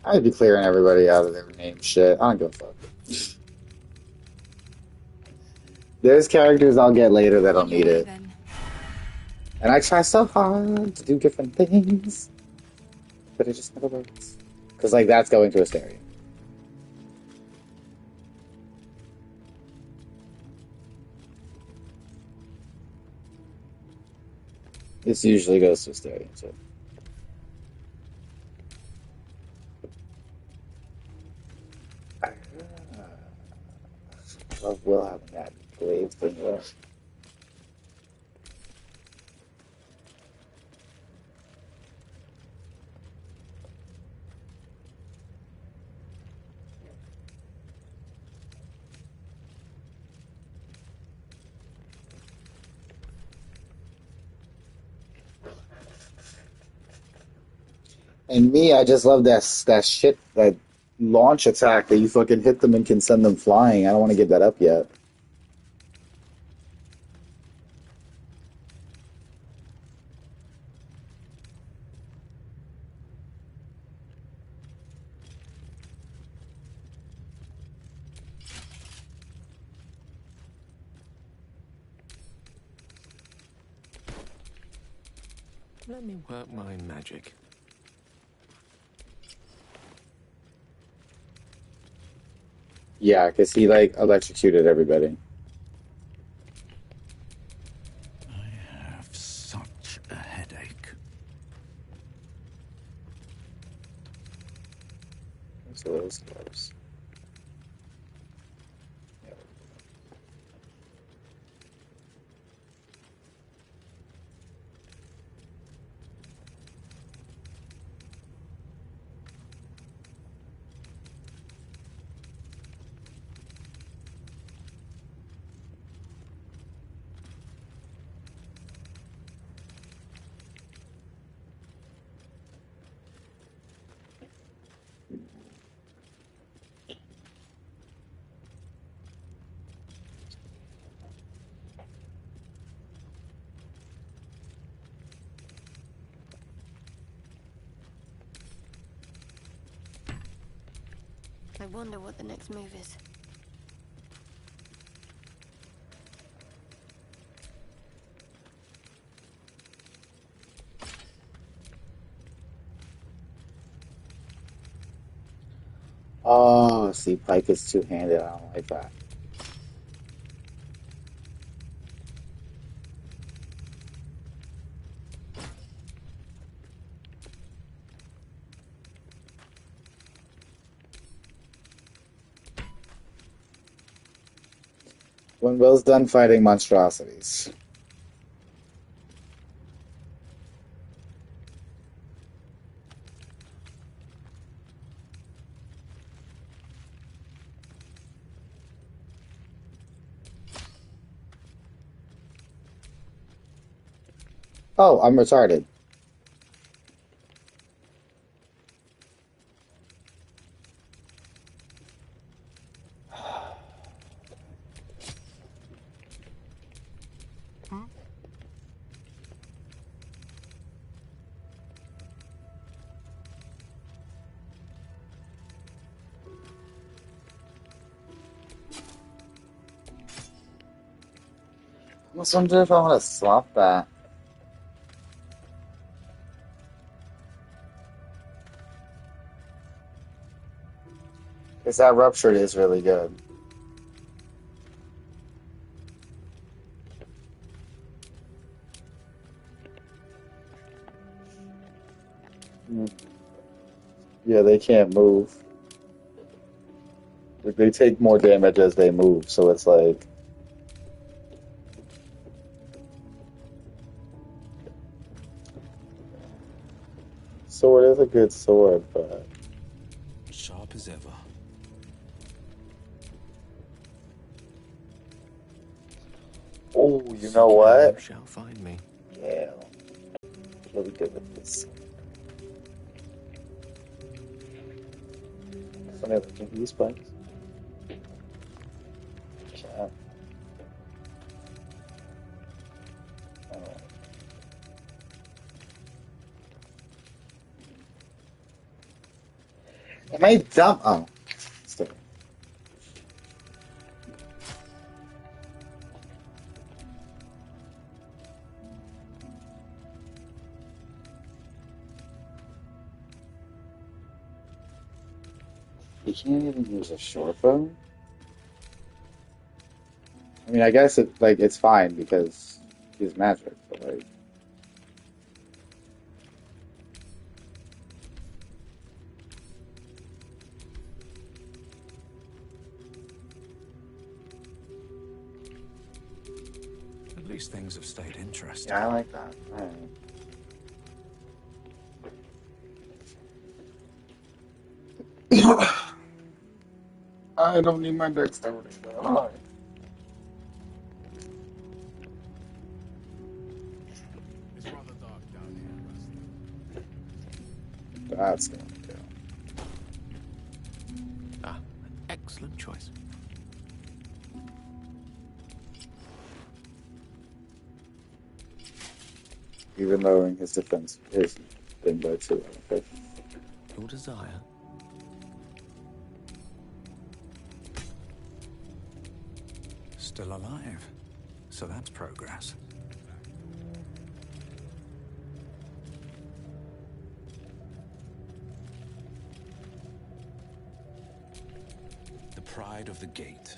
I'd be clearing everybody out of their name shit. I don't give a fuck. There's characters I'll get later that don't need it. And I try so hard to do different things. But it just never works. Because, like, that's going to Asteria. This usually goes to Asteria, too. I love Will having that glaive thing there. And me, I just love that shit, that launch attack that you fucking hit them and can send them flying. I don't want to give that up yet. Let me work my magic. Yeah, because he like electrocuted everybody. I have such a headache. So those guys. I wonder what the next move is. Oh, see, Pike is two-handed. I don't like that. When Will's done fighting monstrosities. Oh, I'm retarded. I was wondering if I want to swap that. Because that ruptured is really good. Mm. Yeah, they can't move. They take more damage as they move, so it's like... Sword is a good sword, but... Sharp as ever. Oh, you know what? You shall find me. Yeah. What we good with this? Funny looking these spikes. Yeah. Am I dumb? Oh. Still. You can't even use a short bow? I mean, I guess it's fine because he's magic, but like... At least things have stayed interesting. Yeah, I like that. All right. I don't need my dexterity, though. It's rather dark down here, Rusty. That's gonna do. Ah, excellent choice. Even lowering his defense is been by 2. Okay. Your desire. Still alive. So that's progress. The pride of the gate.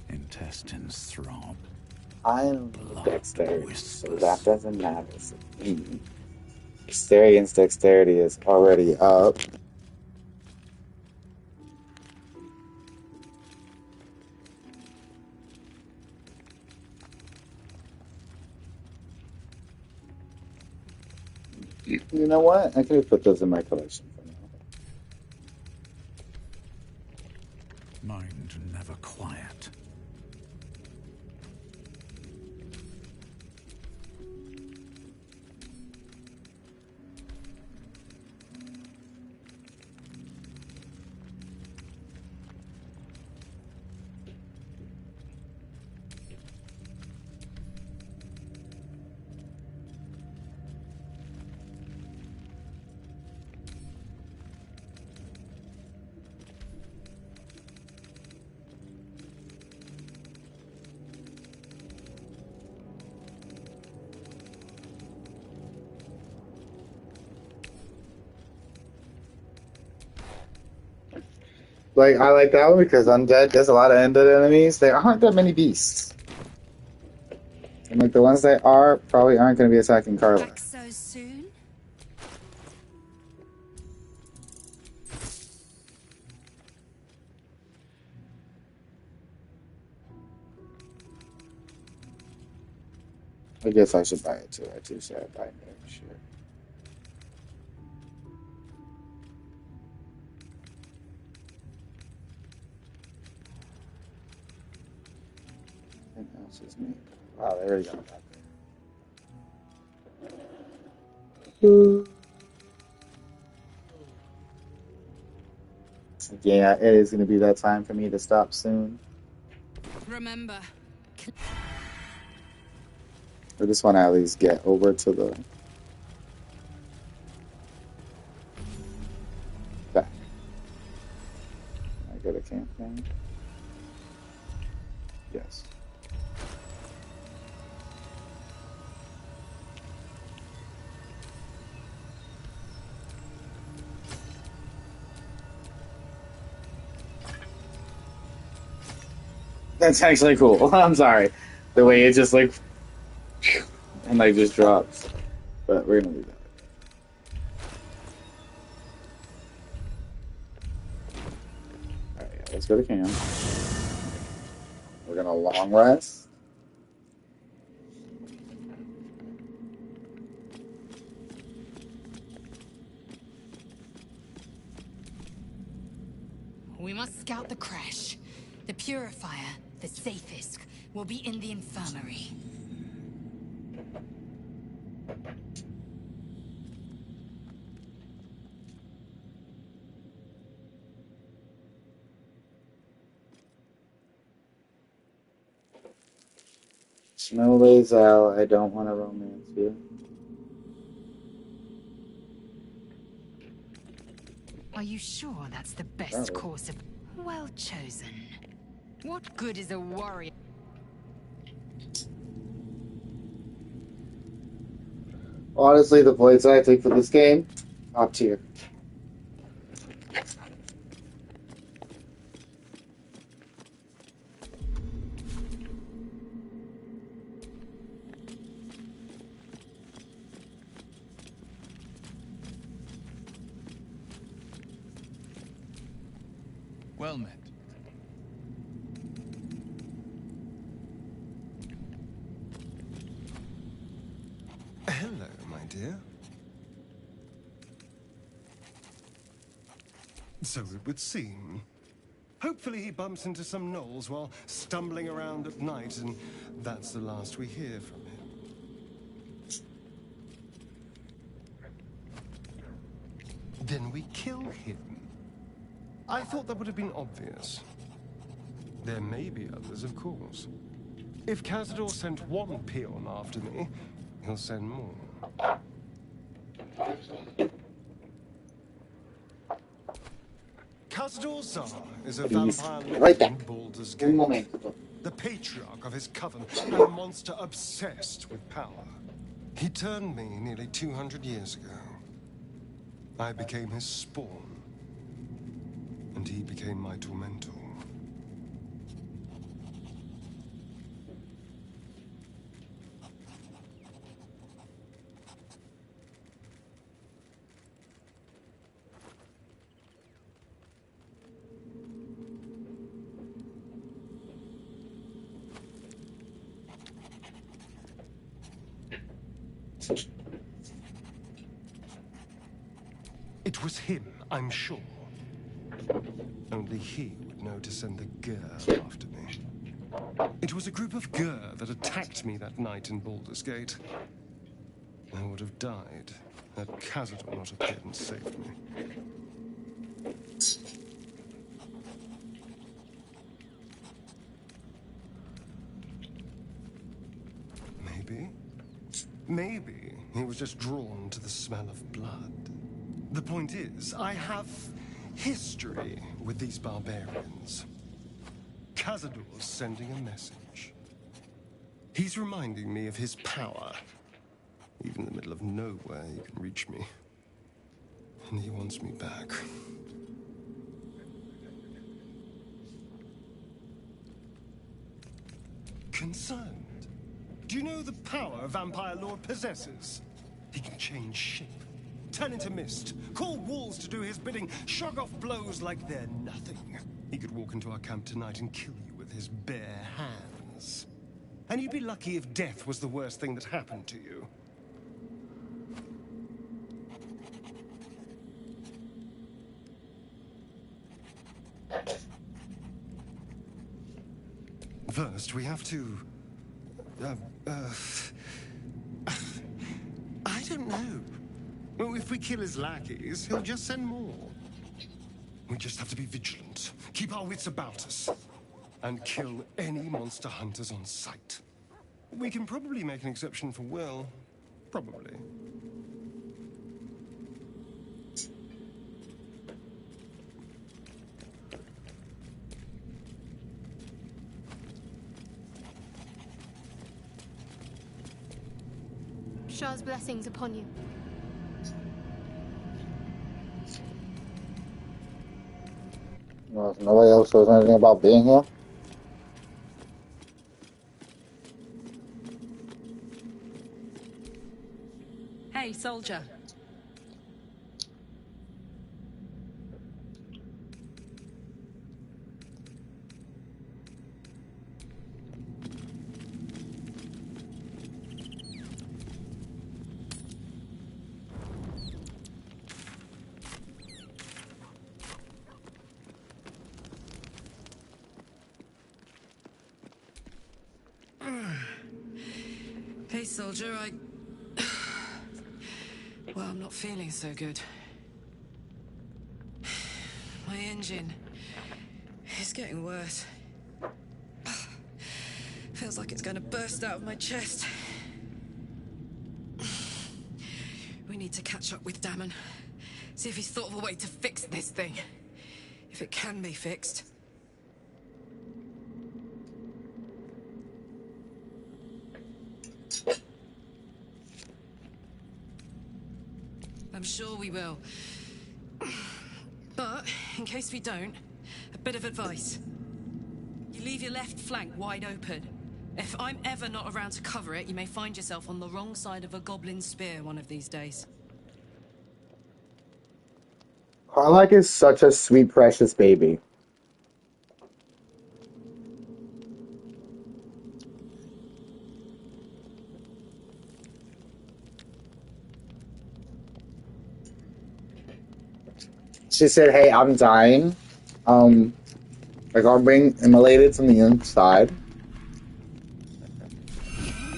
Intestines throb. I don't need dexterity, so that doesn't matter to me. Asterian's dexterity is already up. You know what? I could have put those in my collection for now. Mind never quiet. Like, I like that one because undead, there's a lot of undead enemies. There aren't that many beasts. And like the ones that are probably aren't going to be attacking Carla. Back so soon? I guess I should buy it too. I do say I buy it. Sure. What else is me? Wow, there we go. Yeah, it is going to be that time for me to stop soon. Remember. I just want to at least get over to the back. Can I go to campaign? Yes. That's actually cool. I'm sorry. The way it just like and like just drops. But we're gonna do that. Alright, yeah, let's go to camp. We're gonna long rest. We must scout the crash. The purifier, the safest, will be in the infirmary. Snow lays out. I don't want to romance you. Are you sure that's the best course of... Well chosen. What good is a warrior? Honestly, the points I take for this game, top tier. Well met. Hello, my dear. So it would seem. Hope Hopefully he bumps into some gnolls while stumbling around at night, and that's the last we hear from him. Then we kill him. I thought that would have been obvious. There may be others, of course. If Cazador sent one peon after me, he'll send more. Cazador Zar is a vampire living in Baldur's Gate. The patriarch of his coven and a monster obsessed with power. He turned me nearly 200 years ago. I became his spawn, and he became my tormentor. It was him, I'm sure. Only he would know to send the Gur after me. It was a group of Gur that attacked me that night in Baldur's Gate. I would have died had Cazador not appeared and saved me. Maybe he was just drawn to the smell of blood. The point is, I have history with these barbarians. Cazador's sending a message. He's reminding me of his power. Even in the middle of nowhere, he can reach me. And he wants me back. Concerned? Do you know the power a vampire lord possesses? He can change shape, turn into mist, call walls to do his bidding, shrug off blows like they're nothing. He could walk into our camp tonight and kill you with his bare hands. And you'd be lucky if death was the worst thing that happened to you. First, we have to... I don't know. Well, if we kill his lackeys, he'll just send more. We just have to be vigilant, keep our wits about us, and kill any monster hunters on sight. We can probably make an exception for Will. Probably. Shah's blessings upon you. Well, nobody else knows anything about being here. Hey, soldier. Hey, soldier, Well, I'm not feeling so good. My engine is getting worse. Feels like it's going to burst out of my chest. We need to catch up with Damon. See if he's thought of a way to fix this thing. If it can be fixed. I'm sure we will. But, in case we don't, a bit of advice. You leave your left flank wide open. If I'm ever not around to cover it, you may find yourself on the wrong side of a goblin spear one of these days. Karlach is such a sweet, precious baby. She said, "Hey, I'm dying. Are Like, I'm being immolated from the inside.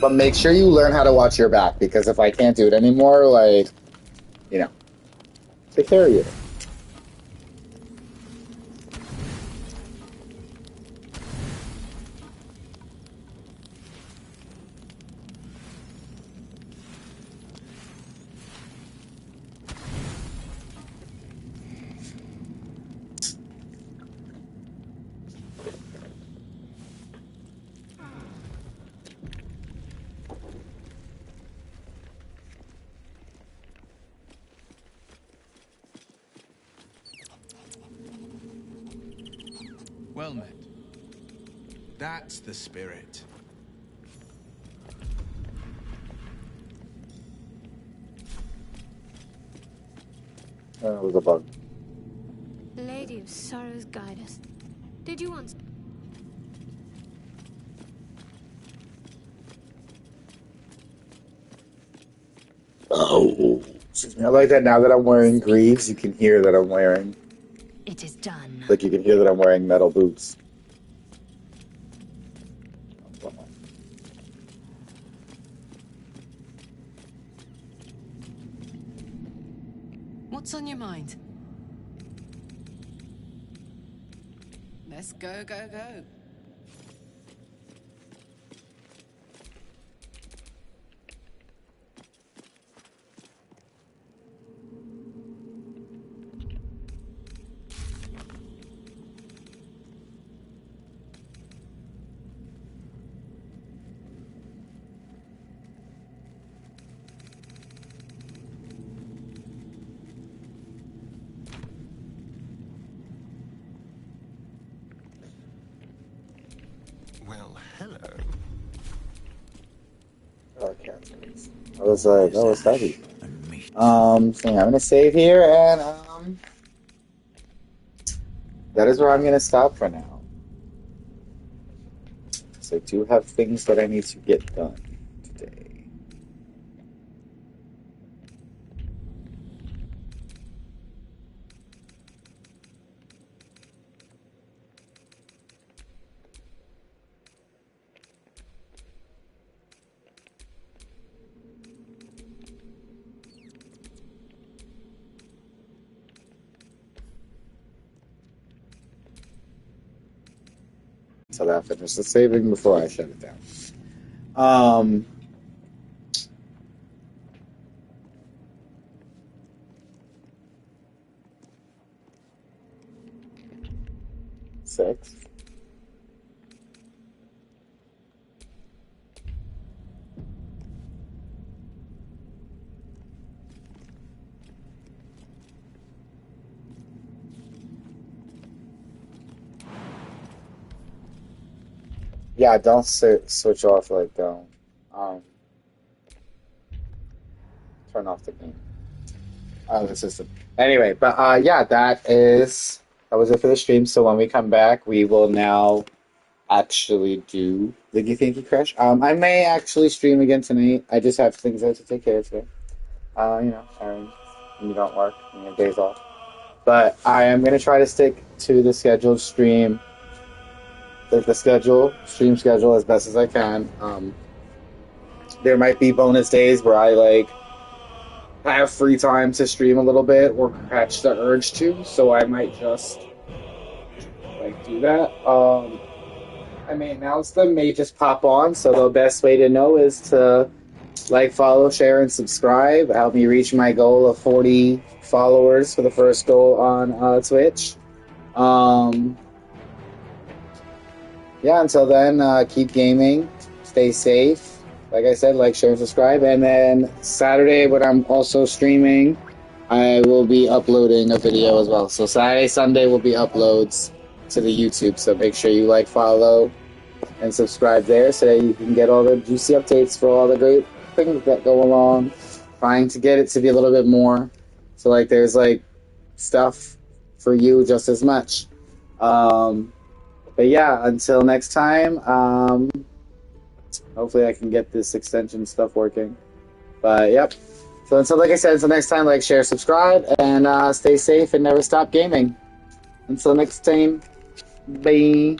But make sure you learn how to watch your back, because if I can't do it anymore, like, you know, take care of you. Well met. That's the spirit. It was a bug. Lady of Sorrows, guide us. Did you want... Oh, excuse me. I like that now that I'm wearing greaves, you can hear that I'm wearing. It is done. Like, you can hear that I'm wearing metal boots. What's on your mind? Let's go, go, go. Well, hello. Okay. I was like, oh, what's that? So I'm gonna save here, and that is where I'm gonna stop for now. So I do have things that I need to get done today. So that finished the saving before I shut it down. Um, six. Yeah, don't switch off, like, don't turn off the game. The system. Anyway, but yeah, that was it for the stream. So when we come back, we will now actually do Liggy Thinky Crash. I may actually stream again tonight. I just have things I have to take care of today. You know, Aaron, when you don't work, and you have days off. But I am gonna try to stick to the scheduled stream, like the stream schedule as best as I can. There might be bonus days where I have free time to stream a little bit or catch the urge to, so I might just do that. I may announce them, may just pop on, so the best way to know is to follow, share, and subscribe. Help me reach my goal of 40 followers for the first goal on Twitch. Yeah, until then, keep gaming, stay safe. Like I said, share, and subscribe. And then Saturday, when I'm also streaming, I will be uploading a video as well. So Saturday, Sunday will be uploads to the YouTube. So make sure you follow, and subscribe there so that you can get all the juicy updates for all the great things that go along. Trying to get it to be a little bit more. So there's stuff for you just as much. But yeah, until next time, hopefully I can get this extension stuff working. But yep. So until next time, share, subscribe, and stay safe and never stop gaming. Until next time, Bye.